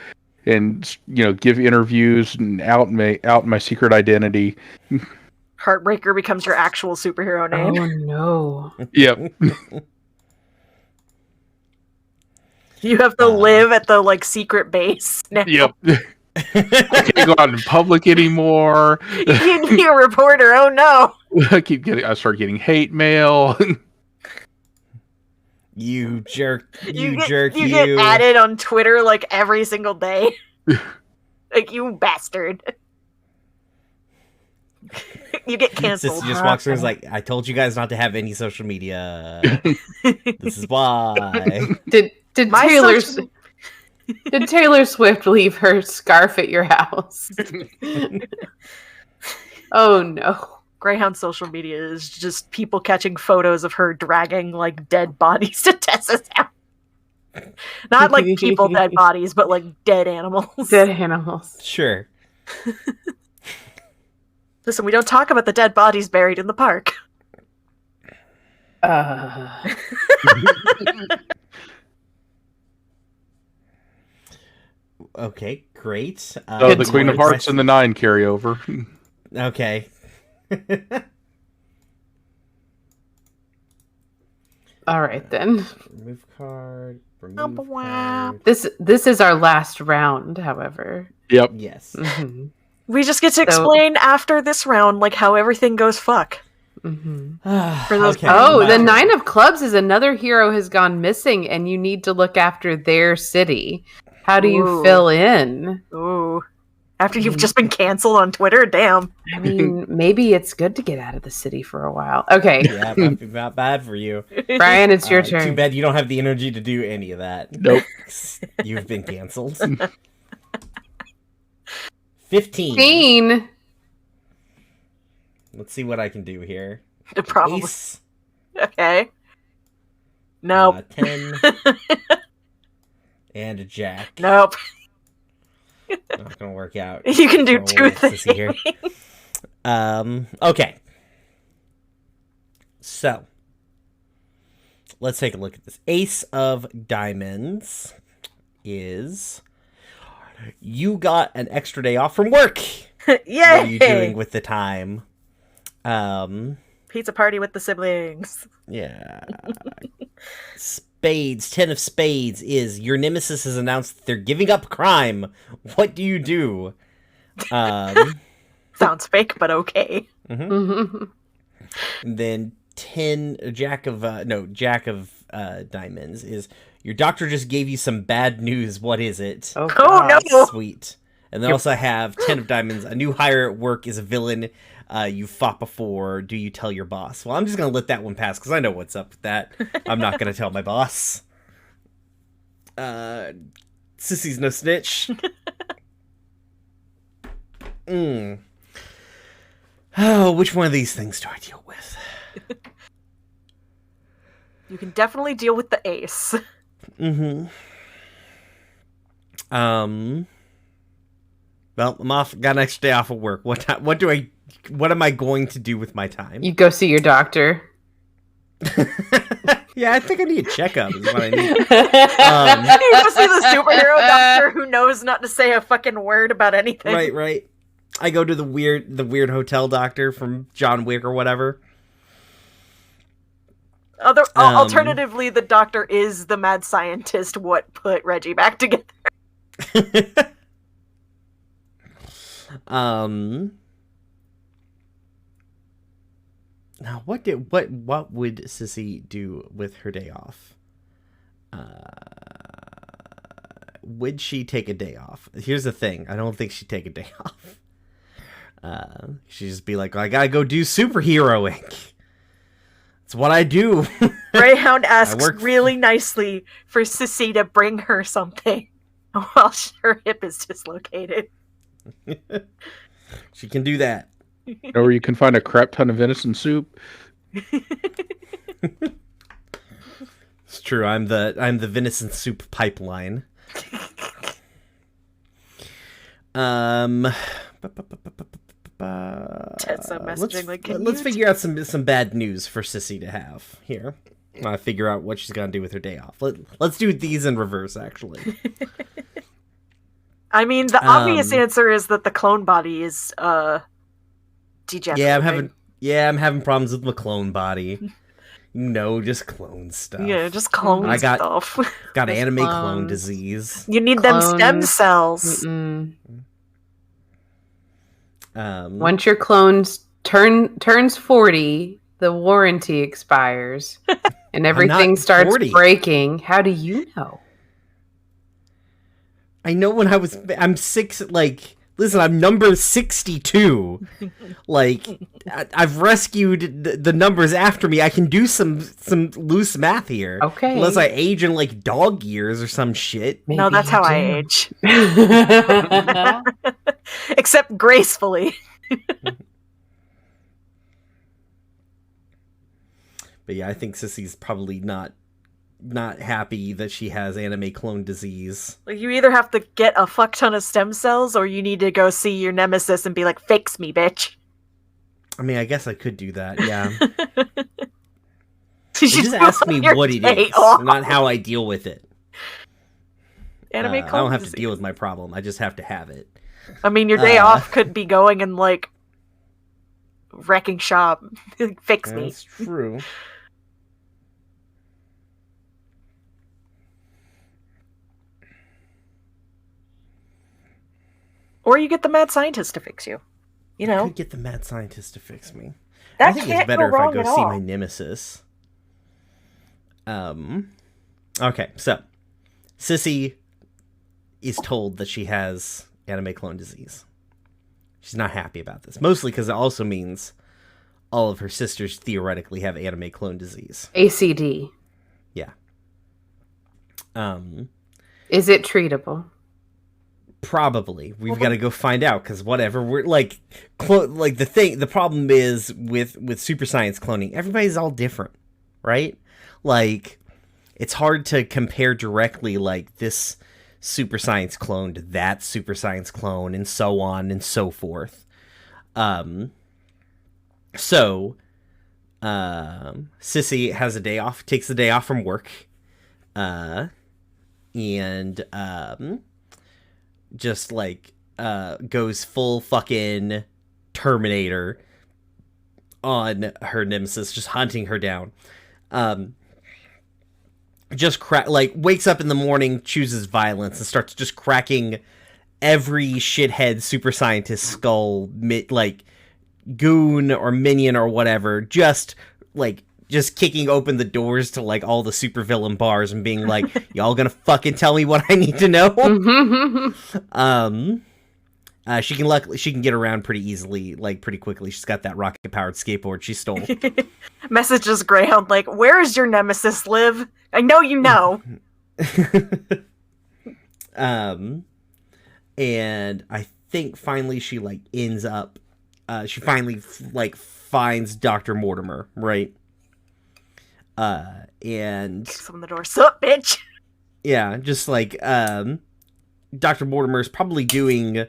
and give interviews and out my secret identity. Heartbreaker becomes your actual superhero name. Oh no! Yep. You have to live at the like secret base now. Yep. I can't go out in public anymore. You'd be a reporter. Oh no! I start getting hate mail. You jerk. You get added on Twitter like every single day. Like, you bastard. You get canceled. Sissy just walks through and is like, I told you guys not to have any social media. This is why. Did Taylor Swift leave her scarf at your house? Oh no. Greyhound social media is just people catching photos of her dragging like dead bodies to Tessa's house. Not like people dead bodies, but like dead animals. Dead animals. Sure. Listen, we don't talk about the dead bodies buried in the park. Okay, great. So the Queen of Hearts and the Nine carryover. Okay. All right then. Remove card. Remove card. This is our last round, however. Yep. Yes. Mm-hmm. We just get to explain after this round like how everything goes fuck. Mm-hmm. For those the Nine of Clubs is another hero has gone missing, and you need to look after their city. How do you fill in? Ooh. After you've just been canceled on Twitter? Damn. I mean, maybe it's good to get out of the city for a while. Okay. Yeah, might be not bad for you. Brian, it's your turn. Too bad you don't have the energy to do any of that. Nope. You've been canceled. 15. 15. Let's see what I can do here. Probably. Ace. Okay. Nope. 10. And a jack. Nope. Not gonna work out. You can do two things. Here. Okay. So, let's take a look at this. Ace of Diamonds is you got an extra day off from work. Yay! What are you doing with the time? Pizza party with the siblings. Yeah. Spades, 10 of Spades is your nemesis has announced that they're giving up crime. What do you do? Sounds fake, but okay. Mm-hmm. And then Jack of Diamonds is your doctor just gave you some bad news. What is it? Oh no! Sweet. And then also have 10 of Diamonds. A new hire at work is a villain you fought before. Do you tell your boss? Well, I'm just going to let that one pass because I know what's up with that. I'm not going to tell my boss. Sissy's no snitch. Oh, which one of these things do I deal with? You can definitely deal with the ace. Mm-hmm. Well, I'm off. Got an extra day off of work. What am I going to do with my time? You go see your doctor. Yeah, I think I need a checkup. Is what I need. You just see the superhero doctor who knows not to say a fucking word about anything. Right. I go to the weird hotel doctor from John Wick or whatever. Alternatively, the doctor is the mad scientist. What put Reggie back together? Now, what would Sissy do with her day off? Would she take a day off? Here's the thing: I don't think she'd take a day off. She'd just be like, I gotta go do superheroing. It's what I do. Greyhound asks really nicely for Sissy to bring her something while her hip is dislocated. She can do that. Or you can find a crap ton of venison soup. It's true. I'm the venison soup pipeline. Tessa messaging let's figure out some bad news for Sissy to have here. Figure out what she's gonna do with her day off. Let's do these in reverse, actually. I mean, the obvious answer is that the clone body is degenerating. I'm having problems with my clone body. No, just clone stuff. Yeah, just clone I got- stuff. Got Just anime clone clones. disease. You need them stem Clones. cells. Mm-mm. Um, Once your clones turns 40, the warranty expires, and everything not starts 40. breaking. How do you know? I know when I'm six, like, listen, I'm number 62. Like, I've rescued the numbers after me. I can do some loose math here. Okay. Unless I age in, like, dog years or some shit. No, Maybe that's you how I do. age. Except gracefully. But yeah, I think Sissy's probably not happy that she has anime clone disease. Like, you either have to get a fuck ton of stem cells, or you need to go see your nemesis and be like, fix me, bitch. I mean, I guess I could do that, yeah. You Just do ask on me your what it day is, off. not how I deal with it. Anime I clone don't have to disease. deal with my problem. I just have to have it. I mean, your day off could be going and, like, wrecking shop. Fix me. That's true. Or you get the mad scientist to fix you. You I know? could get the mad scientist to fix me. That I think can't it's better go if I wrong go at see all. my nemesis. Okay, so Sissy is told that she has anime clone disease. She's not happy about this, mostly because it also means all of her sisters theoretically have anime clone disease. ACD. Yeah. Is it treatable? Probably. We've got to go find out, because whatever, we're like the problem is with super science cloning, everybody's all different, right? Like, it's hard to compare directly, like, this super science clone to that super science clone, and so on and so forth. So Sissy has a day off, takes the day off from work, and just, like, goes full fucking Terminator on her nemesis, just hunting her down. Just wakes up in the morning, chooses violence, and starts just cracking every shithead super scientist skull, like, goon or minion or whatever, just kicking open the doors to, like, all the supervillain bars and being like, y'all gonna fucking tell me what I need to know? She can get around pretty easily, like, pretty quickly. She's got that rocket-powered skateboard she stole. Messages Greyhound, like, where is your nemesis live? I know you know. And I think finally she, like, ends up, she finally, like, finds Dr. Mortimer, right? And Kicks on the door. Sup, bitch? yeah, just like, Dr. Mortimer's probably doing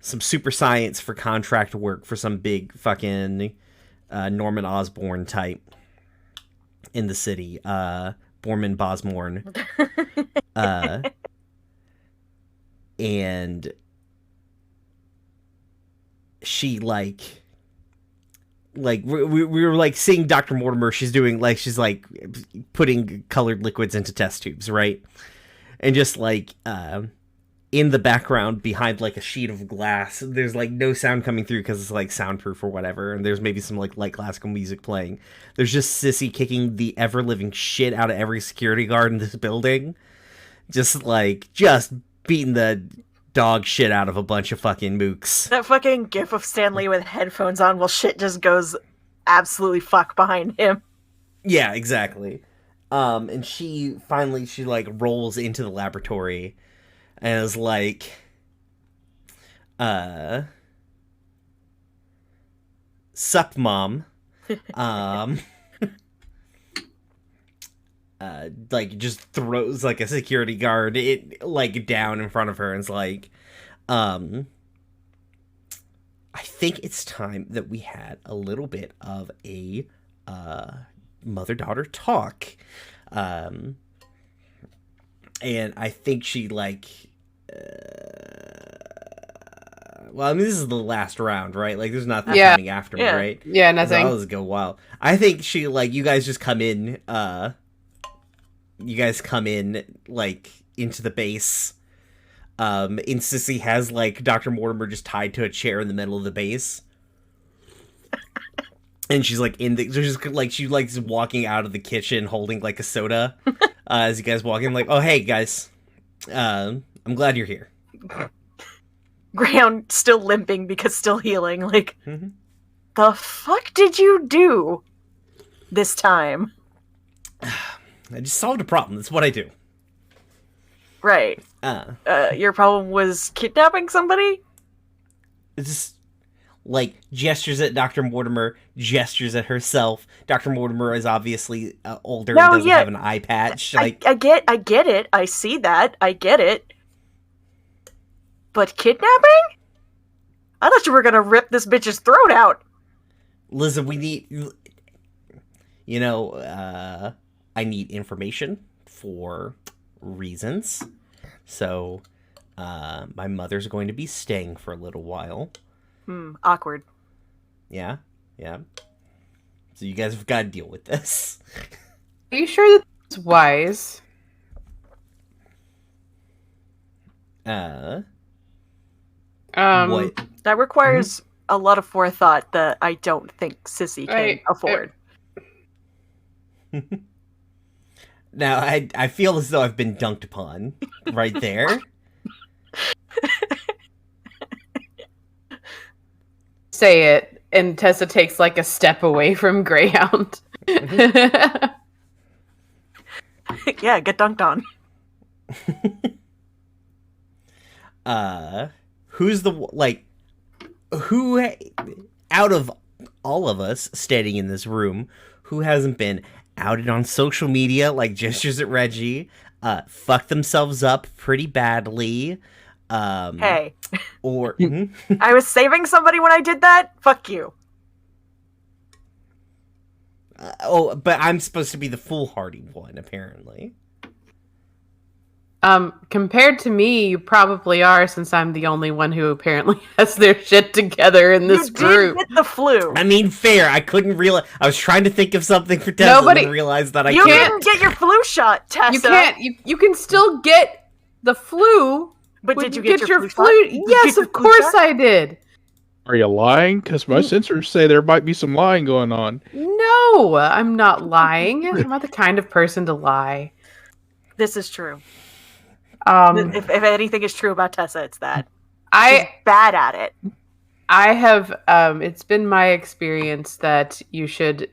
some super science for contract work for some big fucking Norman Osborn type in the city. Borman Bosmorn. And she, like we were, like, seeing Dr. Mortimer, she's like putting colored liquids into test tubes, right? And just, like, in the background behind, like, a sheet of glass, there's, like, no sound coming through because it's, like, soundproof or whatever, and there's maybe some, like, light classical music playing. There's just Sissy kicking the ever-living shit out of every security guard in this building. Just beating the dog shit out of a bunch of fucking mooks. That fucking gif of Stanley with headphones on while shit just goes absolutely fuck behind him. Yeah, exactly. And she like rolls into the laboratory and is like, sup, mom. Like, just throws, like, a security guard like down in front of her and is like, I think it's time that we had a little bit of a mother-daughter talk. And I think she, like, well, I mean, this is the last round, right? Like, there's nothing Yeah. coming after me, Yeah. right? Yeah, So nothing. I'll just go wild. I think you guys just come in, like, into the base. And Sissy has, like, Dr. Mortimer just tied to a chair in the middle of the base. And she's, like, she's walking out of the kitchen holding, like, a soda. As you guys walk in, like, oh, hey, guys. I'm glad you're here. Ground still limping because still healing. Like, Mhm. the fuck did you do this time? I just solved a problem. That's what I do. Right. Your problem was kidnapping somebody? It's just, like, gestures at Dr. Mortimer, gestures at herself. Dr. Mortimer is obviously older and doesn't have an eye patch. Like, I get it. I see that. I get it. But kidnapping? I thought you were gonna rip this bitch's throat out. Liza, we need... I need information for reasons. So, my mother's going to be staying for a little while. Awkward. Yeah. So you guys have got to deal with this. Are you sure that it's wise? What? That requires a lot of forethought that I don't think Sissy can Right. afford. Now, I feel as though I've been dunked upon right there. Say it, and Tessa takes like a step away from Greyhound. Yeah, get dunked on. Who's who out of all of us standing in this room, who hasn't been outed on social media like Gestures at Reggie, fucked themselves up pretty badly, Hey, or I was saving somebody when I did that? Fuck you. but I'm supposed to be the foolhardy one, apparently. Compared to me, you probably are, since I'm the only one who apparently has their shit together in this You group. did get the flu. I mean, fair. I couldn't realize. I was trying to think of something for Tesla Nobody- and realized that I You can't. didn't get your flu shot, Tessa. You can't. You can still get the flu. But when did you get your flu flu? shot? Did you Yes, get your of flu course shot? I did. Are you lying? Because my sensors say there might be some lying going on. No, I'm not lying. I'm not the kind of person to lie. This is true. If If anything is true about Tessa, it's that. She's I bad at it. have, it's been my experience that you should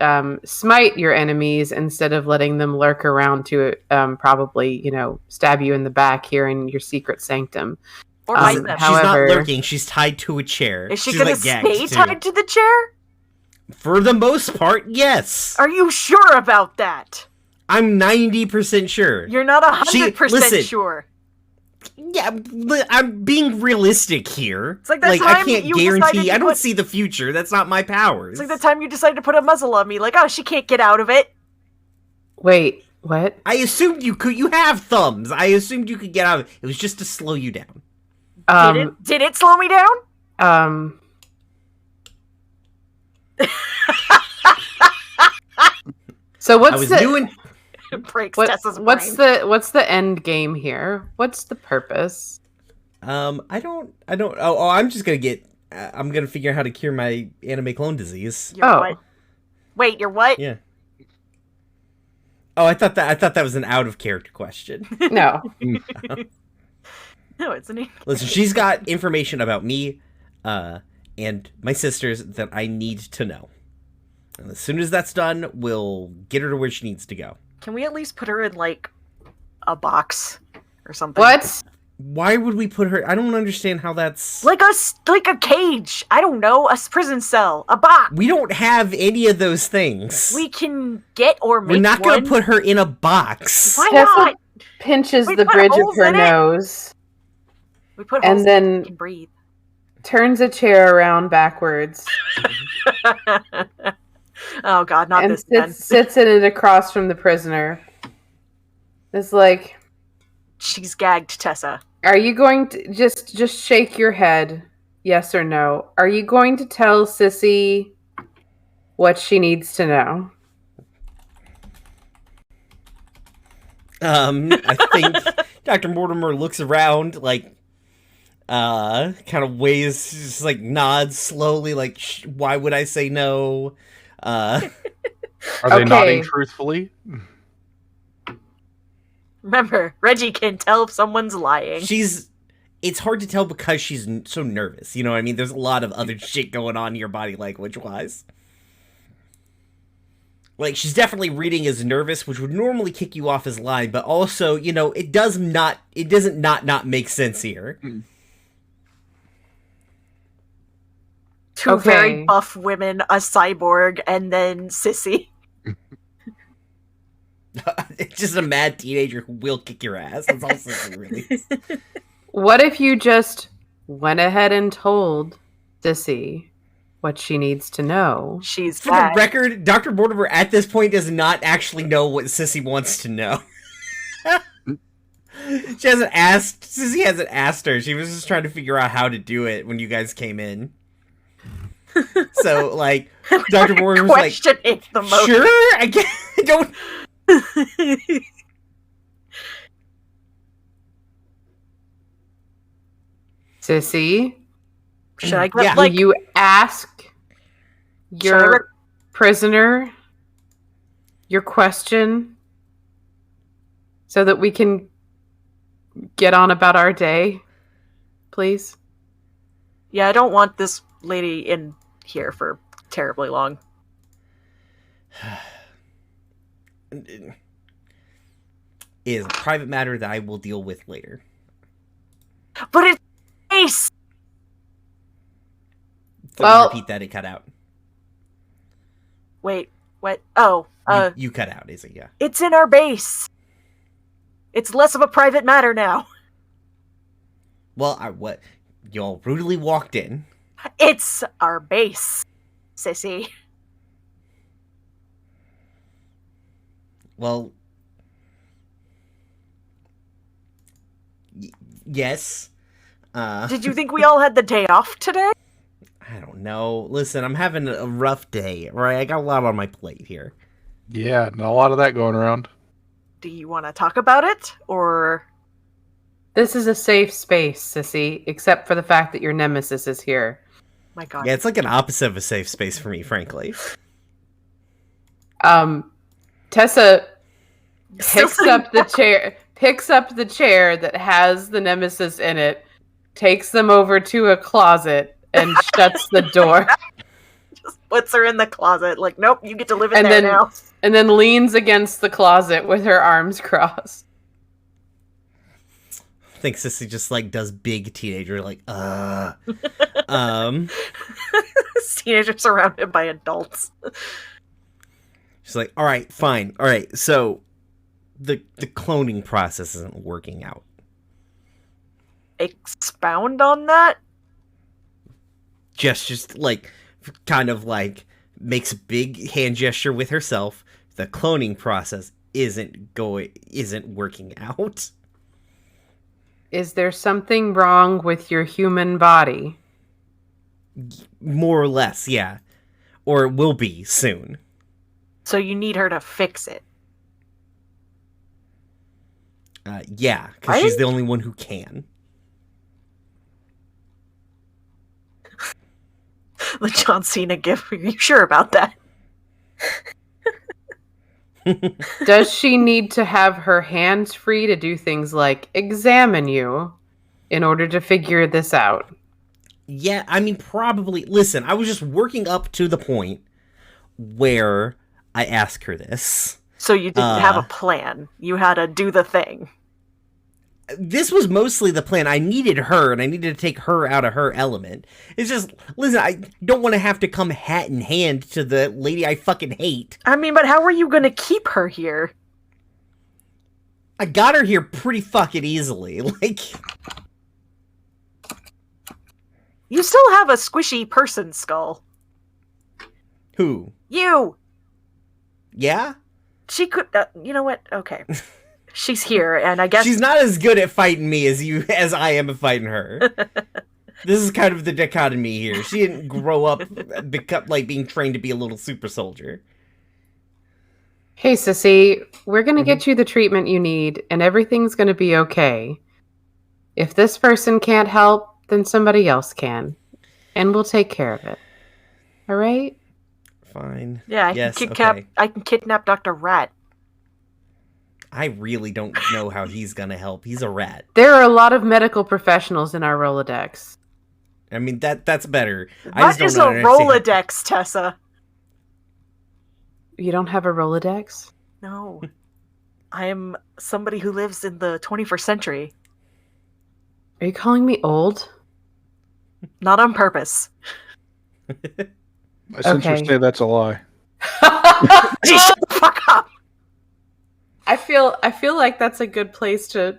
smite your enemies instead of letting them lurk around to probably, stab you in the back here in your secret sanctum. Or bite them. She's not However- lurking. She's tied to a chair. Is she She's gonna like gagged, stay too. tied to the chair? For the most part, yes. Are you sure about that? I'm 90% sure. You're not 100% listen. sure. Yeah, I'm being realistic here. It's like that I time can't you decided guarantee. to I don't put- see the future. That's not my powers. It's like the time you decided to put a muzzle on me. Like, oh, she can't get out of it. Wait, what? I assumed you could. You have thumbs. I assumed you could get out of it. It was just to slow you down. Did it slow me down? So I was doing. It breaks What, Tessa's what's brain. what's the end game here? What's the purpose? I don't. Oh, I'm just gonna get. I'm gonna figure out how to cure my anime clone disease. You're Oh. what? Wait, you're what? Yeah. Oh, I thought that was an out of character question. No. No, it's an. Listen, she's got information about me, and my sisters that I need to know. And as soon as that's done, we'll get her to where she needs to go. Can we at least put her in like a box or something? What? Why would we put her? I don't understand how that's. Like a cage. I don't know, a prison cell, a box. We don't have any of those things. We can get or make. We're not one. gonna put her in a box. Why Tessa not? pinches We the put bridge of holes her in it? nose, We put and holes then- so we can breathe. turns a chair around backwards, Oh God, not and this again. sits in it across from the prisoner. It's like, She's gagged, Tessa. are you going to just shake your head? yes or no. Are you going to tell Sissy what she needs to know? I think Dr. Mortimer looks around, like, kind of weighs, just like nods slowly, like, why would I say no? Are they nodding truthfully? Remember, Reggie can tell if someone's lying. It's hard to tell because she's so nervous. You know what I mean? There's a lot of other shit going on in your body language-wise. Like, she's definitely reading as nervous, which would normally kick you off as lying, but also, you know, it doesn't not make sense here. Two very buff women, a cyborg, and then Sissy. It's just a mad teenager who will kick your ass. That's all Sissy really is. What if you just went ahead and told Sissy what she needs to know? She's For the record, Dr. Mortimer at this point does not actually know what Sissy wants to know. Sissy hasn't asked her. She was just trying to figure out how to do it when you guys came in. So, like, Dr. Mortimer's like, the most. Sure, I don't... Sissy? Should I get, you ask your prisoner your question so that we can get on about our day, please? Yeah, I don't want this lady in here for terribly long. It is a private matter that I will deal with later. But it's base! Repeat that, it cut out. Wait, what? Oh, you cut out, is it? Yeah. It's in our base. It's less of a private matter now. Well, what? Y'all rudely walked in. It's our base, Sissy. Well, yes. Did you think we all had the day off today? I don't know. Listen, I'm having a rough day, right? I got a lot on my plate here. Yeah, not a lot of that going around. Do you want to talk about it, or... This is a safe space, Sissy, except for the fact that your nemesis is here. My God. Yeah, it's like an opposite of a safe space for me, frankly. Tessa picks up the chair that has the nemesis in it, takes them over to a closet, and shuts the door. Just puts her in the closet, like, nope, you get to live in there now. And then leans against the closet with her arms crossed. I think Sissy just, like, does big teenager, like, Teenagers surrounded by adults. She's like, all right, fine. All right, so the cloning process isn't working out. Expound on that? Just like, kind of like, makes a big hand gesture with herself. The cloning process isn't working out. Is there something wrong with your human body? More or less, yeah. Or it will be soon. So you need her to fix it. Yeah, because she's the only one who can. The John Cena gif. Are you sure about that? Does she need to have her hands free to do things like examine you in order to figure this out? Yeah, I mean, probably. Listen, I was just working up to the point where I asked her this. So you didn't have a plan. You had to do the thing. This was mostly the plan. I needed her, and I needed to take her out of her element. It's just, listen, I don't want to have to come hat in hand to the lady I fucking hate. I mean, but how are you going to keep her here? I got her here pretty fucking easily. Like, you still have a squishy person skull. Who? You! Yeah? She could, you know what? Okay. She's here, and I guess... She's not as good at fighting me as I am at fighting her. This is kind of the dichotomy here. She didn't grow up being trained to be a little super soldier. Hey, sissy, we're going to get you the treatment you need, and everything's going to be okay. If this person can't help, then somebody else can, and we'll take care of it. All right? Fine. Yeah, I can kidnap Dr. Rat. I really don't know how he's gonna help. He's a rat. There are a lot of medical professionals in our Rolodex. I mean, that's better. What is a Rolodex, Tessa? You don't have a Rolodex? No. I am somebody who lives in the 21st century. Are you calling me old? Not on purpose. My sensors say that's a lie. Shut the fuck up! I feel like that's a good place to.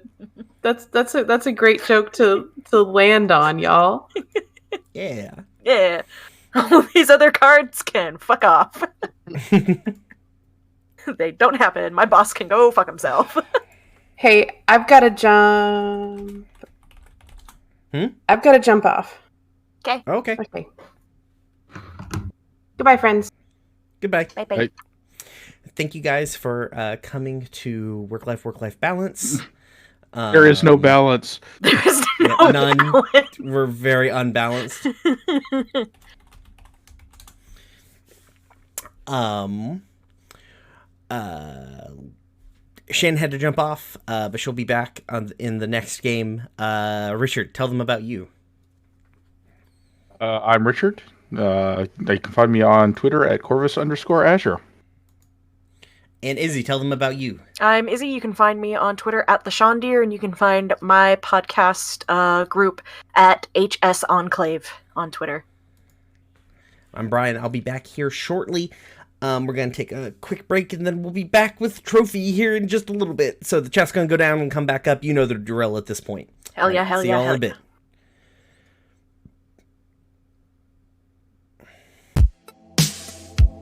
That's a great joke to land on, y'all. Yeah. Yeah. All these other cards can fuck off. They don't happen. My boss can go fuck himself. Hey, I've got to jump. I've got to jump off. Okay. Okay. Goodbye, friends. Goodbye. Bye-bye. Bye. Thank you guys for coming to Work Life Balance. There is no balance. There is no none. balance. We're very unbalanced. Shan had to jump off, but she'll be back in the next game. Richard, tell them about you. I'm Richard. They can find me on Twitter at Corvus_Azure. And Izzy, tell them about you. I'm Izzy. You can find me on Twitter at the Shondeer, and you can find my podcast group at HS Enclave on Twitter. I'm Brian. I'll be back here shortly. We're going to take a quick break, and then we'll be back with Trophy here in just a little bit. So the chat's going to go down and come back up. You know the drill at this point. Hell yeah, All right, hell see yeah, y'all in hell a bit. yeah.